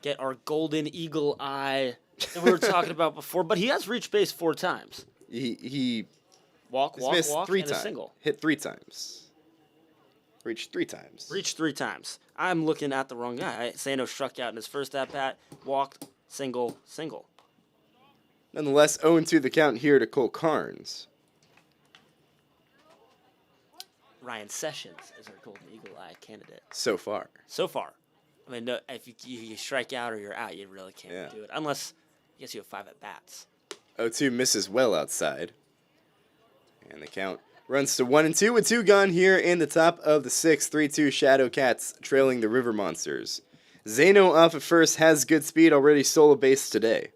get our golden eagle eye that we were talking about before, but he has reached base 4 times. He walk, missed walk, 3 and times. a single. Hit 3 times. Reached 3 times. Reached 3 times. I'm looking at the wrong guy. Zeno struck out in his first at-bat, walked, single, single. Nonetheless, 0-2 the count here to Cole Carnes. Ryan Sessions is our golden eagle eye candidate. So far. So far. I mean, no, if you strike out or you're out, you really can't do it. Unless, I guess you have 5 at-bats. 0-2 misses well outside. And the count runs to 1-2 with 2 gone here in the top of the 6th. 3-2 Shadowcats trailing the River Monsters. Zeno off at first has good speed, already stole a base today.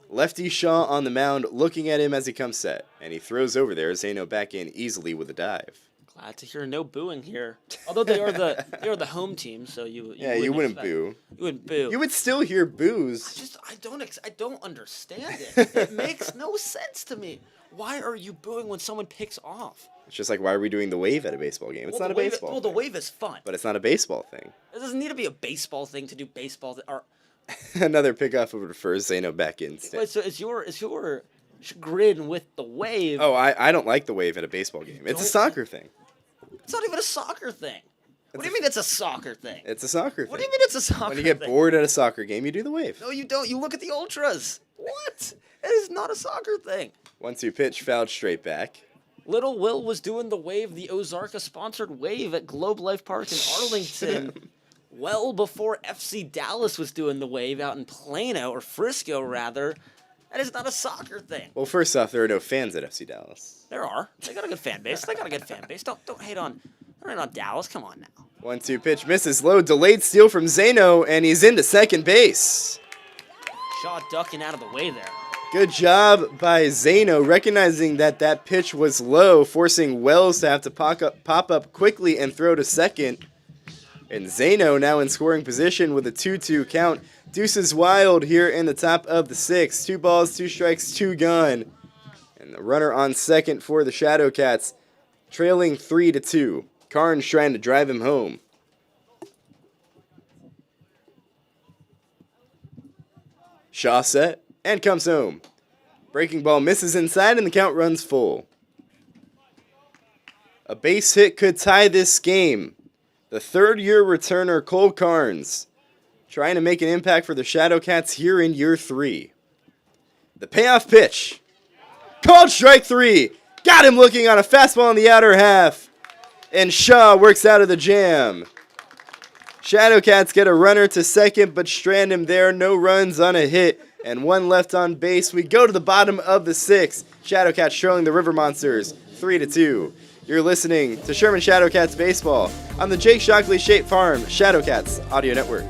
Lefty Shaw on the mound looking at him as he comes set. And he throws over there. Zeno back in easily with a dive. Glad to hear no booing here. Although they are the home team, so you wouldn't boo. You wouldn't boo. You would still hear boos. I don't understand it. It makes no sense to me. Why are you booing when someone picks off? It's just like, why are we doing the wave at a baseball game? It's not a baseball Well, the wave is fun. But it's not a baseball thing. It doesn't need to be a baseball thing to do baseball. Another pickoff would refer Zeno back in. Wait, so is your chagrin with the wave? Oh, I don't like the wave at a baseball game. It's a soccer thing. It's not even a soccer thing. What do you mean it's a soccer thing? It's a soccer thing. What do you mean it's a soccer thing? When you get bored at a soccer game, you do the wave. No, you don't. You look at the ultras. What? It is not a soccer thing. 1-2 pitch, fouled straight back. Little Will was doing the wave, the Ozarka-sponsored wave at Globe Life Park in Arlington, well before FC Dallas was doing the wave out in Plano, or Frisco, rather. That is not a soccer thing. Well, first off, there are no fans at FC Dallas. There are. They got a good fan base. Don't hate on Dallas. Come on now. 1-2 pitch, misses low, delayed steal from Zeno, and he's into second base. Shaw ducking out of the way there. Good job by Zeno, recognizing that pitch was low, forcing Wells to have to pop up quickly and throw to second. And Zeno now in scoring position with a 2-2 count. Deuces wild here in the top of the 6th. 2 balls, 2 strikes, 2 gone. And the runner on second for the Shadowcats, trailing 3-2. Carnes trying to drive him home. Shaw set and comes home. Breaking ball misses inside and the count runs full. A base hit could tie this game. The third-year returner Cole Carnes trying to make an impact for the Shadowcats here in year 3. The payoff pitch. Called strike 3. Got him looking on a fastball in the outer half. And Shaw works out of the jam. Shadowcats get a runner to second, but strand him there. No runs on a hit. and 1 left on base. We go to the bottom of the 6th. Shadowcats trailing the River Monsters 3-2. You're listening to Sherman Shadowcats baseball on the Jake Shockley State Farm Shadowcats Audio Network.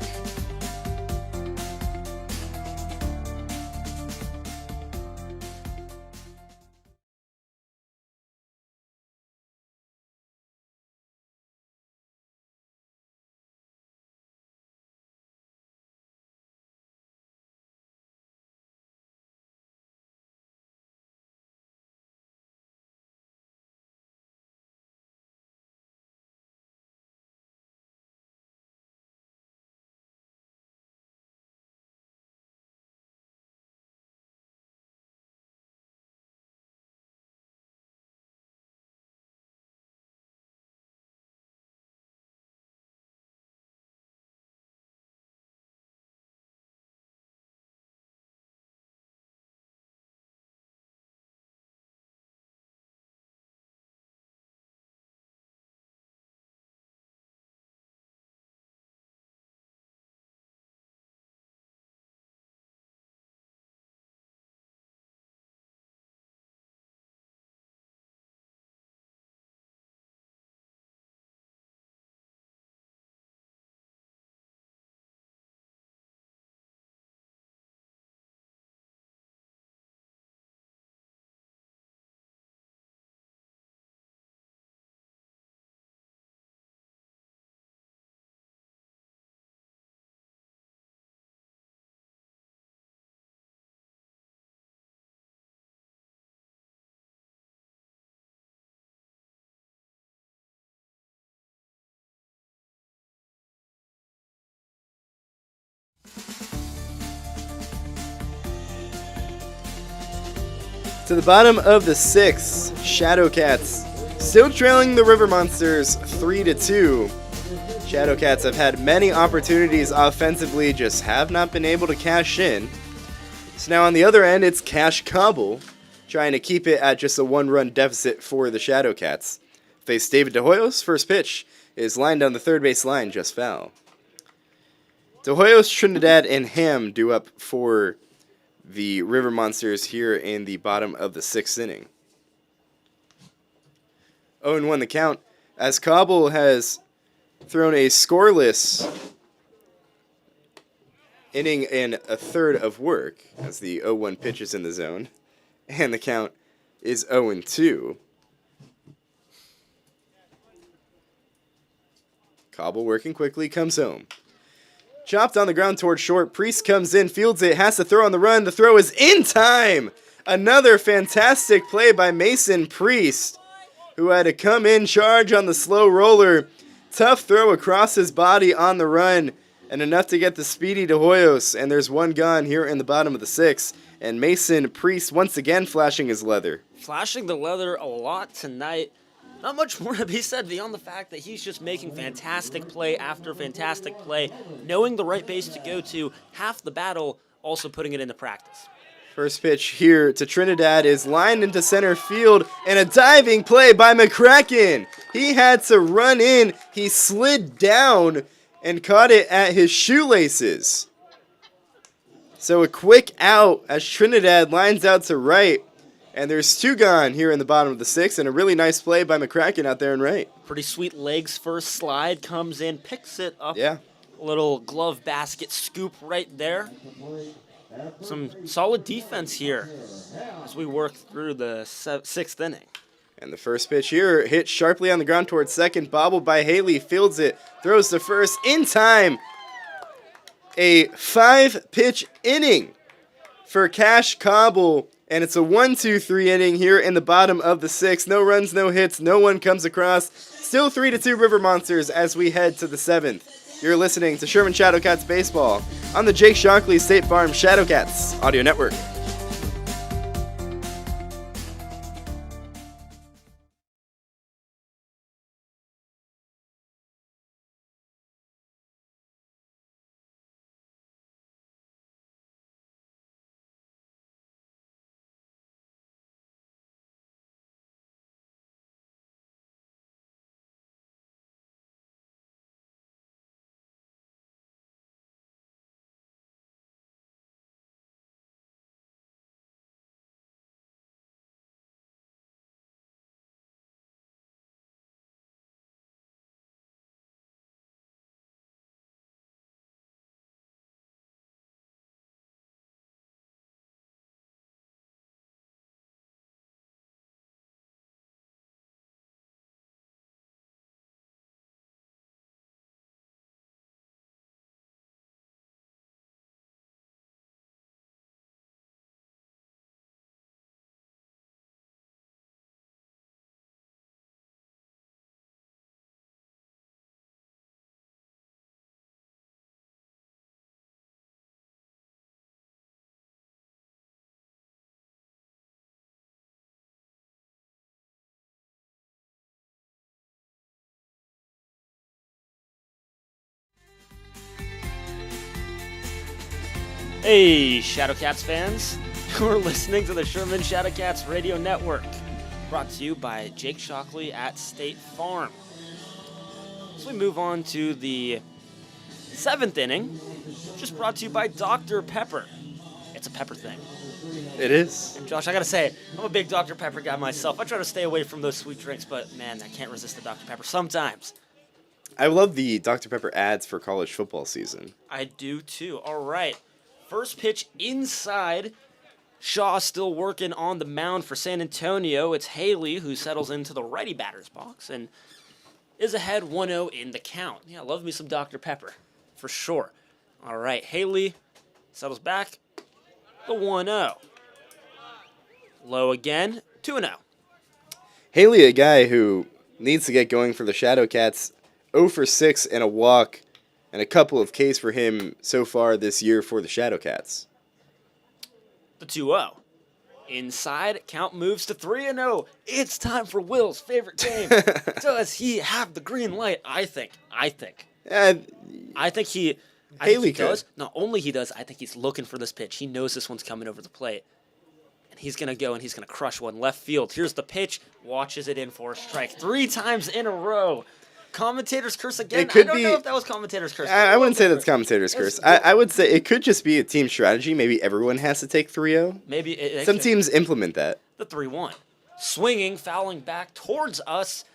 To the bottom of the 6th, Shadowcats still trailing the River Monsters 3-2. Shadowcats have had many opportunities offensively, just have not been able to cash in. So now on the other end, it's Cash Cobble, trying to keep it at just a 1-run deficit for the Shadowcats. Face David De Hoyos, first pitch is lined down the third base line, just foul. De Hoyos, Trinidad, and Ham due up for the River Monsters here in the bottom of the 6th inning. 0-1 the count, as Cobble has thrown a scoreless inning and a third of work as the 0-1 pitch is in the zone, and the count is 0-2. Cobble working quickly, comes home. Chopped on the ground toward short. Priest comes in, fields it, has to throw on the run. The throw is in time. Another fantastic play by Mason Priest, who had to come in, charge on the slow roller. Tough throw across his body on the run, and enough to get the speedy De Hoyos. And there's 1 gone here in the bottom of the 6th. And Mason Priest once again flashing his leather. Flashing the leather a lot tonight. Not much more to be said beyond the fact that he's just making fantastic play after fantastic play, knowing the right base to go to, half the battle, also putting it into practice. First pitch here to Trinidad is lined into center field, and a diving play by McCracken. He had to run in, he slid down and caught it at his shoelaces. So a quick out as Trinidad lines out to right. And there's 2 gone here in the bottom of the 6th, and a really nice play by McCracken out there in right. Pretty sweet legs first, slide, comes in, picks it up. Yeah. Little glove basket scoop right there. Some solid defense here as we work through the 6th inning. And the first pitch here hit sharply on the ground towards second, bobbled by Haley, fields it, throws to first in time. A 5-pitch inning for Cash Cobble. And it's a 1-2-3 inning here in the bottom of the 6th. No runs, no hits, no one comes across. Still 3-2 River Monsters as we head to the 7th. You're listening to Sherman Shadowcats Baseball on the Jake Shockley State Farm Shadowcats Audio Network. Hey, Shadowcats fans. You're listening to the Sherman Shadowcats Radio Network, brought to you by Jake Shockley at State Farm. So we move on to the 7th inning, just brought to you by Dr. Pepper. It's a pepper thing. It is. And Josh, I gotta say, I'm a big Dr. Pepper guy myself. I try to stay away from those sweet drinks, but man, I can't resist the Dr. Pepper sometimes. I love the Dr. Pepper ads for college football season. I do too. All right. First pitch inside. Shaw still working on the mound for San Antonio. It's Haley who settles into the righty batter's box and is ahead 1-0 in the count. Yeah, love me some Dr. Pepper, for sure. All right, Haley settles back, the 1-0. Low again, 2-0. Haley, a guy who needs to get going for the Shadowcats, 0 for 6 and a walk, and a couple of Ks for him so far this year for the Shadowcats. The 2-0. Inside, count moves to 3-0. It's time for Will's favorite game. Does he have the green light? I think Haley he could. does. Not only he does, I think he's looking for this pitch. He knows this one's coming over the plate. And he's going to go and he's going to crush one left field. Here's the pitch. Watches it in for a strike. 3 times in a row. Commentator's curse again. It could I don't be, know if that was commentator's curse. I wouldn't say that's commentator's curse. I would say it could just be a team strategy. Maybe everyone has to take 3-0. Maybe Some teams implement that. The 3-1. Swinging, fouling back towards us.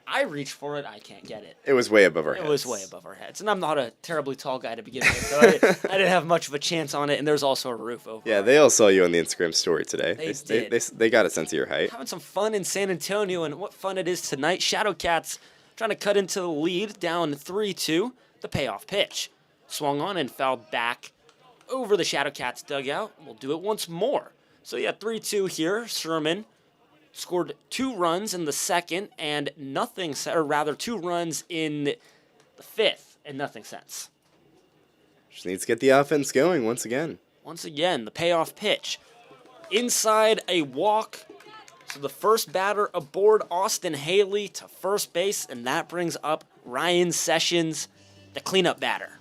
I reach for it. I can't get it. It was way above our heads. It was way above our heads. And I'm not a terribly tall guy to begin with, so I didn't have much of a chance on it. And there's also a roof over. Yeah, they all saw you on the Instagram story today. They did. They got a sense of your height. Having some fun in San Antonio, and what fun it is tonight. Shadowcats trying to cut into the lead, down 3-2. The payoff pitch. Swung on and fouled back over the Shadowcats dugout. We'll do it once more. So yeah, 3-2 here. Sherman scored 2 runs in the second and nothing, or rather 2 runs in the 5th and nothing since. Just needs to get the offense going once again. Once again, the payoff pitch. Inside, a walk. So the first batter aboard, Austin Haley to first base, and that brings up Ryan Sessions, the cleanup batter.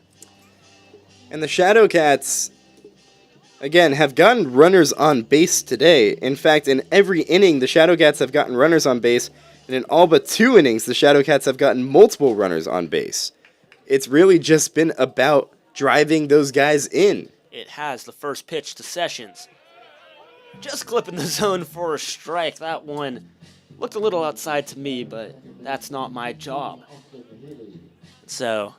And the Shadowcats, again, have gotten runners on base today. In fact, in every inning, the Shadowcats have gotten runners on base, and in all but 2 innings, the Shadowcats have gotten multiple runners on base. It's really just been about driving those guys in. It has the first pitch to Sessions. Just clipping the zone for a strike. That one looked a little outside to me, but that's not my job. So,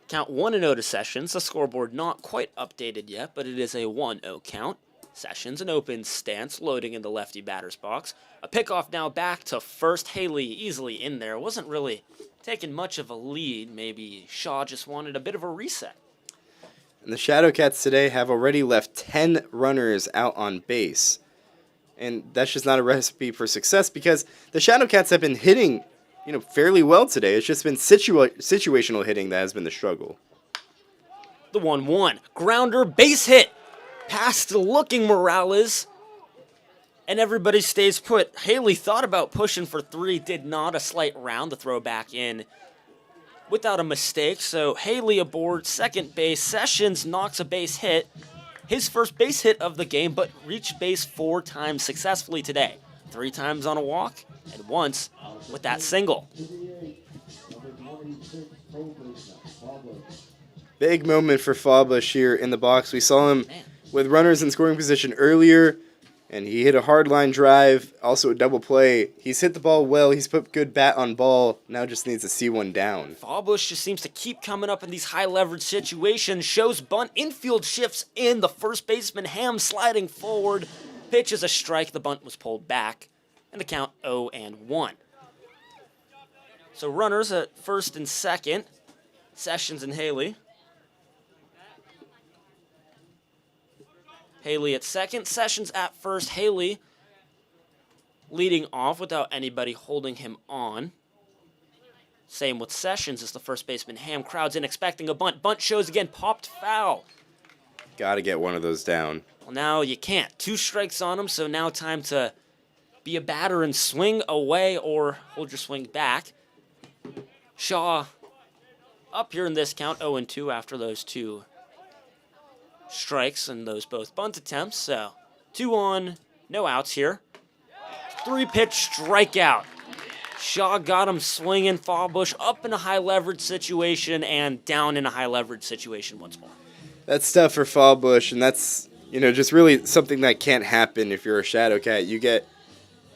count 1-0 to Sessions. The scoreboard not quite updated yet, but it is a 1-0 count. Sessions, an open stance, loading in the lefty batter's box. A pickoff now back to first. Haley easily in there. Wasn't really taking much of a lead. Maybe Shaw just wanted a bit of a reset. And the Shadowcats today have already left 10 runners out on base. And that's just not a recipe for success because the Shadowcats have been hitting, fairly well today. It's just been situational hitting that has been the struggle. The 1-1. Grounder, base hit. Past looking Morales. And everybody stays put. Haley thought about pushing for 3, did not. A slight round to throw back in without a mistake. So Haley aboard second base. Sessions knocks a base hit. His first base hit of the game, but reached base 4 times successfully today. 3 times on a walk, and once with that single. Big moment for Fawbush here in the box. We saw him with runners in scoring position earlier, and he hit a hard line drive, also a double play. He's hit the ball well. He's put good bat on ball. Now just needs to see one down. Fawbush just seems to keep coming up in these high leverage situations. Shows bunt. Infield shifts in. The first baseman Ham sliding forward. Pitch is a strike. The bunt was pulled back. And the count 0-1. So runners at first and second. Sessions and Haley. Haley at second, Sessions at first. Haley leading off without anybody holding him on. Same with Sessions as the first baseman. Ham crowds in expecting a bunt. Bunt shows again, popped foul. Got to get one of those down. Well, now you can't. 2 strikes on him, so now time to be a batter and swing away or hold your swing back. Shaw up here in this count, 0-2 after those 2 strikes in those both bunt attempts, so 2 on, no outs here. 3-pitch strikeout. Shaw got him swinging. Fallbush up in a high leverage situation and down in a high leverage situation once more. That's tough for Fallbush, and that's, just really something that can't happen if you're a Shadowcat. You get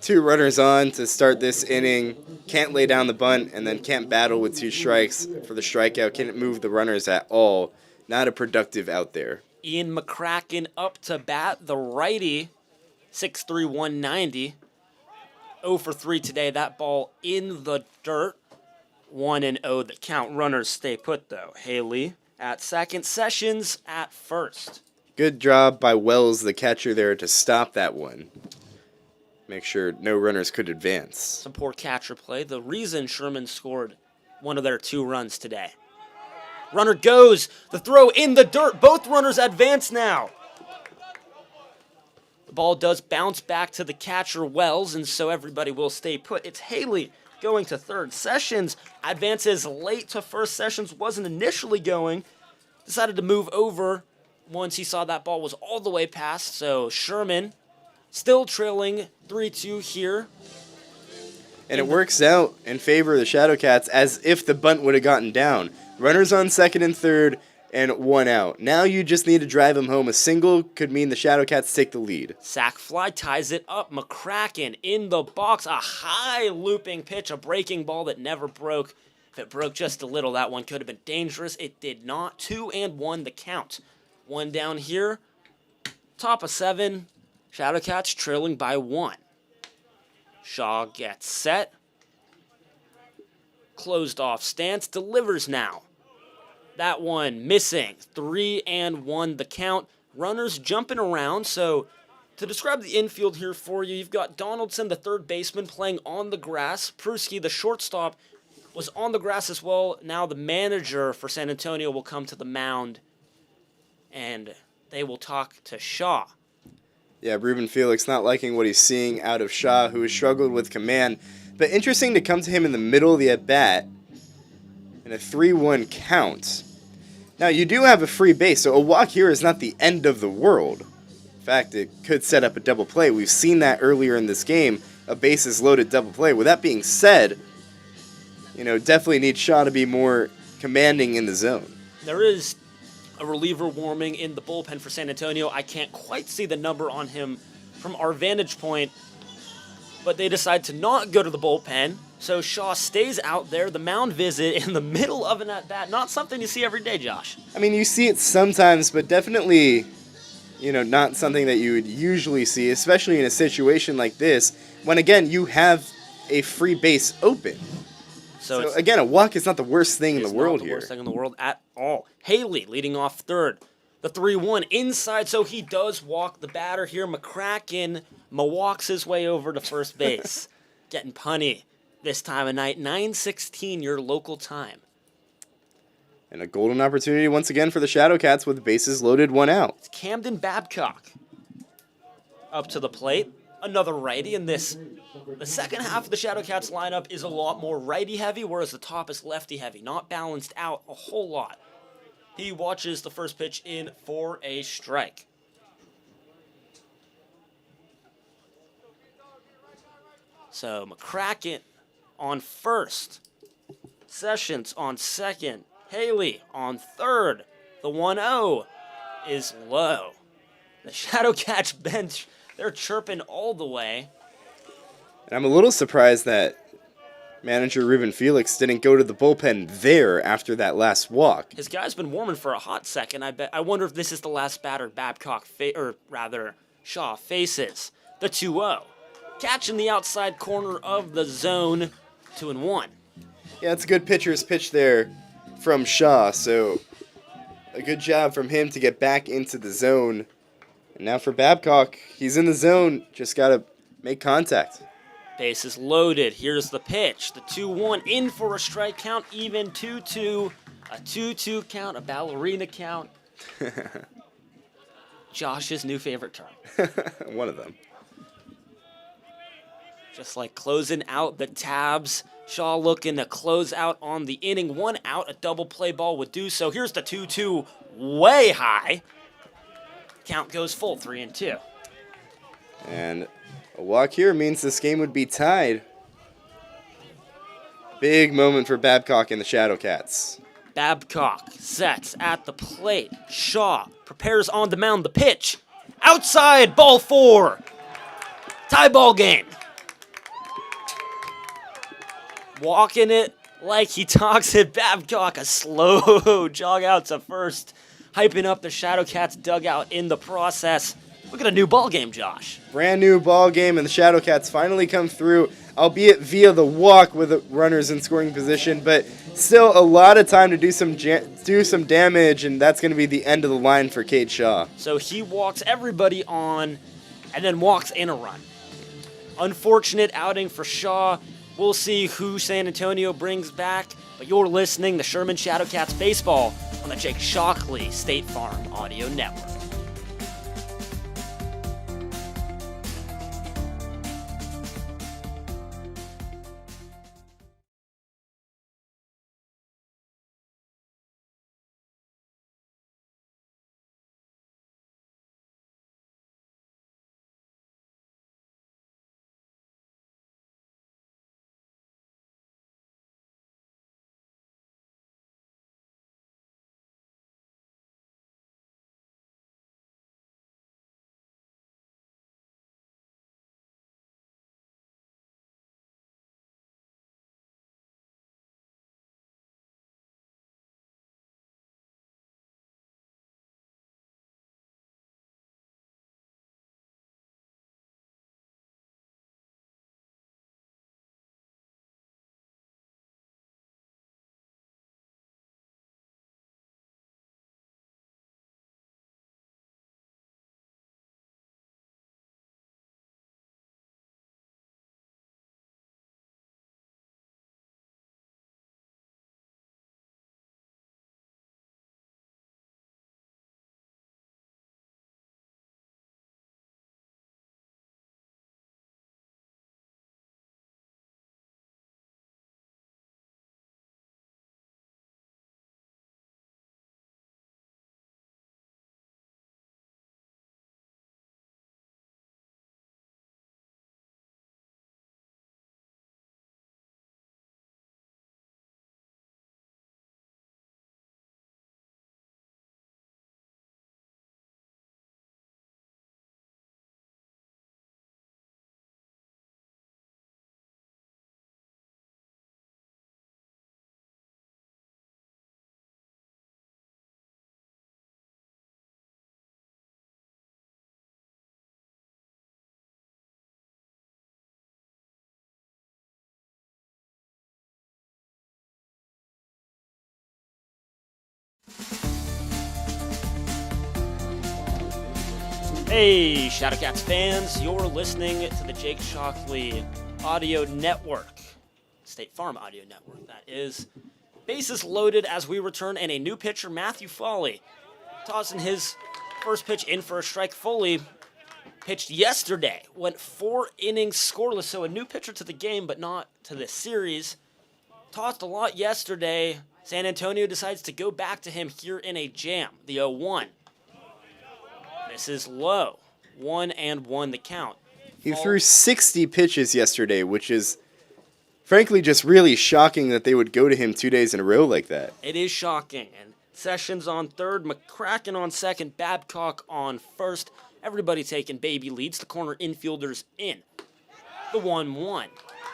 2 runners on to start this inning, can't lay down the bunt, and then can't battle with 2 strikes for the strikeout, can't move the runners at all. Not a productive out there. Ian McCracken up to bat, the righty, 6'3", 190. 0 for 3 today. That ball in the dirt. 1-0 the count. Runners stay put, though. Haley at second. Sessions at first. Good job by Wells, the catcher there, to stop that one. Make sure no runners could advance. Some poor catcher play. The reason Sherman scored one of their 2 runs today. Runner goes. The throw in the dirt. Both runners advance now. The ball does bounce back to the catcher, Wells, and so everybody will stay put. It's Haley going to third. Sessions advances late to first. Sessions wasn't initially going. Decided to move over once he saw that ball was all the way past. So Sherman still trailing 3-2 here. And it works out in favor of the Shadowcats as if the bunt would have gotten down. Runners on second and third, and 1 out. Now you just need to drive him home. A single could mean the Shadowcats take the lead. Sack fly ties it up. McCracken in the box. A high looping pitch, a breaking ball that never broke. If it broke just a little, that one could have been dangerous. It did not. 2-1 the count. 1 down here. Top of 7. Shadowcats trailing by 1. Shaw gets set. Closed off stance. Delivers now. That one missing. 3-1 the count. Runners jumping around. So to describe the infield here for you, you've got Donaldson, the third baseman, playing on the grass. Pruski, the shortstop, was on the grass as well. Now the manager for San Antonio will come to the mound, and they will talk to Shaw. Yeah, Ruben Felix not liking what he's seeing out of Shaw, who has struggled with command. But interesting to come to him in the middle of the at-bat in a 3-1 count. Now, you do have a free base, so a walk here is not the end of the world. In fact, it could set up a double play. We've seen that earlier in this game, a bases-loaded double play. With that being said, definitely need Shaw to be more commanding in the zone. There is a reliever warming in the bullpen for San Antonio. I can't quite see the number on him from our vantage point, but they decide to not go to the bullpen, so Shaw stays out there. The mound visit in the middle of an at-bat, not something you see every day, Josh. I mean, you see it sometimes, but definitely, not something that you would usually see, especially in a situation like this, when, again, you have a free base open. So again, a walk is not the worst thing in the world here. It's not the worst thing in the world at all. Haley leading off third. The 3-1 inside, so he does walk the batter here. McCracken walks his way over to first base. Getting punny this time of night. 9:16 your local time. And a golden opportunity once again for the Shadowcats with bases loaded, 1 out. It's Camden Babcock up to the plate. Another righty in this. The second half of the Shadowcats lineup is a lot more righty-heavy, whereas the top is lefty-heavy. Not balanced out a whole lot. He watches the first pitch in for a strike. So McCracken on first. Sessions on second. Haley on third. The 1-0 is low. The Shadowcats bench, they're chirping all the way. And I'm a little surprised that manager Ruben Felix didn't go to the bullpen there after that last walk. His guy's been warming for a hot second. I wonder if this is the last batter Babcock, Shaw faces. The 2-0. Catching the outside corner of the zone. 2-1. Yeah, it's a good pitcher's pitch there from Shaw. So a good job from him to get back into the zone. And now for Babcock, he's in the zone. Just got to make contact. Bases loaded. Here's the pitch. The 2-1 in for a strike count. Even 2-2. A 2-2 count. A ballerina count. Josh's new favorite term. One of them. Just like closing out the tabs. Shaw looking to close out on the inning. 1 out. A double play ball would do so. Here's the 2-2 way high. Count goes full, 3-2. And a walk here means this game would be tied. Big moment for Babcock and the Shadowcats. Babcock sets at the plate. Shaw prepares on the mound. The pitch. Outside, ball 4. Tie ball game. Walking it like he talks it. Babcock, a slow jog out to first. Hyping up the Shadowcats dugout in the process. Look at a new ball game, Josh. Brand new ball game, and the Shadowcats finally come through, albeit via the walk with the runners in scoring position, but still a lot of time to do some damage, and that's going to be the end of the line for Cade Shaw. So he walks everybody on and then walks in a run. Unfortunate outing for Shaw. We'll see who San Antonio brings back, but you're listening to Sherman Shadowcats Baseball on the Jake Shockley State Farm Audio Network. Hey, Shadowcats fans, you're listening to the Jake Shockley Audio Network, State Farm Audio Network, that is. Bases loaded as we return, and a new pitcher, Matthew Foley, tossing his first pitch in for a strike. Foley pitched yesterday, went 4 innings scoreless, so a new pitcher to the game, but not to the series. Tossed a lot yesterday. San Antonio decides to go back to him here in a jam, the 0-1. This is low. 1-1 the count. He threw 60 pitches yesterday, which is frankly just really shocking that they would go to him 2 days in a row like that. It is shocking. And Sessions on third, McCracken on second, Babcock on first. Everybody taking baby leads. The corner infielders in. The 1-1.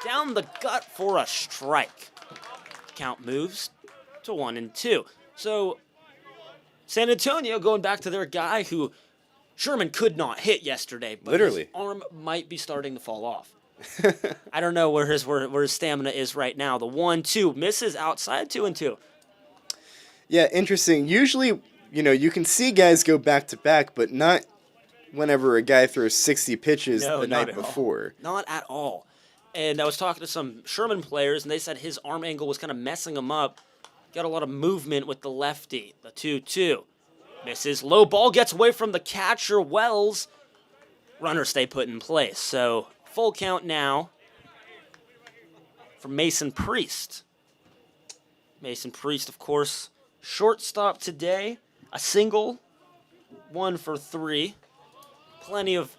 Down the gut for a strike. Count moves to 1-2. So San Antonio going back to their guy who Sherman could not hit yesterday, but literally, his arm might be starting to fall off. I don't know where his stamina is right now. The 1-2 misses outside, 2-2. Yeah, interesting. Usually, you can see guys go back to back, but not whenever a guy throws 60 pitches the night before. Not at all. And I was talking to some Sherman players, and they said his arm angle was kind of messing him up. Got a lot of movement with the lefty. The 2-2. Misses. Low ball gets away from the catcher, Wells. Runners stay put in place. So, full count now for Mason Priest. Mason Priest, of course, shortstop today. A single 1 for 3. Plenty of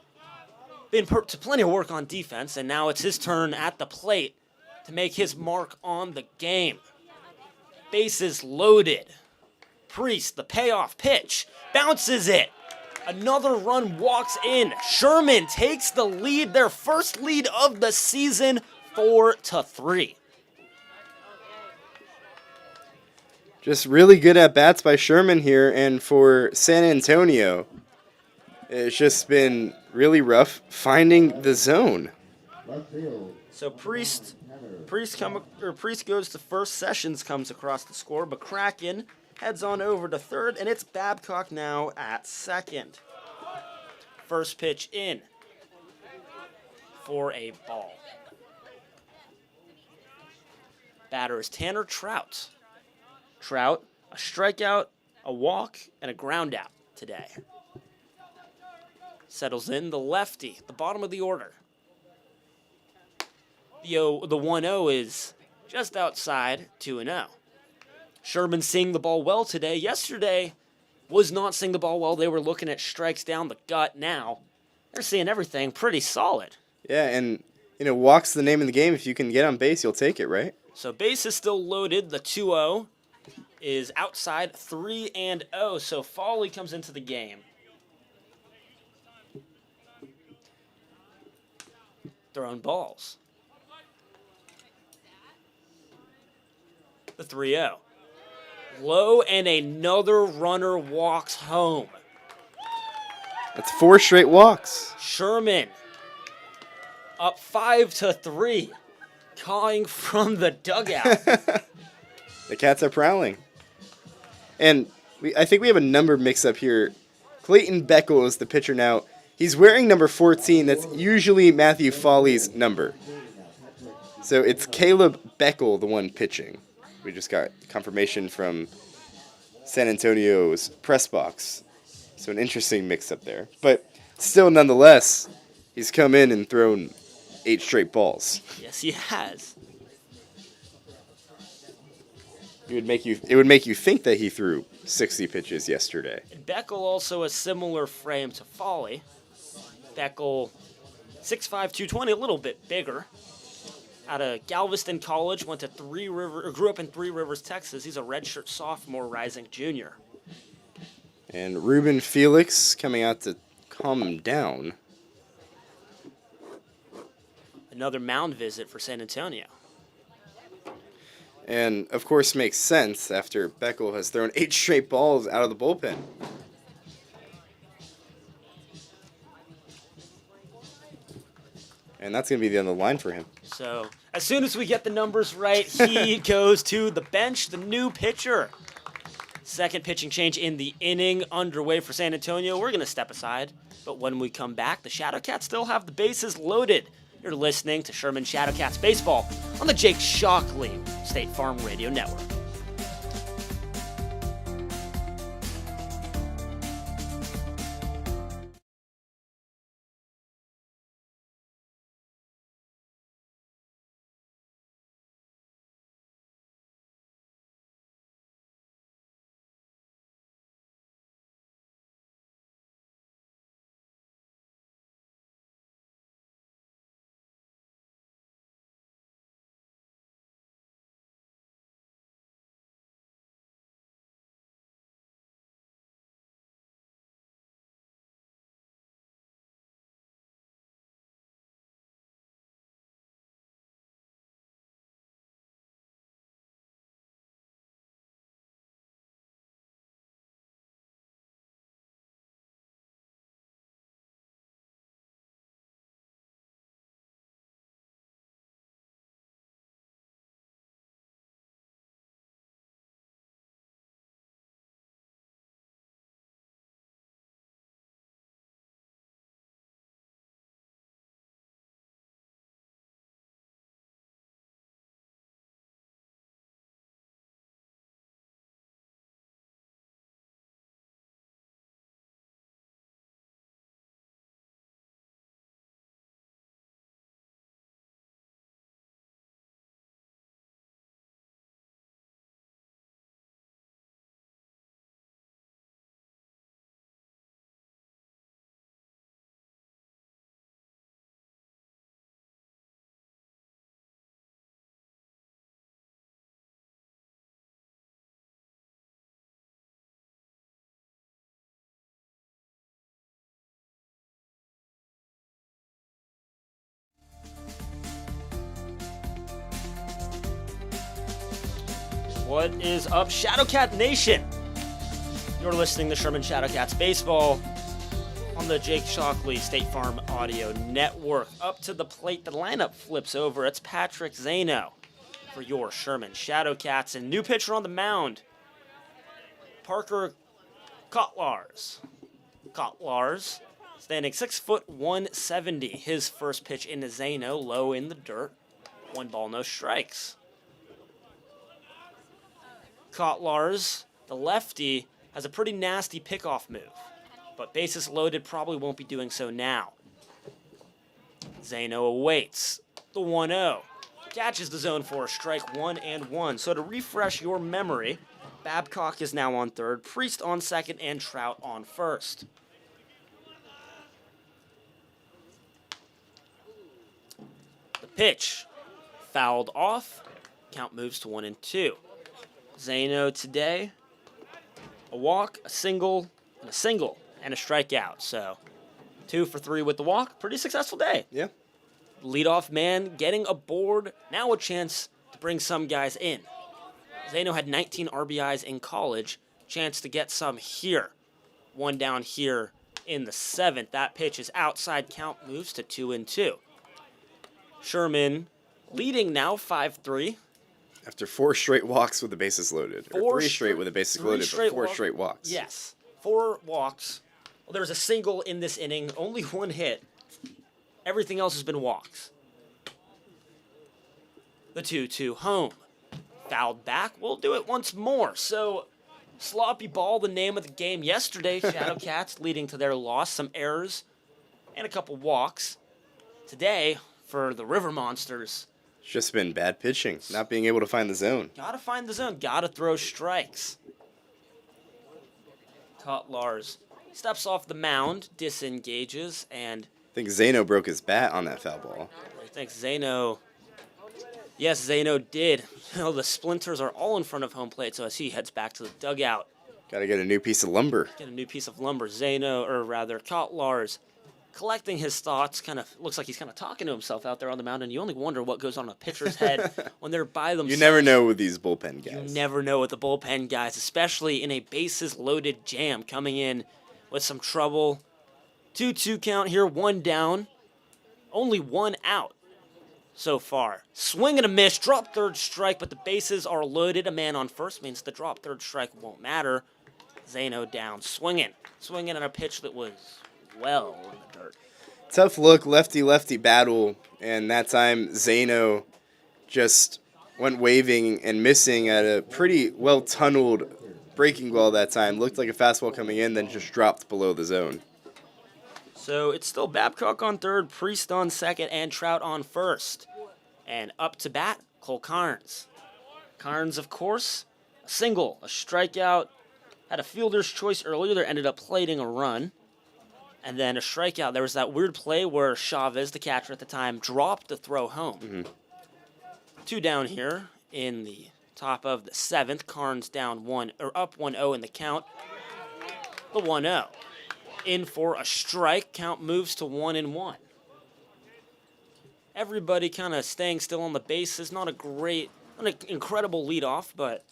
work on defense, and now it's his turn at the plate to make his mark on the game. Bases loaded. Priest, the payoff pitch, bounces it. Another run walks in. Sherman takes the lead, their first lead of the season, 4-3. Just really good at bats by Sherman here, and for San Antonio, it's just been really rough finding the zone. So Priest goes to first. Sessions comes across the score, but Kraken heads on over to third, and it's Babcock now at second. First pitch in for a ball. Batter is Tanner Trout. Trout, a strikeout, a walk, and a ground out today. Settles in the lefty, the bottom of the order. The 1-0 is just outside 2-0. Sherman seeing the ball well today. Yesterday was not seeing the ball well. They were looking at strikes down the gut. Now they're seeing everything pretty solid. Yeah, and walk's the name of the game. If you can get on base, you'll take it, right? So base is still loaded. The 2-0 is outside 3-0. So Foley comes into the game. Throwing balls. The 3-0. Low, and another runner walks home. That's 4 straight walks. Sherman up 5-3, calling from the dugout. The Cats are prowling. And I think we have a number mix-up here. Clayton Beckel is the pitcher now. He's wearing number 14. That's usually Matthew Foley's number. So it's Caleb Beckel, the one pitching. We just got confirmation from San Antonio's press box. So an interesting mix-up there. But still, nonetheless, he's come in and thrown 8 straight balls. Yes, he has. It would make you think that he threw 60 pitches yesterday. And Beckel also a similar frame to Foley. Beckel, 6'5", 220, a little bit bigger. Out of Galveston College, went to grew up in Three Rivers, Texas. He's a redshirt sophomore, rising junior. And Ruben Felix coming out to calm him down. Another mound visit for San Antonio. And, of course, makes sense after Beckel has thrown 8 straight balls out of the bullpen. And that's going to be the end of the line for him. So, as soon as we get the numbers right, he goes to the bench, the new pitcher. Second pitching change in the inning underway for San Antonio. We're going to step aside, but when we come back, the Shadowcats still have the bases loaded. You're listening to Sherman Shadowcats Baseball on the Jake Shockley State Farm Radio Network. What is up, Shadowcat Nation? You're listening to Sherman Shadowcats Baseball on the Jake Shockley State Farm Audio Network. Up to the plate, the lineup flips over. It's Patrick Zano for your Sherman Shadowcats. And new pitcher on the mound, Parker Kotlars. Kotlars standing 6', 170. His first pitch into Zano, low in the dirt. 1 ball, no strikes. Kotlars, the lefty, has a pretty nasty pickoff move, but bases loaded probably won't be doing so now. Zano awaits the 1-0. Catches the zone for a strike, 1-1. So to refresh your memory, Babcock is now on third, Priest on second, and Trout on first. The pitch fouled off. Count moves to 1-2. Zano today, a walk, a single, and a strikeout. So 2 for 3 with the walk. Pretty successful day. Yeah. Leadoff man getting aboard. Now a chance to bring some guys in. Zano had 19 RBIs in college. Chance to get some here. 1 down here in the 7th. That pitch is outside. Count moves to 2-2. Sherman leading now 5-3. After 4 straight walks with the bases loaded. Or 3 straight with the bases loaded, but 4 straight walks. Yes. 4 walks. Well, there was a single in this inning, only 1 hit. Everything else has been walks. The 2-2 home. Fouled back. We'll do it once more. So, sloppy ball, the name of the game yesterday. Shadowcats leading to their loss. Some errors and a couple walks. Today, for the River Monsters, It's just been bad pitching, not being able to find the zone. gotta find the zone, gotta throw strikes. Kotlars steps off the mound, disengages, and I think Zano broke his bat on that foul ball. I think Zano. Yes, Zano did. The splinters are all in front of home plate, so as he heads back to the dugout, Got to get a new piece of lumber. get a new piece of lumber. Kotlars, collecting his thoughts, kind of looks like he's kind of talking to himself out there on the mound, and you only wonder what goes on a pitcher's head when they're by themselves. You never know with these bullpen guys. You never know with the bullpen guys, especially in a bases-loaded jam, coming in with some trouble. 2-2 count here, 1 down. Only 1 out so far. Swing and a miss, drop third strike, but the bases are loaded. A man on first means the drop third strike won't matter. Zano down, swinging on a pitch that was well in the dirt. Tough look, lefty-lefty battle, and that time Zano just went waving and missing at a pretty well-tunneled breaking ball that time. Looked like a fastball coming in, then just dropped below the zone. So it's still Babcock on third, Priest on second, and Trout on first. And up to bat, Cole Carnes. Carnes, of course, a single, a strikeout, had a fielder's choice earlier. There ended up plating a run. And then a strikeout. There was that weird play where Chavez, the catcher at the time, dropped the throw home. Mm-hmm. 2 down here in the top of the 7th. Carnes down up 1-0 in the count. The 1-0. In for a strike. Count moves to 1-1. Everybody kind of staying still on the bases. Not an incredible leadoff, but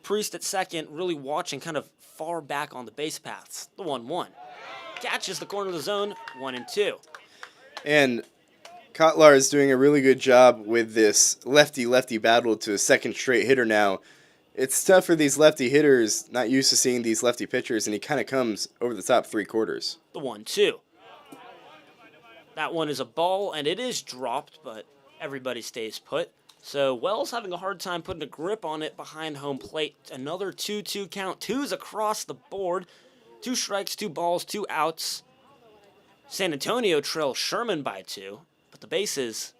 Priest at second really watching kind of far back on the base paths. The 1-1. Catches the corner of the zone, 1-2. And Kotlar is doing a really good job with this lefty-lefty battle to a second straight hitter now. It's tough for these lefty hitters, not used to seeing these lefty pitchers, and he kind of comes over the top 3 quarters. The 1-2. That one is a ball, and it is dropped, but everybody stays put. So Wells having a hard time putting a grip on it behind home plate. Another 2-2 count. 2s across the board. 2 strikes, 2 balls, 2 outs. San Antonio trails Sherman by 2, but the bases,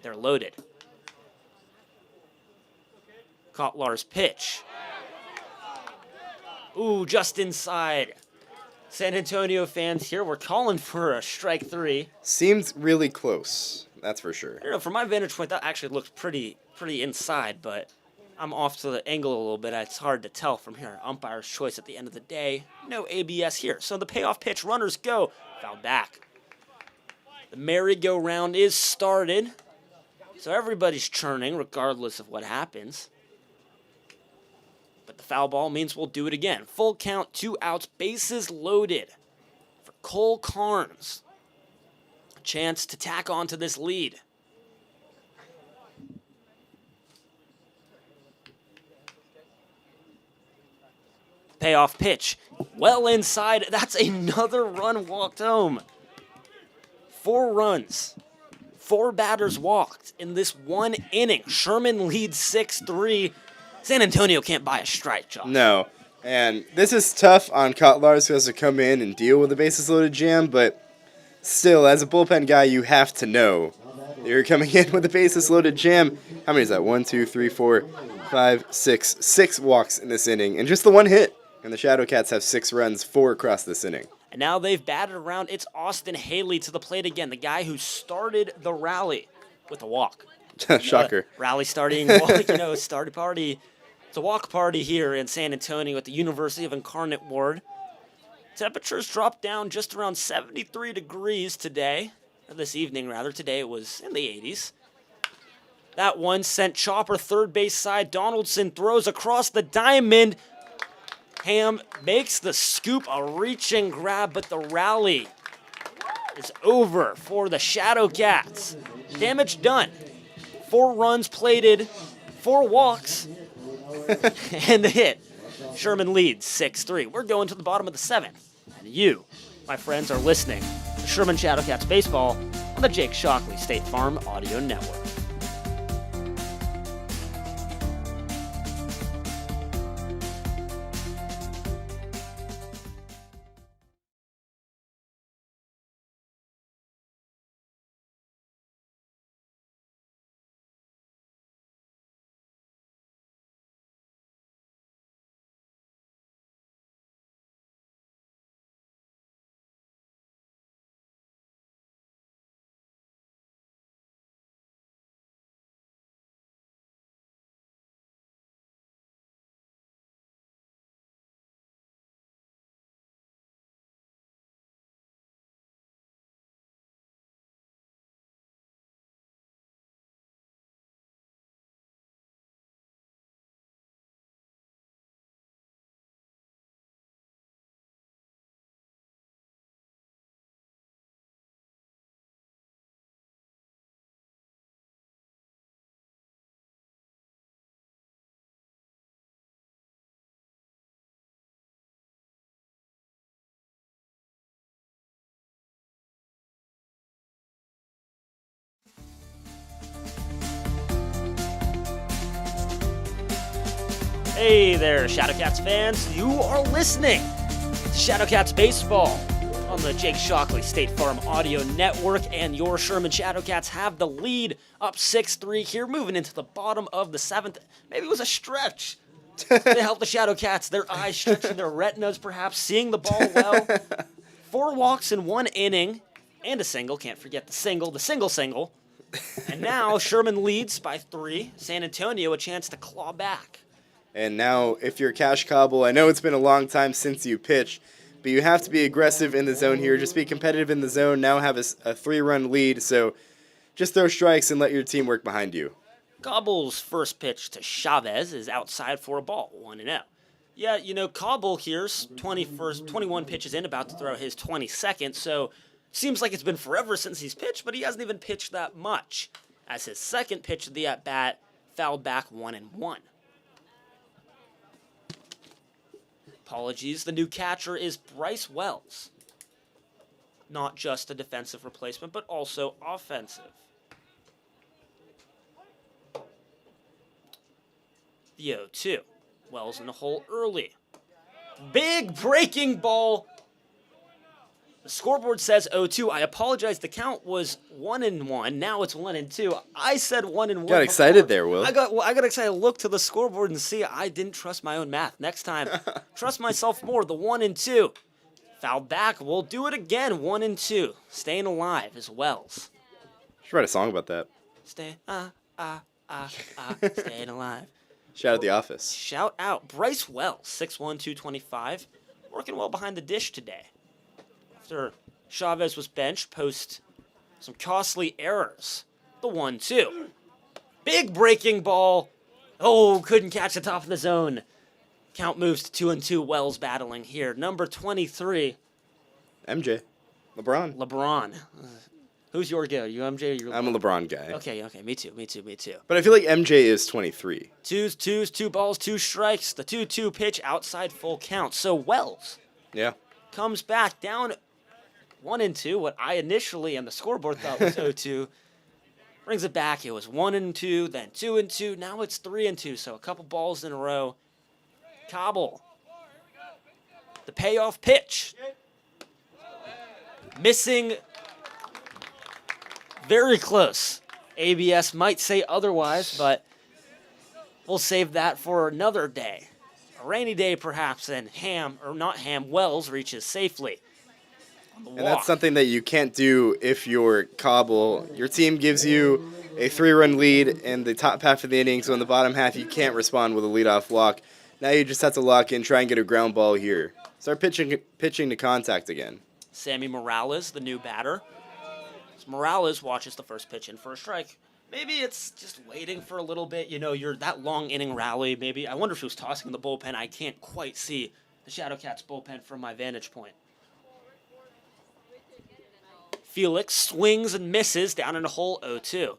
they're loaded. Kotlar's pitch. Ooh, just inside. San Antonio fans here, we're calling for a strike 3. Seemed really close, that's for sure. I don't know, from my vantage point, that actually looked pretty inside, but I'm off to the angle a little bit. It's hard to tell from here. Umpire's choice at the end of the day. No ABS here. So the payoff pitch, runners go. Foul back. The merry-go-round is started. So everybody's churning regardless of what happens. foul ball means we'll do it again. Full count, 2 outs, bases loaded for Cole Carnes. A chance to tack on to this lead. Payoff pitch, well inside. That's another run walked home. 4 runs, 4 batters walked in this one inning. Sherman leads 6-3. San Antonio can't buy a strike, Josh. No, and this is tough on Kotlars who has to come in and deal with the bases loaded jam, but still, as a bullpen guy, you have to know that you're coming in with the bases loaded jam. How many is that? 1, 2, 3, 4, 5, 6. 6 walks in this inning, and just the 1 hit. And the Shadowcats have 6 runs, 4 across this inning. And now they've batted around. It's Austin Haley to the plate again, the guy who started the rally with a walk. Shocker. Rally starting, started party. It's a walk party here in San Antonio at the University of Incarnate Word. Temperatures dropped down just around 73 degrees today, or this evening rather. Today it was in the 80s. That one sent chopper third base side. Donaldson throws across the diamond. Ham makes the scoop, a reaching grab, but the rally is over for the Shadowcats. Damage done. 4 runs plated, 4 walks, and a hit. Sherman leads 6-3. We're going to the bottom of the 7th. And you, my friends, are listening to Sherman Shadowcats Baseball on the Jake Shockley State Farm Audio Network. Hey there, Shadowcats fans. You are listening to Shadowcats Baseball on the Jake Shockley State Farm Audio Network, and your Sherman Shadowcats have the lead up 6-3 here, moving into the bottom of the 7th. Maybe it was a stretch to help the Shadowcats, their eyes stretching their retinas, perhaps seeing the ball well. 4 walks in 1 inning, and a single. Can't forget the single. And now Sherman leads by 3. San Antonio a chance to claw back. And now, if you're Cash Cobble, I know it's been a long time since you pitched, but you have to be aggressive in the zone here. Just be competitive in the zone. Now have a 3-run lead, so just throw strikes and let your team work behind you. Cobble's first pitch to Chavez is outside for a ball, 1-0. Yeah, Cobble here's 21 pitches in, about to throw his 22nd, so seems like it's been forever since he's pitched, but he hasn't even pitched that much. As his second pitch of the at-bat fouled back 1-1. Apologies, the new catcher is Bryce Wells. Not just a defensive replacement, but also offensive. The 0-2. Wells in the hole early. Big breaking ball. The scoreboard says 0-2. I apologize. The count was 1-1. Now it's 1-2. I said 1-1. Got excited there, Will. I got excited. Look to the scoreboard and see. I didn't trust my own math. Next time, trust myself more. The 1-2. Fouled back. We'll do it again. 1-2. Staying alive as Wells. Should write a song about that. Staying alive. Shout out The Office. Shout out Bryce Wells, 6'1", 225, working well behind the dish today. After Chavez was benched, post some costly errors. The 1-2. Big breaking ball. Oh, couldn't catch the top of the zone. Count moves to 2-2. Wells battling here. Number 23, MJ. LeBron. LeBron. Who's your go? You MJ or you? I'm a LeBron guy. Okay. Me too. But I feel like MJ is 23. Twos, 2 balls, 2 strikes. The 2-2 pitch outside full count. So Wells Yeah. comes back down 1-2. What I initially and the scoreboard thought was 0-2. Brings it back. It was 1-2, then 2-2. Now it's 3-2. So a couple balls in a row. Cobble. The payoff pitch. Missing. Very close. ABS might say otherwise, but we'll save that for another day. A rainy day, perhaps, and Wells reaches safely. And that's something that you can't do if your team gives you a 3-run lead in the top half of the inning, so in the bottom half you can't respond with a leadoff walk. Now you just have to lock in, try and get a ground ball here. Start pitching to contact again. Sammy Morales, the new batter. Morales watches the first pitch in for a strike. Maybe it's just waiting for a little bit. You're that long inning rally. Maybe I wonder if he was tossing the bullpen. I can't quite see the Shadowcats bullpen from my vantage point. Felix swings and misses down in a hole 0-2.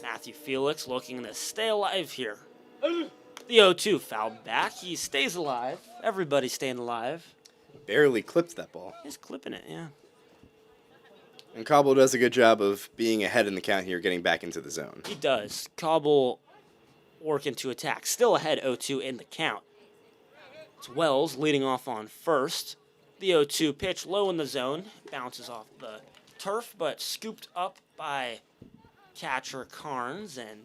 Matthew Felix looking to stay alive here. The 0-2 fouled back. He stays alive. Everybody's staying alive. Barely clipped that ball. He's clipping it, yeah. And Cobble does a good job of being ahead in the count here, getting back into the zone. He does. Cobble working to attack. Still ahead 0-2 in the count. It's Wells leading off on first. The 0-2 pitch low in the zone. Bounces off the turf, but scooped up by catcher Carnes, and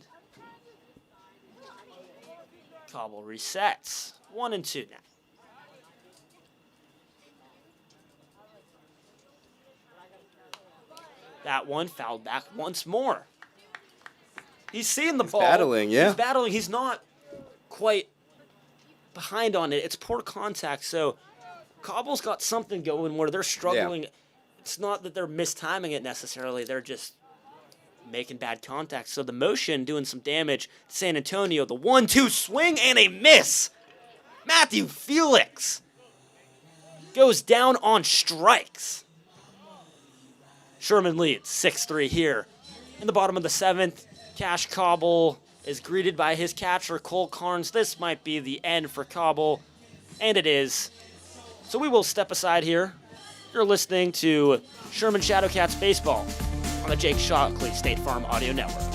Cobble resets. 1-2 now. That one fouled back once more. He's seeing the ball. Battling, yeah. He's battling. He's not quite behind on it. It's poor contact, so Cobble's got something going where they're struggling. Yeah. It's not that they're mistiming it necessarily. They're just making bad contact. So the motion doing some damage. San Antonio, the 1-2 swing and a miss. Matthew Felix goes down on strikes. Sherman leads 6-3 here. In the bottom of the seventh, Cash Cobble is greeted by his catcher, Cole Carnes. This might be the end for Cobble, and it is. So we will step aside here. You're listening to Sherman Shadowcats Baseball on the Jake Shockley State Farm Audio Network.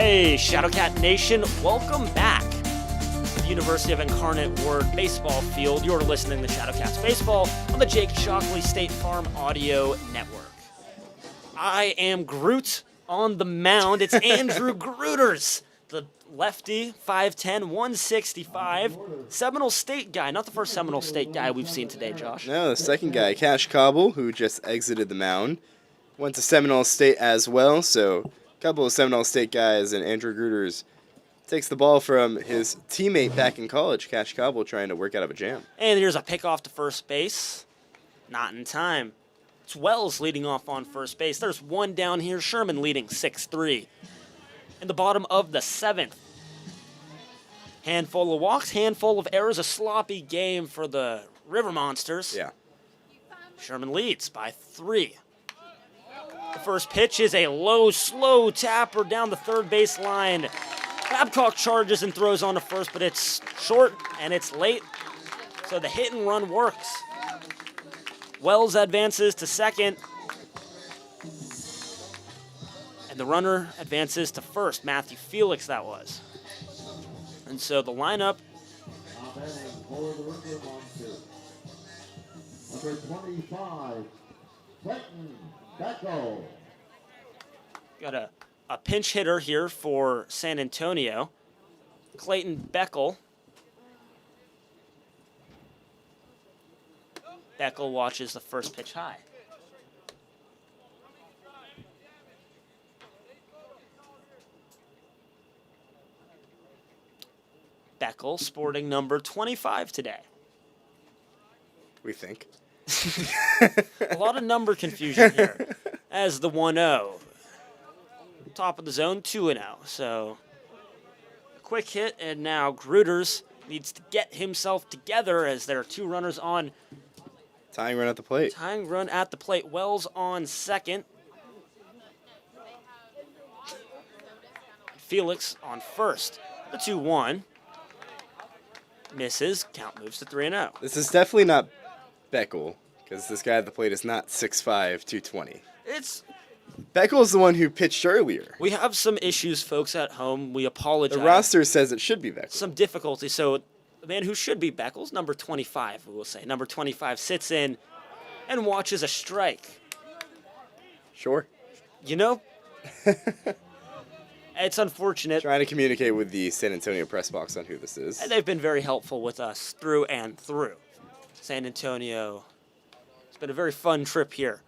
Hey, Shadowcat Nation, welcome back to the University of Incarnate Word baseball field. You're listening to Shadowcats Baseball on the Jake Shockley State Farm Audio Network. I am Groot on the mound. It's Andrew Grooters, the lefty, 5'10", 165, Seminole State guy. Not the first Seminole State guy we've seen today, Josh. No, the second guy, Cash Cobble, who just exited the mound, went to Seminole State as well, so a couple of Seminole State guys, and Andrew Grooters takes the ball from his teammate back in college, Cash Cobble, trying to work out of a jam. And here's a pickoff to first base. Not in time. It's Wells leading off on first base. There's one down here. Sherman leading 6-3. In the bottom of the seventh. Handful of walks, handful of errors. A sloppy game for the River Monsters. Yeah. Sherman leads by 3. The first pitch is a low, slow tapper down the third base line. Babcock charges and throws on to first, but it's short and it's late, so the hit and run works. Wells advances to second, and the runner advances to first. Matthew Felix, that was. And so the lineup. Number 25, Clayton Beckel. Got a pinch hitter here for San Antonio. Clayton Beckel. Beckel watches the first pitch high. Beckel sporting number 25 today. We think. A lot of number confusion here as the 1-0. Top of the zone, 2-0. So a quick hit, and now Grooters needs to get himself together as there are 2 runners on. Tying run at the plate. Tying run at the plate. Wells on second. Felix on first. The 2-1. Misses. Count moves to 3-0. This is definitely not Beckel, because this guy at the plate is not 6'5", 220. Beckel's the one who pitched earlier. We have some issues, folks at home. We apologize. The roster says it should be Beckel. Some difficulty. So the man who should be Beckel's number 25, we will say. Number 25 sits in and watches a strike. Sure. You know, it's unfortunate. Trying to communicate with the San Antonio press box on who this is. And they've been very helpful with us through and through. San Antonio. It's been a very fun trip here.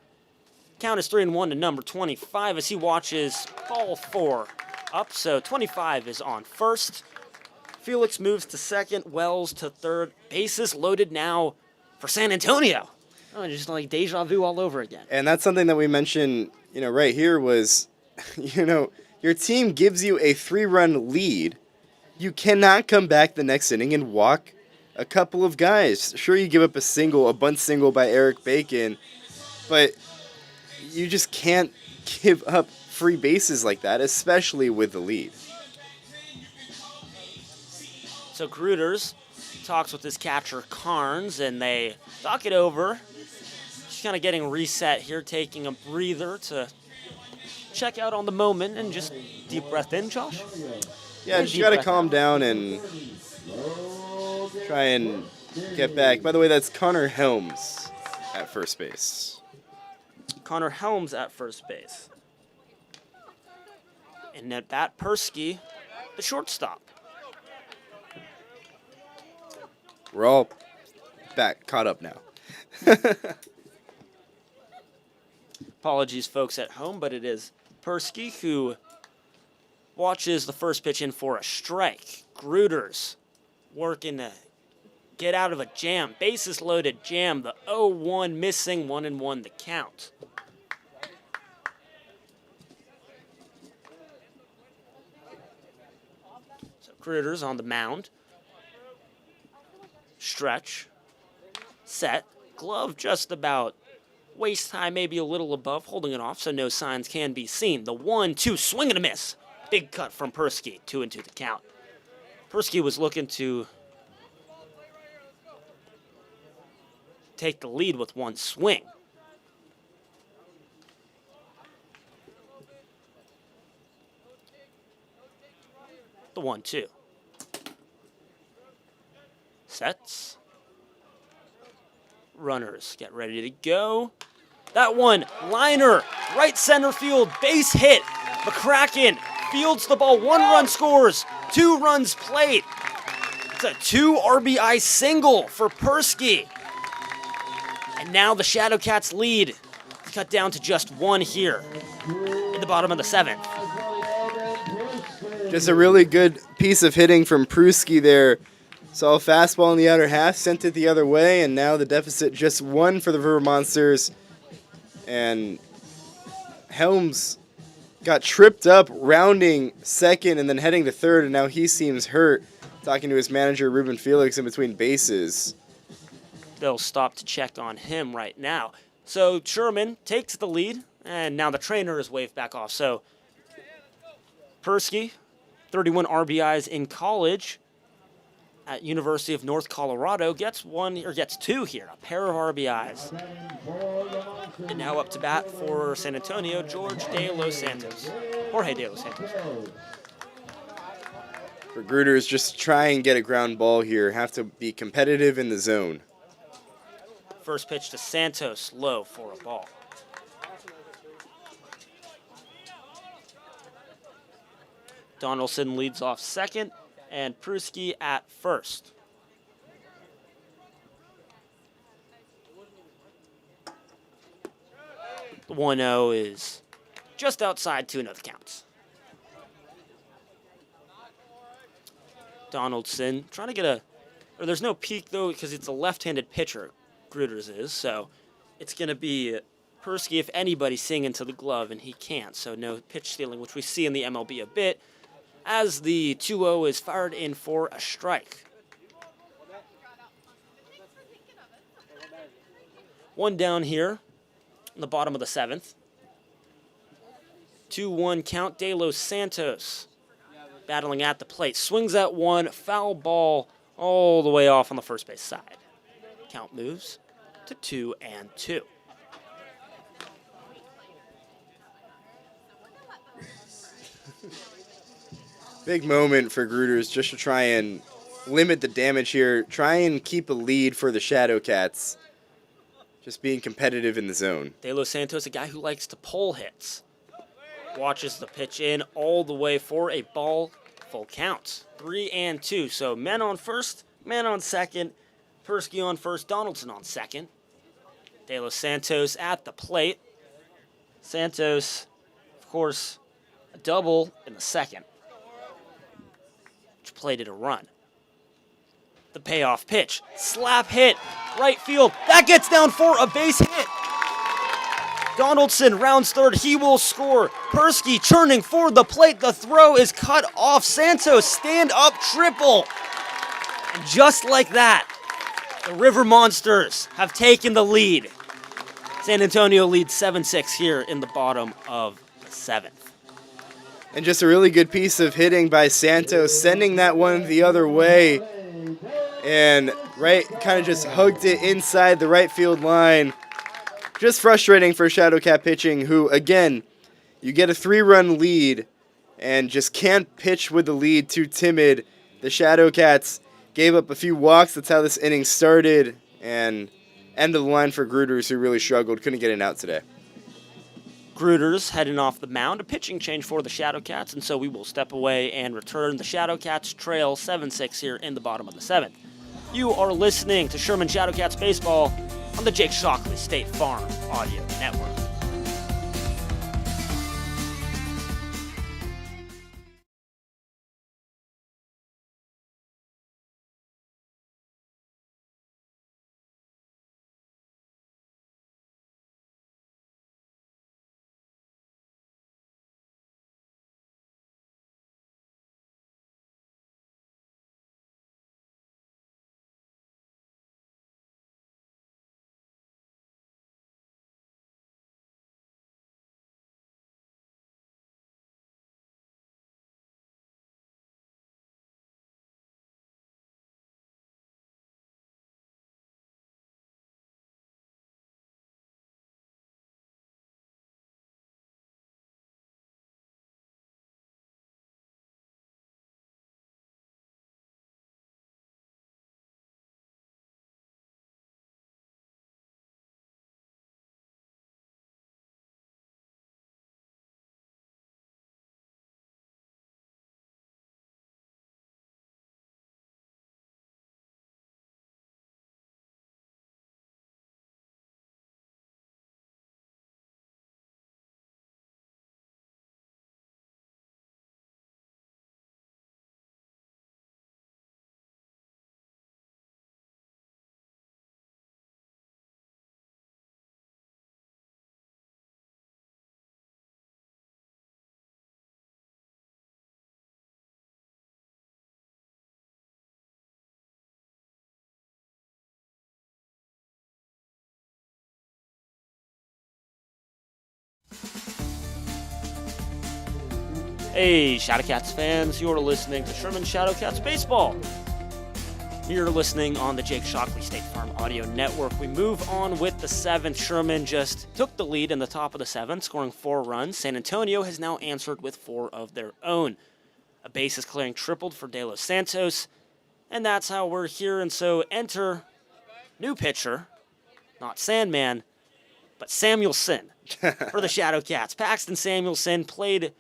Count is 3-1 to number 25 as he watches ball 4 up. So 25 is on first. Felix moves to second. Wells to third. Bases loaded now for San Antonio. Oh, just like deja vu all over again. And that's something that we mentioned, right here was, your team gives you a 3-run lead. You cannot come back the next inning and walk a couple of guys. Sure, you give up a bunt single by Eric Bacon, but you just can't give up free bases like that, especially with the lead. So Grooters talks with his catcher Carnes, and they talk it over. Just kind of getting reset here, taking a breather to check out on the moment and just deep breath in, Josh. Yeah, just got to calm down and try and get back. By the way, that's Connor Helms at first base. Connor Helms at first base. And at bat, Persky, the shortstop. We're all caught up now. Apologies, folks at home, but it is Persky who watches the first pitch in for a strike. Grooters working to get out of a jam. Bases loaded jam. The 0-1 missing, 1-1 the count. So Grooters on the mound. Stretch. Set. Glove just about waist high, maybe a little above, holding it off so no signs can be seen. The 1-2 swing and a miss. Big cut from Persky. 2-2 the count. Persky was looking to take the lead with one swing. The 1-2. Sets. Runners get ready to go. That one, liner, right center field, base hit. McCracken fields the ball, 1 run scores, 2 runs plate. It's a 2 RBI single for Persky. And now the Shadowcats lead. It's cut down to just 1 here in the bottom of the 7th. Just a really good piece of hitting from Pruski there. Saw a fastball in the outer half, sent it the other way, and now the deficit just 1 for the River Monsters. And Helms got tripped up rounding second and then heading to third, and now he seems hurt. Talking to his manager, Ruben Felix, in between bases. They'll stop to check on him right now. So Sherman takes the lead, and now the trainer is waved back off. So Persky, 31 RBIs in college at University of North Colorado, gets 2 here, a pair of RBIs. And now up to bat for San Antonio, Jorge de los Santos. For Gruters, just try and get a ground ball here. Have to be competitive in the zone. First pitch to Santos, low for a ball. Donaldson leads off second, and Pruski at first. The 1-0 is just outside 2-0 counts. Donaldson trying to get there's no peak though because it's a left-handed pitcher, Gruters is, so it's going to be Persky, if anybody, singing to the glove, and he can't, so no pitch stealing, which we see in the MLB a bit, as the 2-0 is fired in for a strike. One down here in the bottom of the 7th. 2-1 count. De Los Santos battling at the plate. Swings at one, foul ball all the way off on the first base side. Count moves to 2-2. Big moment for Gruters just to try and limit the damage here. Try and keep a lead for the Shadowcats. Just being competitive in the zone. De Los Santos, a guy who likes to pull hits. Watches the pitch in all the way for a ball, full count. 3-2. So men on first, men on second. Persky on first, Donaldson on second. De Los Santos at the plate. Santos, of course, a double in the second, which plated a run. The payoff pitch, slap hit, right field. That gets down for a base hit. Donaldson rounds third, he will score. Persky churning for the plate. The throw is cut off. Santos stand up triple. And just like that, the River Monsters have taken the lead. San Antonio leads 7-6 here in the bottom of the 7th. And just a really good piece of hitting by Santos, sending that one the other way. And kind of just hugged it inside the right field line. Just frustrating for Shadowcat pitching, who, again, you get a 3-run lead and just can't pitch with the lead, too timid. The Shadowcats gave up a few walks. That's how this inning started. And end of the line for Gruters, who really struggled. Couldn't get an out today. Gruters heading off the mound, a pitching change for the Shadowcats, and so we will step away and return. The Shadowcats trail 7-6 here in the bottom of the 7th. You are listening to Sherman Shadowcats Baseball on the Jake Shockley State Farm Audio Network. Hey, Shadowcats fans, you're listening to Sherman Shadowcats Baseball. You're listening on the Jake Shockley State Farm Audio Network. We move on with the 7th. Sherman just took the lead in the top of the 7th, scoring 4 runs. San Antonio has now answered with 4 of their own. A bases clearing tripled for De Los Santos, and that's how we're here. And so enter new pitcher, not Sandman, but Samuelson for the Shadowcats. Paxton Samuelson played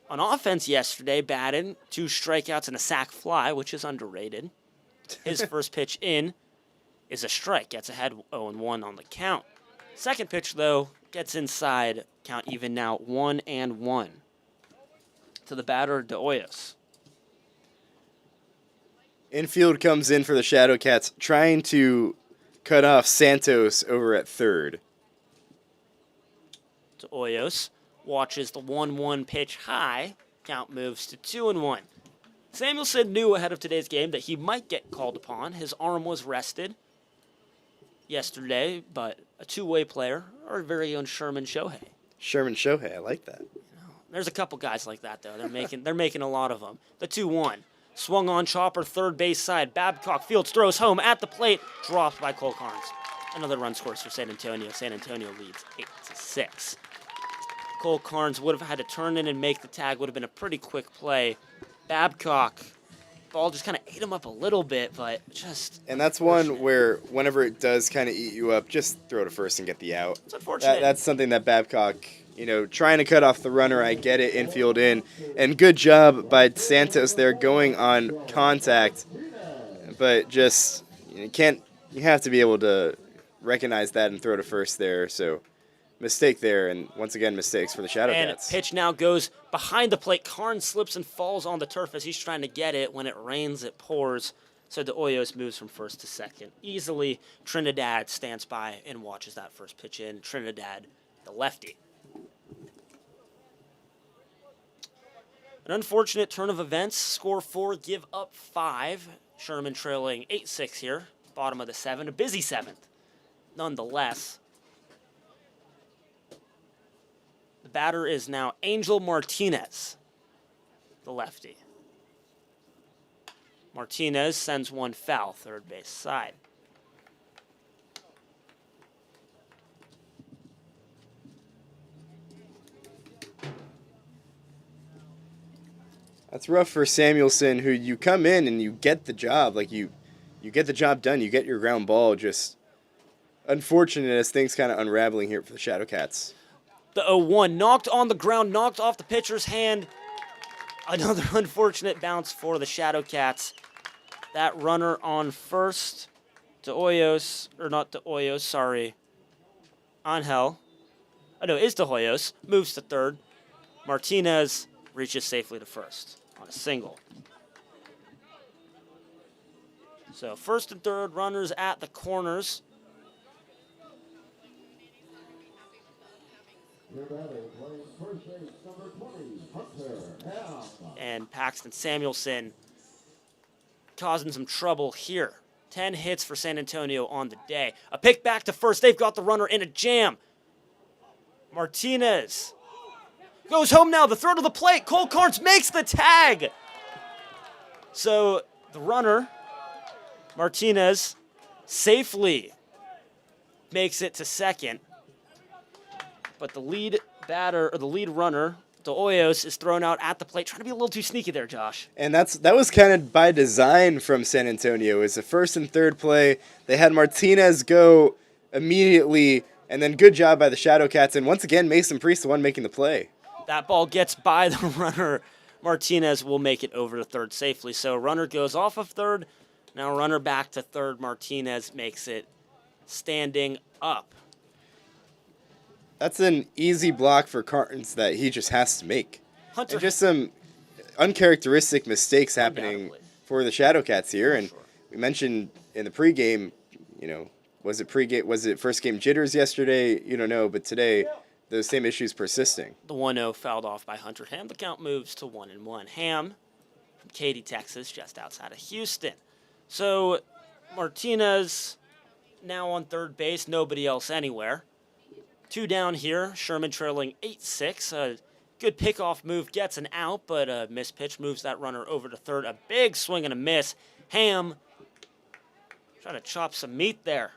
on offense yesterday, batted 2 strikeouts and a sac fly, which is underrated. His first pitch in is a strike, gets ahead 0-1 on the count. Second pitch, though, gets inside, count even now 1-1 to the batter, De Hoyos. Infield comes in for the Shadowcats, trying to cut off Santos over at third. De Hoyos watches the 1-1 pitch high. Count moves to 2-1. Samuelson knew ahead of today's game that he might get called upon. His arm was rested yesterday, but a two-way player, our very own Sherman Shohei. Sherman Shohei, I like that. There's a couple guys like that, though. They're making a lot of them. The 2-1. Swung on chopper, third base side. Babcock Fields throws home at the plate. Dropped by Cole Carnes. Another run scores for San Antonio. San Antonio leads 8-6. Cole Carnes would have had to turn in and make the tag. Would have been a pretty quick play. Babcock, ball just kind of ate him up a little bit, but just... And that's one where whenever it does kind of eat you up, just throw to first and get the out. It's unfortunate. That's something that Babcock, trying to cut off the runner, I get it, infield in. And good job by Santos there going on contact. But just, you have to be able to recognize that and throw to first there, so... Mistake there, and once again, mistakes for the Shadowcats. And pitch now goes behind the plate. Carnes slips and falls on the turf as he's trying to get it. When it rains, it pours. So De Hoyos moves from first to second. Easily, Trinidad stands by and watches that first pitch in. Trinidad, the lefty. An unfortunate turn of events. Score 4, give up 5. Sherman trailing 8-6 here. Bottom of the 7. A busy 7th, nonetheless. The batter is now Angel Martinez, the lefty. Martinez sends one foul, third base side. That's rough for Samuelson, who you come in and you get the job. Like, you get the job done. You get your ground ball. Just unfortunate as things kind of unraveling here for the Shadowcats. The 0-1 knocked on the ground, knocked off the pitcher's hand. Another unfortunate bounce for the Shadowcats. That runner on first, De Hoyos, or not De Hoyos, sorry, Angel. It's De Hoyos, moves to third. Martinez reaches safely to first on a single. So first and third runners at the corners. And Paxton Samuelson causing some trouble here. 10 hits for San Antonio on the day. A pick back to first. They've got the runner in a jam. Martinez goes home now. The throw to the plate. Cole Carnes makes the tag. So the runner, Martinez, safely makes it to second. But the lead batter, or the lead runner, De Hoyos, is thrown out at the plate, trying to be a little too sneaky there, Josh. And that was kind of by design from San Antonio. It was the first and third play. They had Martinez go immediately, and then good job by the Shadowcats. And once again, Mason Priest, the one making the play. That ball gets by the runner. Martinez will make it over to third safely. So runner goes off of third. Now runner back to third. Martinez makes it standing up. That's an easy block for Carnes that he just has to make. Hunter, and just some uncharacteristic mistakes happening for the Shadowcats here. And we mentioned in the pregame, was it first game jitters yesterday? You don't know, but today those same issues persisting. The 1-0 fouled off by Hunter Ham. The count moves to 1-1. Ham from Katy, Texas, just outside of Houston. So Martinez now on third base, nobody else anywhere. 2 down here, Sherman trailing 8-6. Good pickoff move, gets an out, but a missed pitch moves that runner over to third. A big swing and a miss. Ham trying to chop some meat there.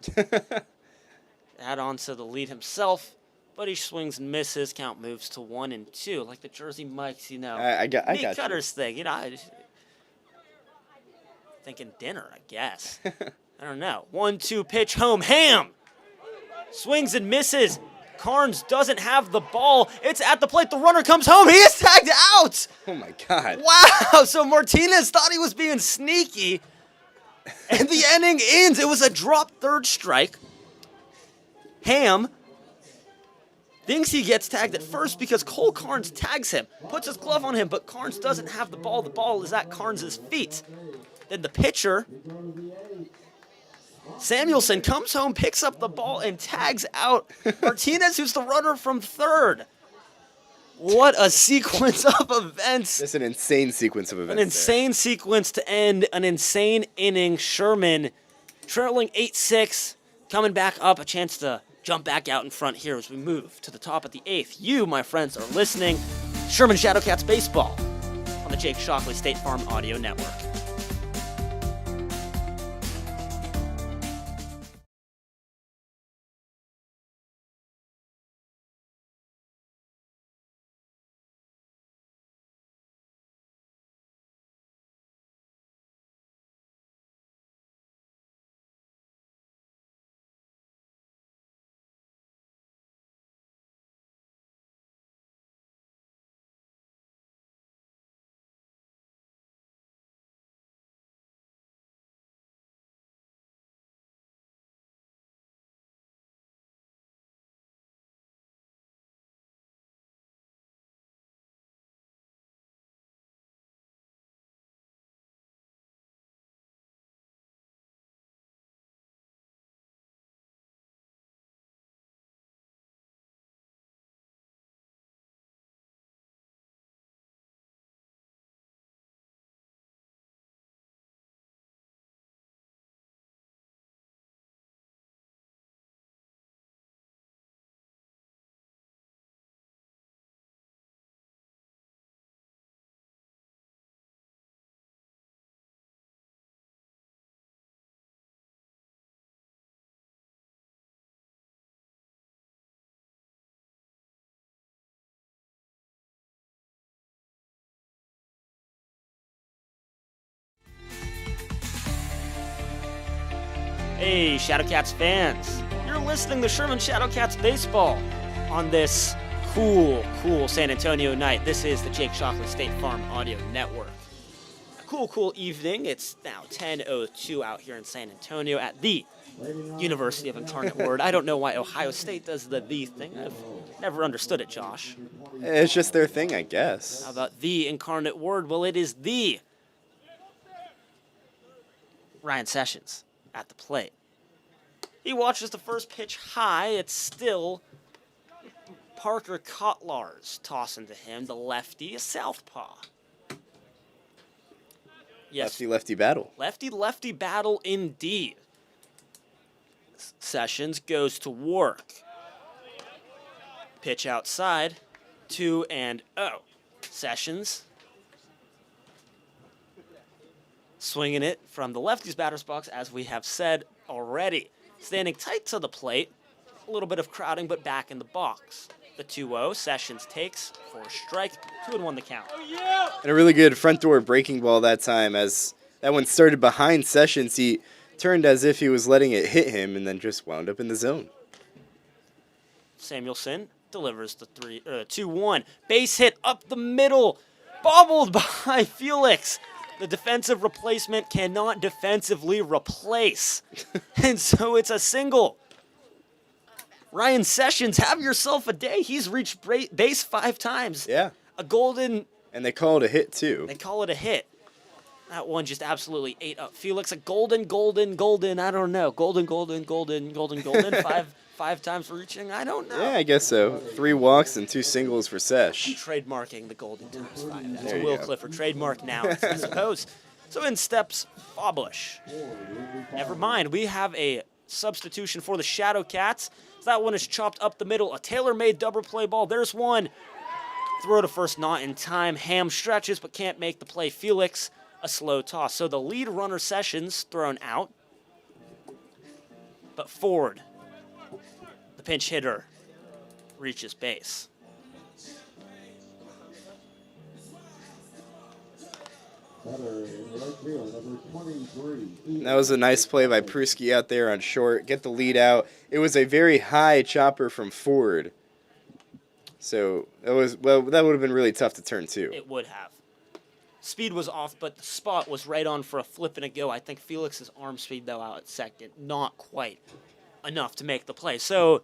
Add on to the lead himself, but he swings and misses. Count moves to 1-2, like the Jersey Mike's, I got meat you. cutters thing. Thinking dinner, I guess. I don't know. 1-2 pitch home. Ham swings and misses. Carnes doesn't have the ball. It's at the plate. The runner comes home. He is tagged out. Oh, my God. Wow. So Martinez thought he was being sneaky. And the inning ends. It was a drop third strike. Ham thinks he gets tagged at first because Cole Carnes tags him, puts his glove on him, but Carnes doesn't have the ball. The ball is at Carnes' feet. Then the pitcher, Samuelson, comes home, picks up the ball, and tags out Martinez, who's the runner from third. What a sequence of events. That's an insane sequence of events. An insane sequence to end an insane inning. Sherman trailing 8-6, coming back up, a chance to jump back out in front here as we move to the top of the 8th. You, my friends, are listening. Sherman Shadowcats Baseball on the Jake Shockley State Farm Audio Network. Hey, Shadowcats fans. You're listening to Sherman Shadowcats Baseball on this cool San Antonio night. This is the Jake Shockley State Farm Audio Network. A cool evening. It's now 10:02 out here in San Antonio at the University of Incarnate Word. I don't know why Ohio State does the thing. I've never understood it, Josh. It's just their thing, I guess. How about the Incarnate Word? Well, it is the Ryan Sessions at the plate. He watches the first pitch high. It's still Parker Kotlar's tossing to him, the lefty, a southpaw. Yes. Lefty battle. Lefty battle indeed. Sessions goes to work. Pitch outside, 2-0. Sessions swinging it from the lefty's batter's box, as we have said already. Standing tight to the plate, a little bit of crowding, but back in the box. The 2-0, Sessions takes for a strike, 2-1 the count. And a really good front door breaking ball that time. As that one started behind Sessions, he turned as if he was letting it hit him and then just wound up in the zone. Samuelson delivers the 2-1. Base hit up the middle, bobbled by Felix. The defensive replacement cannot defensively replace. And so it's a single. Ryan Sessions, have yourself a day. He's reached base 5 times. Yeah. A golden. And they call it a hit, too. They call it a hit. That one just absolutely ate up Felix. A golden. I don't know. Golden. Five times for reaching. I don't know. Yeah, I guess so. 3 walks and 2 singles for Sesh. Trademarking the golden times 5. That's There a you Will go. Clifford trademark now, I suppose. So in steps Foblish. Never mind. We have a substitution for the Shadowcats. That one is chopped up the middle. A tailor-made double play ball. There's one. Throw to first, not in time. Ham stretches, but can't make the play. Felix, a slow toss. So the lead runner, Sessions, thrown out. But Ford, the pinch hitter, reaches base. Better in right field, number 23. That was a nice play by Pruski out there on short. Get the lead out. It was a very high chopper from Ford. So that would have been really tough to turn too. It would have. Speed was off, but the spot was right on for a flip and a go. I think Felix's arm speed, though, out at second, not quite enough to make the play. So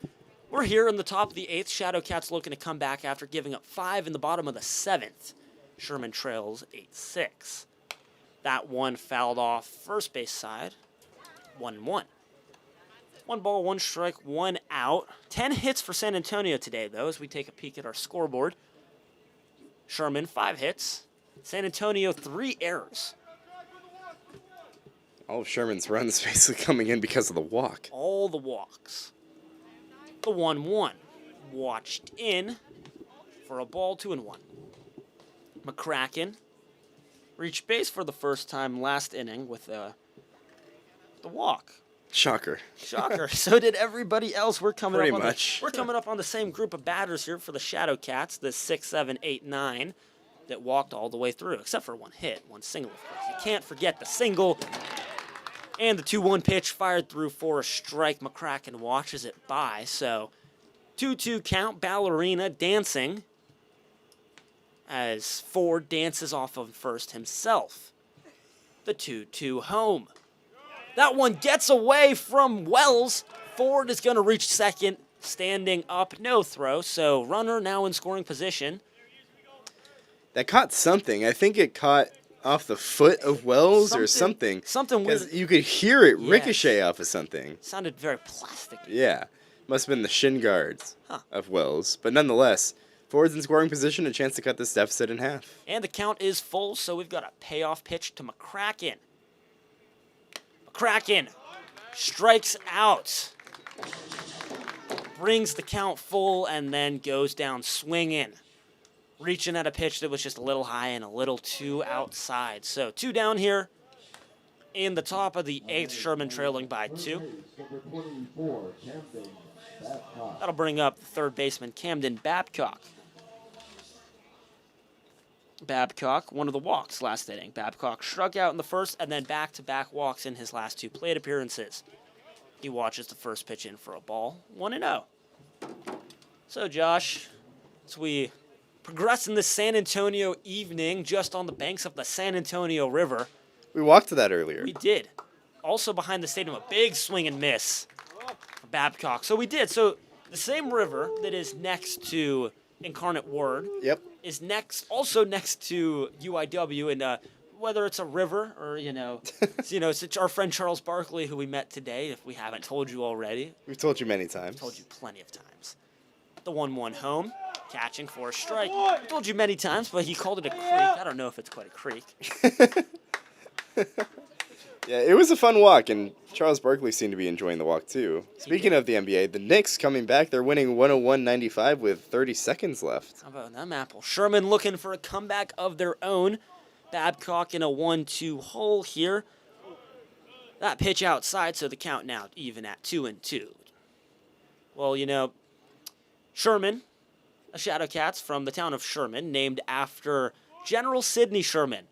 we're here in the top of the 8th. Shadowcats looking to come back after giving up 5 in the bottom of the 7th. Sherman trails 8-6. That one fouled off first base side. 1-1. 1 ball, 1 strike, 1 out. 10 hits for San Antonio today, though, as we take a peek at our scoreboard. Sherman, 5 hits. San Antonio, 3 errors. All of Sherman's runs basically coming in because of the walk. All the walks. The 1-1. Watched in for a ball, 2-1. McCracken reached base for the first time last inning with the walk. Shocker. Shocker. So did everybody else. We're coming Pretty up on much. we're coming up on the same group of batters here for the Shadowcats, the 6, 7, 8, 9 that walked all the way through, except for 1 hit, 1 single, of course. You can't forget the single. And the 2-1 pitch fired through for a strike. McCracken watches it by. So 2-2 count. Ballerina dancing as Ford dances off of first himself. The 2-2 home. That one gets away from Wells. Ford is going to reach second, standing up, no throw. So runner now in scoring position. That caught something. I think it caught off the foot of Wells or something. Something weird. 'Cause you could hear it Yes. ricochet off of something. Sounded very plastic. Yeah. Must have been the shin guards Huh. of Wells. But nonetheless, Ford's in scoring position, a chance to cut this deficit in half. And the count is full, so we've got a payoff pitch to McCracken. McCracken strikes out. Brings the count full and then goes down swinging. Reaching at a pitch that was just a little high and a little too outside. So 2 down here in the top of the 8th. Sherman trailing by 2. Number 24, Camden Babcock. That'll bring up the third baseman, Camden Babcock. Babcock, one of the walks last inning. Babcock struck out in the first and then back-to-back walks in his last 2 plate appearances. He watches the first pitch in for a ball, 1-0. So, Josh, as we progress in this San Antonio evening just on the banks of the San Antonio River, We walked to that earlier. we did. Also behind the stadium, a big swing and miss for Babcock. So we did. So the same river that is next to Incarnate Word Yep. is also next to UIW, and whether it's a river or it's our friend Charles Barkley, who we met today. If we haven't told you already, We've told you many times. told you plenty of times. The 1-1 home, catching for a strike. I told you many times, but he called it a creek. I don't know if it's quite a creek. Yeah, it was a fun walk, and Charles Barkley seemed to be enjoying the walk too. Speaking of the NBA, the Knicks coming back. They're winning 101-95 with 30 seconds left. How about them apples? Sherman looking for a comeback of their own. Babcock in a 1-2 hole here. That pitch outside, so the count now even at 2-2. Well, Sherman, a Shadowcats from the town of Sherman, named after General Sidney Sherman,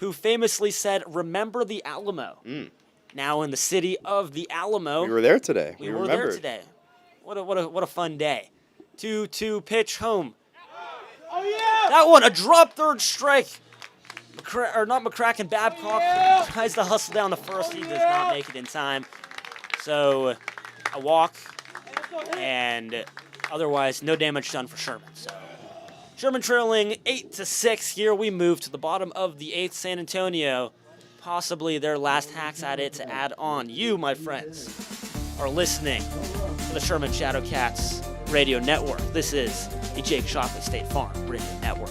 who famously said, "Remember the Alamo." Now in the city of the Alamo. We were there today. We were remembered. there today. What a fun day. 2-2 pitch home. Oh yeah! That one, a drop third strike. Not McCracken. Babcock tries to hustle down the first. He does not make it in time. So a walk, and otherwise no damage done for Sherman. So Sherman trailing 8-6. Here we move to the bottom of the 8th. San Antonio, possibly their last hacks at it to add on. You, my friends, are listening to the Sherman Shadowcats Radio Network. This is the Jake Shockley State Farm Radio Network.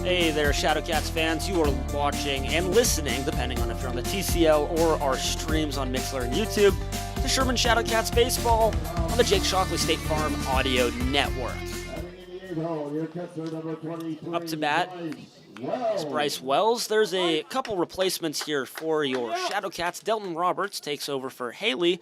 Hey there, Shadowcats fans. You are watching and listening, depending on if you're on the TCL or our streams on Mixler and YouTube, to Sherman Shadowcats Baseball on the Jake Shockley State Farm Audio Network. Up to bat is Bryce Wells. There's a couple replacements here for your Shadowcats. Delton Roberts takes over for Haley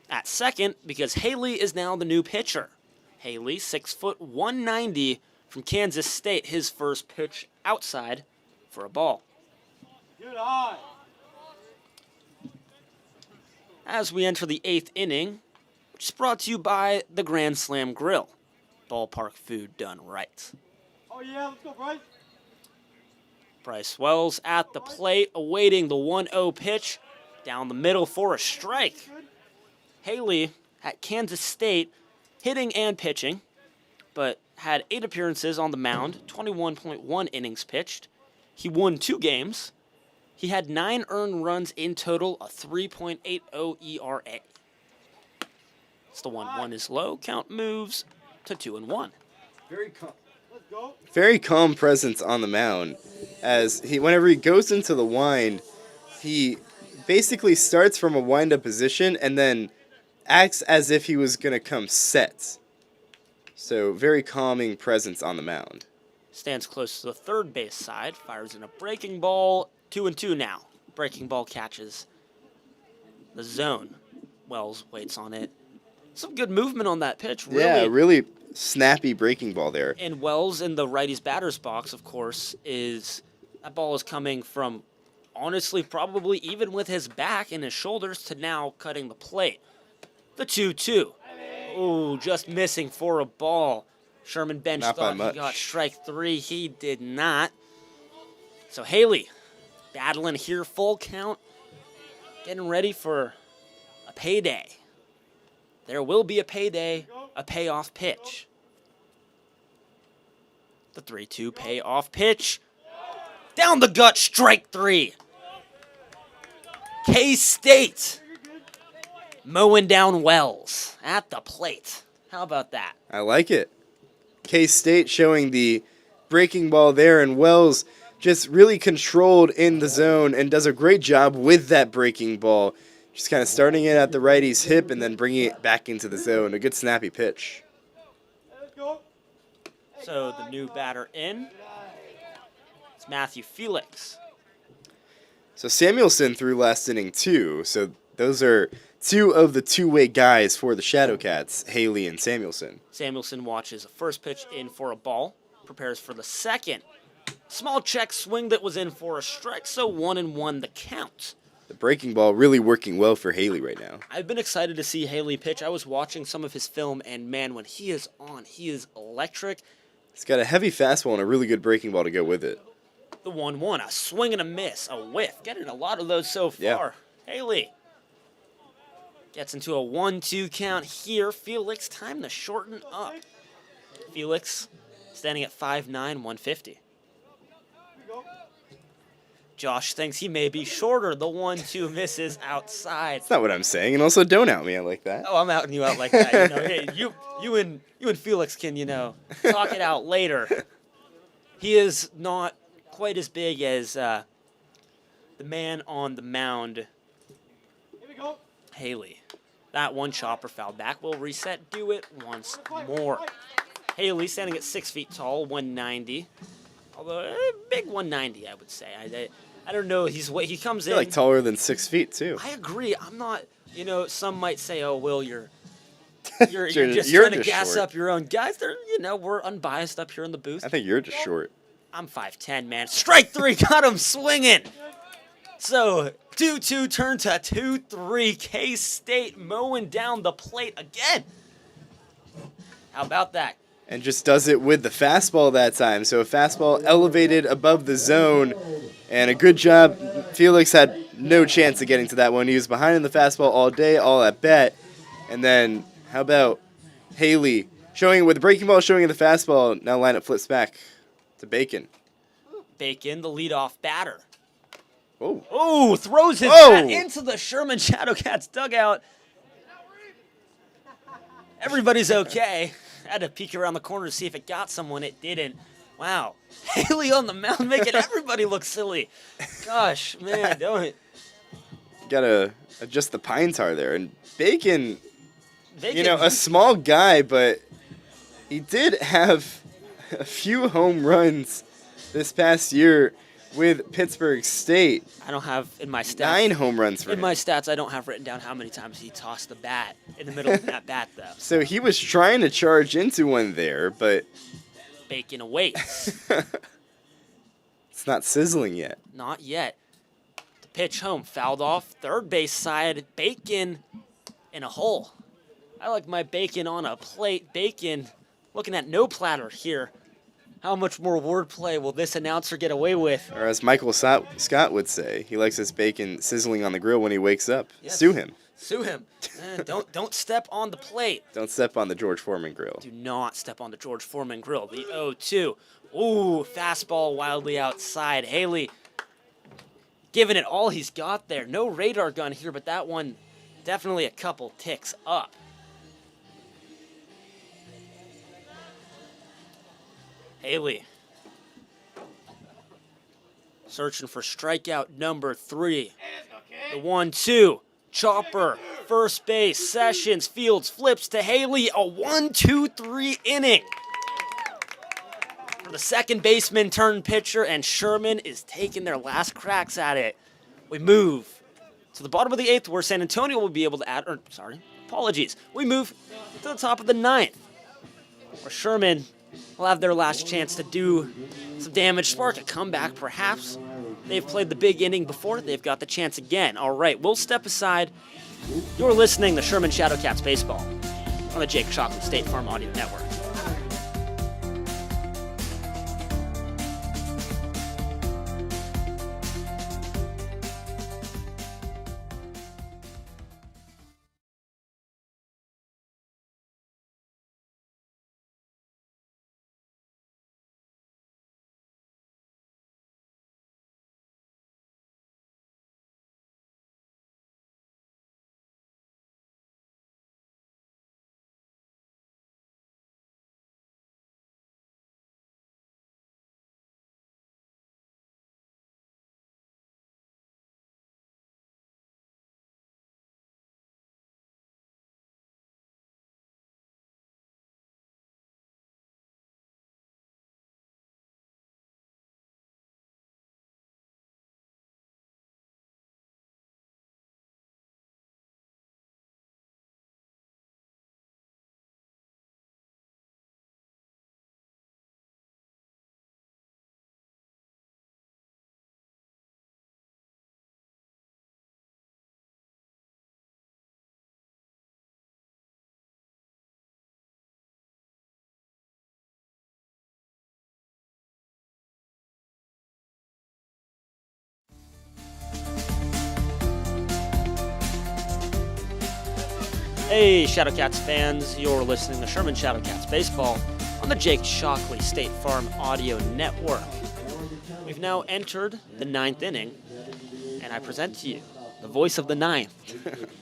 at second because Haley is now the new pitcher. Haley, 6', 190 from Kansas State. His first pitch outside for a ball. As we enter the 8th inning, which is brought to you by the Grand Slam Grill. Ballpark food done right. Oh yeah, let's go, Bryce. Bryce Wells at the plate, awaiting the 1-0 pitch. Down the middle for a strike. Haley at Kansas State, hitting and pitching, but had 8 appearances on the mound, 21.1 innings pitched. He won 2 games. He had 9 earned runs in total, a 3.80 ERA. It's the 1-1 is low. Count moves to 2-1. Very calm presence on the mound, as whenever he goes into the wind, he basically starts from a wind-up position and then acts as if he was going to come set. So very calming presence on the mound. Stands close to the third base side, fires in a breaking ball, 2-2 now. Breaking ball catches the zone. Wells waits on it. Some good movement on that pitch. Really. Yeah, really snappy breaking ball there. And Wells in the righty's batter's box, of course, that ball is coming from, honestly, probably even with his back and his shoulders to now cutting the plate. The 2-2. Oh, just missing for a ball. Sherman bench Not by thought he much. got strike 3. He did not. So Haley battling here, full count, getting ready for a payday. There will be a payday, a payoff pitch. The 3-2 payoff pitch. Down the gut, strike 3. K-State mowing down Wells at the plate. How about that? I like it. K-State showing the breaking ball there, and Wells just really controlled in the zone and does a great job with that breaking ball. Just kind of starting it at the righty's hip and then bringing it back into the zone. A good snappy pitch. So the new batter in. It's Matthew Felix. So Samuelson threw last inning too. So those are 2 of the two-way guys for the Shadowcats, Haley and Samuelson. Samuelson watches a first pitch in for a ball. Prepares for the second. Small check swing that was in for a strike. So 1-1 the count. The breaking ball really working well for Haley right now. I've been excited to see Haley pitch. I was watching some of his film, and man, when he is on, he is electric. He's got a heavy fastball and a really good breaking ball to go with it. The 1-1, a swing and a miss, a whiff. Getting a lot of those so far. Yeah. Haley gets into a 1-2 count here. Felix, time to shorten up. Felix standing at 5'9", 150. Josh thinks he may be shorter. The 1-2 misses outside. That's not what I'm saying, and also don't out me like that. Oh, I'm outing you out like that. Hey, you and Felix can, talk it out later. He is not quite as big as the man on the mound, Haley. That one chopper fouled back. We'll reset. Do it once more. Haley standing at 6 feet tall, 190. Although a big 190, I would say. I don't know. He comes in. You're like taller than 6 feet too. I agree. I'm not. Some might say, "Oh, Will, you're just trying to gas short. up your own guys." We're unbiased up here in the booth. I think you're just short. I'm 5'10", man. Strike 3, got him swinging. So 2-2 turn to 2-3. K-State mowing down the plate again. How about that? And just does it with the fastball that time. So a fastball elevated above the zone. And a good job. Felix had no chance of getting to that one. He was behind in the fastball all day, all at bat. And then, how about Haley showing it with the breaking ball, showing it the fastball. Now lineup flips back to Bacon. Bacon, the leadoff batter. Oh, Throws his bat into the Sherman Shadowcats dugout. Everybody's okay. Had to peek around the corner to see if it got someone. It didn't. Wow. Haley on the mound making everybody look silly. Gosh, man, don't. Gotta adjust the pine tar there. And Bacon, They you know, a small guy, but he did have a few home runs this past year with Pittsburgh State. I don't have in my stats. 9 home runs for In him. my stats, I don't have written down how many times he tossed the bat in the middle of that bat, though. So he was trying to charge into one there, but Bacon awaits. it's not sizzling yet. Not yet. The pitch home, fouled off, third base side, Bacon in a hole. I like my Bacon on a plate. Bacon looking at no platter here. How much more wordplay will this announcer get away with? Or as Michael Scott would say, he likes his bacon sizzling on the grill when he wakes up. Yes. Sue him. Sue him. Don't step on the plate. Don't step on the George Foreman grill. Do not step on the George Foreman grill. The 0-2. Ooh, fastball wildly outside. Haley giving it all he's got there. No radar gun here, but that one definitely a couple ticks up. Haley searching for strikeout number 3. The 1-2. Chopper, first base, Sessions, Fields, flips to Haley. A 1-2-3 inning. For the second baseman turned pitcher, and Sherman is taking their last cracks at it. We move to the bottom of the 8th, where San Antonio will be able to add, we move to the top of the 9th, where Sherman will have their last chance to do some damage, spark a comeback perhaps. They've played the big inning before. They've got the chance again. All right, we'll step aside. You're listening to Sherman Shadowcats Baseball on the Jake Shockley State Farm Audio Network. Hey, Shadowcats fans, you're listening to Sherman Shadowcats Baseball on the Jake Shockley State Farm Audio Network. We've now entered the 9th inning, and I present to you the voice of the 9th,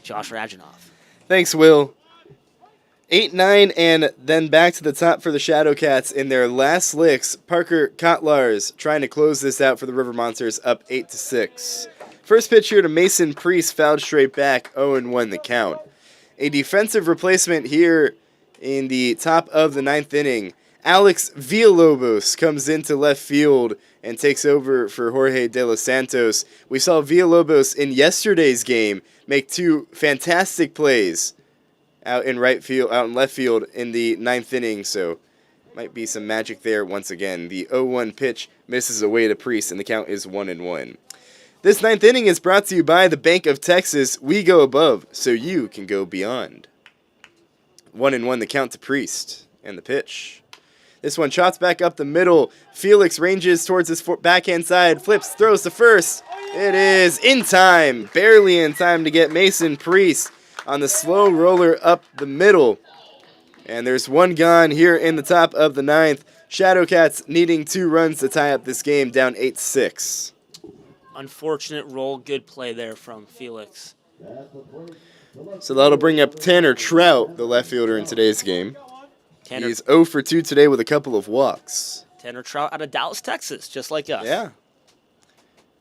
Josh Radjanoff. Thanks, Will. 8-9, and then back to the top for the Shadowcats in their last licks. Parker Kotlars trying to close this out for the River Monsters, up 8-6. First pitch here to Mason Priest, fouled straight back, 0-1 the count. A defensive replacement here in the top of the 9th inning. Alex Villalobos comes into left field and takes over for Jorge De Los Santos. We saw Villalobos in yesterday's game make 2 fantastic plays out in left field in the 9th inning, so might be some magic there once again. The 0-1 pitch misses away to Priest, and the count is 1-1. This 9th inning is brought to you by the Bank of Texas. We go above, so you can go beyond. 1-1 the count to Priest, and the pitch. This one shots back up the middle. Felix ranges towards his backhand side, flips, throws to first. It is in time, barely in time to get Mason Priest on the slow roller up the middle. And there's one gone here in the top of the 9th. Shadowcats needing 2 runs to tie up this game, down 8-6. Unfortunate roll, good play there from Felix. So that'll bring up Tanner Trout, the left fielder in today's game. Tanner, He's 0 for 2 today with a couple of walks. Tanner Trout out of Dallas, Texas, just like us. Yeah.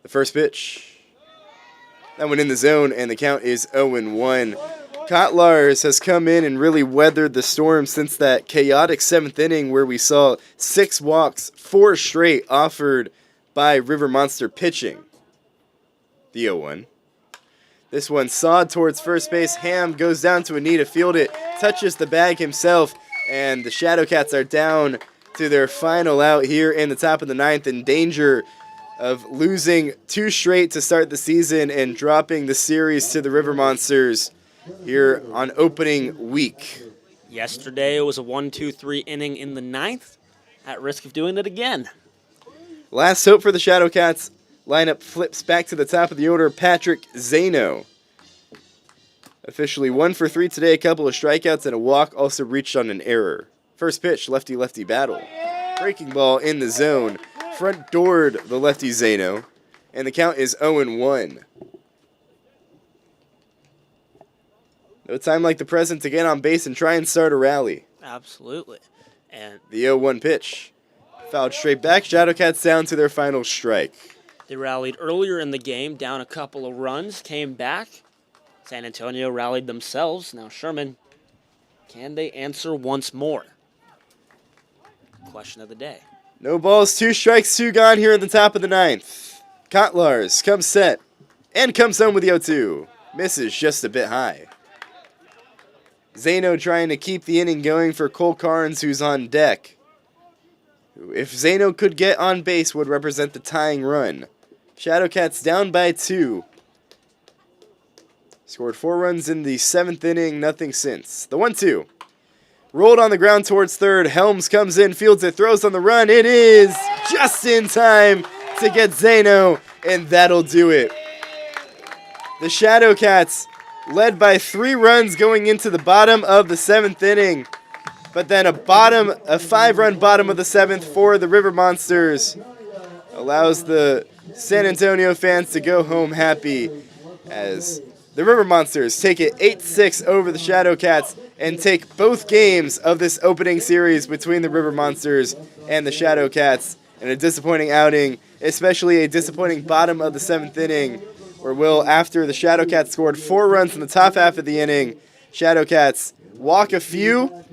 The first pitch. That one in the zone, and the count is 0-1. Kotlars has come in and really weathered the storm since that chaotic 7th inning where we saw 6 walks, 4 straight offered by River Monster pitching. The 0-1. This one sawed towards first base. Ham goes down to a knee to field it, touches the bag himself, and the Shadowcats are down to their final out here in the top of the 9th, in danger of losing 2 straight to start the season and dropping the series to the River Monsters here on opening week. Yesterday it was a 1-2-3 inning in the 9th, at risk of doing it again. Last hope for the Shadowcats. Lineup flips back to the top of the order. Patrick Zano. Officially 1 for 3 today. A couple of strikeouts and a walk. Also reached on an error. First pitch, lefty-lefty battle. Breaking ball in the zone. Front doored the lefty Zano. And the count is 0-1. No time like the present to get on base and try and start a rally. Absolutely. And The 0-1 pitch. Fouled straight back. Shadowcats down to their final strike. they rallied earlier in the game, down a couple of runs, came back. San Antonio rallied themselves. Now Sherman, can they answer once more? Question of the day. No balls, 2 strikes, 2 gone here at the top of the 9th. Kotlars comes set and comes home with the 0-2. Misses just a bit high. Zano trying to keep the inning going for Cole Carnes, who's on deck. If Zano could get on base, would represent the tying run. Shadowcats down by 2. Scored 4 runs in the 7th inning, nothing since. The 1-2. Rolled on the ground towards third. Helms comes in, fields it, throws on the run. It is just in time to get Zano, and that'll do it. The Shadowcats led by 3 runs going into the bottom of the 7th inning. But then a 5-run bottom of the 7th for the River Monsters allows the San Antonio fans to go home happy as the River Monsters take it 8-6 over the Shadowcats and take both games of this opening series between the River Monsters and the Shadowcats in a disappointing outing, especially a disappointing bottom of the 7th inning, where after the Shadowcats scored 4 runs in the top half of the inning, Shadowcats walk a few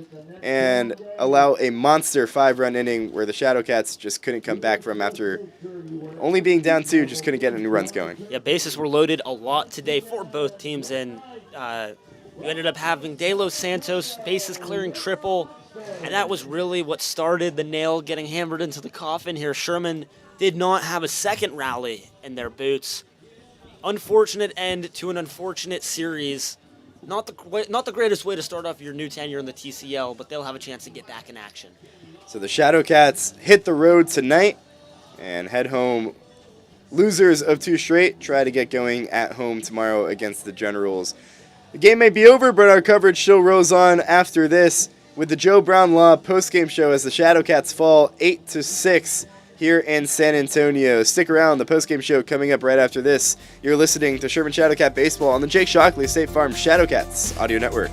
and allow a monster 5-run inning where the Shadowcats just couldn't come back from after only being down 2, just couldn't get any runs going. Yeah, bases were loaded a lot today for both teams, and you ended up having De Los Santos bases clearing triple, and that was really what started the nail getting hammered into the coffin here. Sherman did not have a second rally in their boots. Unfortunate end to an unfortunate series. Not the greatest way to start off your new tenure in the TCL, but they'll have a chance to get back in action. So the Shadowcats hit the road tonight and head home losers of 2 straight. Try to get going at home tomorrow against the Generals. The game may be over, but our coverage still rolls on after this with the Joe Brown Law postgame show as the Shadowcats fall 8-6 here in San Antonio. Stick around, the postgame show coming up right after this. You're listening to Sherman Shadowcat Baseball on the Jake Shockley State Farm Shadowcats Audio Network.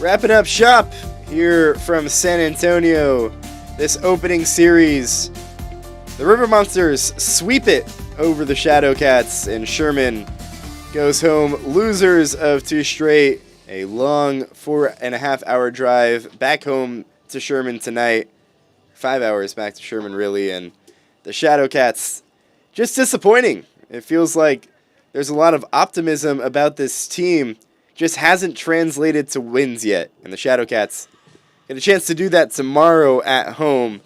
Wrapping up shop here from San Antonio. This opening series, the River Monsters sweep it over the Shadowcats, and Sherman goes home losers of 2 straight. A long 4.5-hour drive back home to Sherman tonight. 5 hours back to Sherman, really, and the Shadowcats just disappointing. It feels like there's a lot of optimism about this team, just hasn't translated to wins yet, and the Shadowcats get a chance to do that tomorrow at home,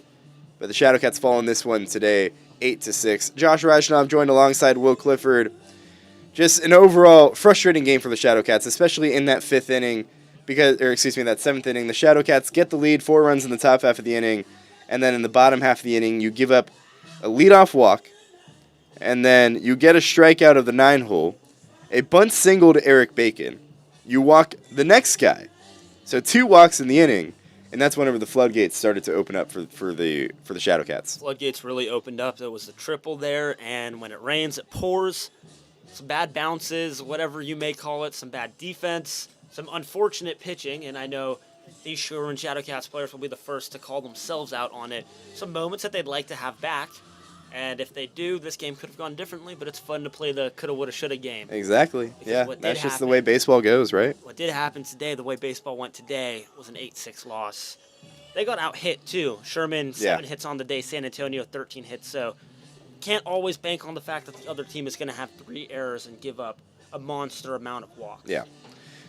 but the Shadowcats fall in this one today, 8-6. Josh Rajnov joined alongside Will Clifford. Just an overall frustrating game for the Shadowcats, especially in that 5th inning, that 7th inning. The Shadowcats get the lead, 4 runs in the top half of the inning, and then in the bottom half of the inning, you give up a leadoff walk, and then you get a strikeout of the 9-hole, a bunt single to Eric Bacon. You walk the next guy, so 2 walks in the inning, and that's whenever the floodgates started to open up for the Shadowcats. Floodgates really opened up. There was a triple there, and when it rains, it pours. Some bad bounces, whatever you may call it, some bad defense, some unfortunate pitching, and I know these Sherman Shadowcats players will be the first to call themselves out on it. Some moments that they'd like to have back, and if they do, this game could have gone differently, but it's fun to play the coulda, woulda, shoulda game. Exactly. Yeah, that's just the way baseball goes, right? What did happen today, the way baseball went today, was an 8-6 loss. They got out-hit, too. Sherman, 7 hits on the day. San Antonio, 13 hits, so can't always bank on the fact that the other team is going to have 3 errors and give up a monster amount of walks. Yeah.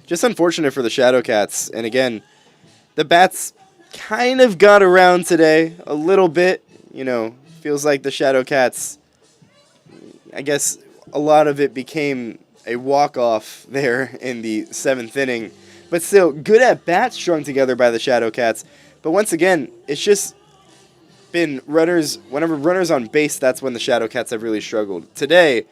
Just unfortunate for the Shadowcats. And again, the bats kind of got around today a little bit. Feels like the Shadowcats, I guess a lot of it became a walk-off there in the 7th inning. But still, good at-bats strung together by the Shadowcats. But once again, it's just been whenever runners on base, that's when the Shadowcats have really struggled. Today,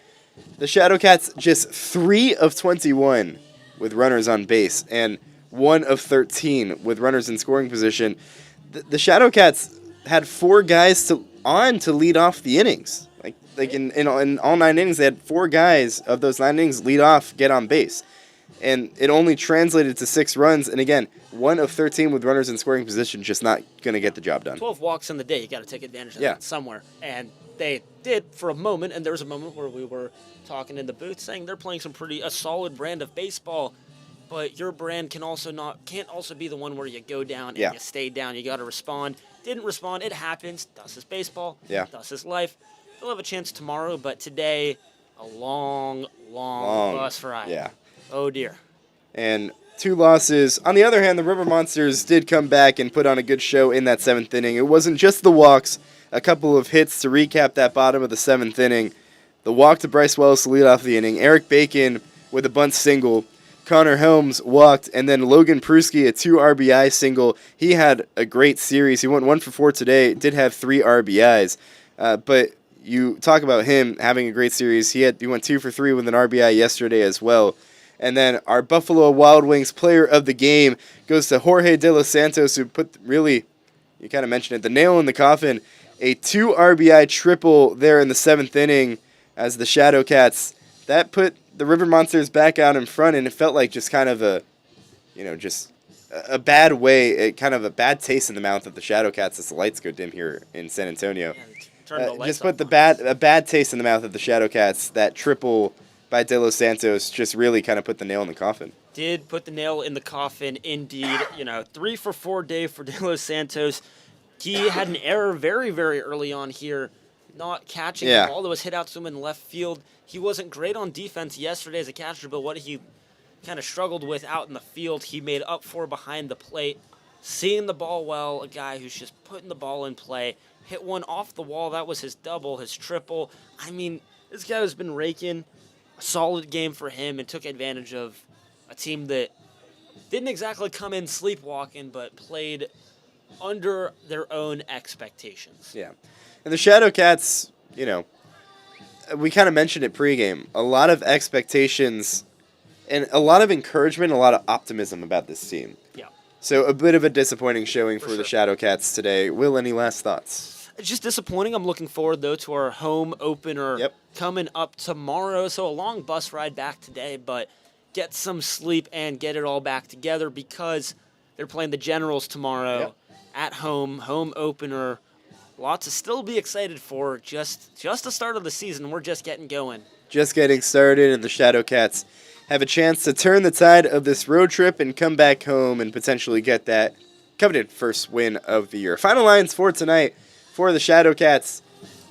the Shadowcats just 3 of 21 with runners on base and 1 of 13 with runners in scoring position. The Shadowcats had 4 guys to lead off the innings. Like in all 9 innings, they had 4 guys of those 9 innings lead off, get on base. And it only translated to 6 runs. And again, 1 of 13 with runners in scoring position, just not going to get the job done. 12 walks in the day. You got to take advantage of that somewhere. And they did for a moment. And there was a moment where we were talking in the booth saying they're playing a solid brand of baseball. But your brand can't also be the one where you go down and you stay down. You got to respond. Didn't respond. It happens. Thus is baseball. Yeah. Thus is life. They'll have a chance tomorrow. But today, a long bus ride. Yeah. Oh, dear. And 2 losses. On the other hand, the River Monsters did come back and put on a good show in that 7th inning. It wasn't just the walks, a couple of hits to recap that bottom of the 7th inning. The walk to Bryce Wells to lead off the inning. Eric Bacon with a bunt single. Connor Helms walked, and then Logan Pruski, a 2 RBI single. He had a great series. He went 1 for 4 today, did have 3 RBIs. But you talk about him having a great series. He went 2 for 3 with an RBI yesterday as well. And then our Buffalo Wild Wings player of the game goes to Jorge De Los Santos, who put you kind of mentioned it, the nail in the coffin. A 2 RBI triple there in the 7th inning as the Shadowcats. That put the River Monsters back out in front, and it felt like just kind of a bad way, kind of a bad taste in the mouth of the Shadowcats as the lights go dim here in San Antonio. Just put a bad taste in the mouth of the Shadowcats. That triple by De Los Santos just really kind of put the nail in the coffin. Did put the nail in the coffin, indeed. 3 for 4 day for De Los Santos. He had an error very, very early on here, not catching the ball that was hit out to him in left field. He wasn't great on defense yesterday as a catcher, but what he kind of struggled with out in the field, he made up for behind the plate. Seeing the ball well, a guy who's just putting the ball in play, hit one off the wall. That was his double, his triple. I mean, this guy has been raking. A solid game for him and took advantage of a team that didn't exactly come in sleepwalking, but played under their own expectations. Yeah. And the Shadowcats, we kind of mentioned it pregame. A lot of expectations and a lot of encouragement, a lot of optimism about this team. Yeah. So a bit of a disappointing showing for the Shadowcats today. Will, any last thoughts? It's just disappointing. I'm looking forward, though, to our home opener coming up tomorrow. So a long bus ride back today, but get some sleep and get it all back together because they're playing the Generals tomorrow at home opener. Lots to still be excited for. Just the start of the season. We're just getting going. Just getting started, and the Shadowcats have a chance to turn the tide of this road trip and come back home and potentially get that coveted first win of the year. Final lines for tonight for the Shadowcats.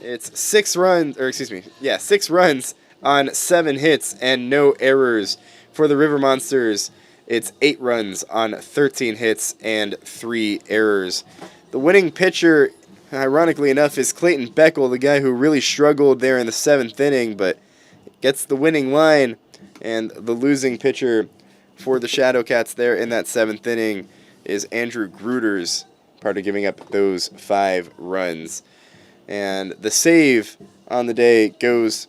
It's 6 runs on 7 hits and no errors. For the River Monsters, it's 8 runs on 13 hits and 3 errors. The winning pitcher, ironically enough, is Clayton Beckel, the guy who really struggled there in the 7th inning, but gets the winning line. And the losing pitcher for the Shadowcats there in that 7th inning is Andrew Gruters, part of giving up those 5 runs. And the save on the day goes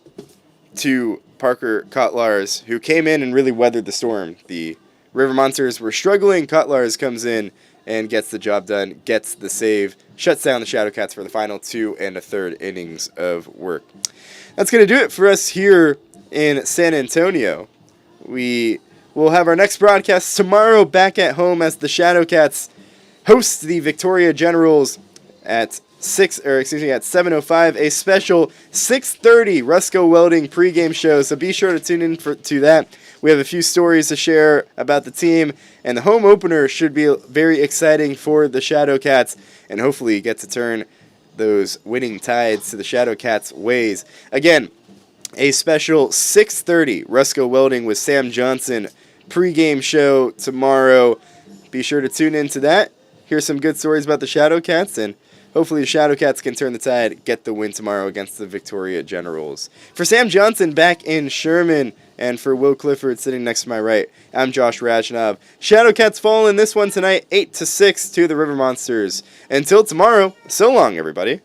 to Parker Kotlars, who came in and really weathered the storm. The River Monsters were struggling. Kotlars comes in and gets the job done, gets the save, shuts down the Shadowcats for the final 2 1/3 innings of work. That's going to do it for us here in San Antonio. We will have our next broadcast tomorrow back at home as the Shadowcats host the Victoria Generals at 7:05, a special 6:30 Rusco Welding pregame show, so be sure to tune in to that. We have a few stories to share about the team, and the home opener should be very exciting for the Shadowcats, and hopefully get to turn those winning tides to the Shadowcats' ways. Again, a special 6:30 Rusco Welding with Sam Johnson pregame show tomorrow. Be sure to tune in to that. Hear some good stories about the Shadowcats, and hopefully the Shadowcats can turn the tide, get the win tomorrow against the Victoria Generals. For Sam Johnson back in Sherman, and for Will Clifford sitting next to my right, I'm Josh Rajnov. Shadowcats fall in this one tonight, 8-6 to the River Monsters. Until tomorrow, so long, everybody.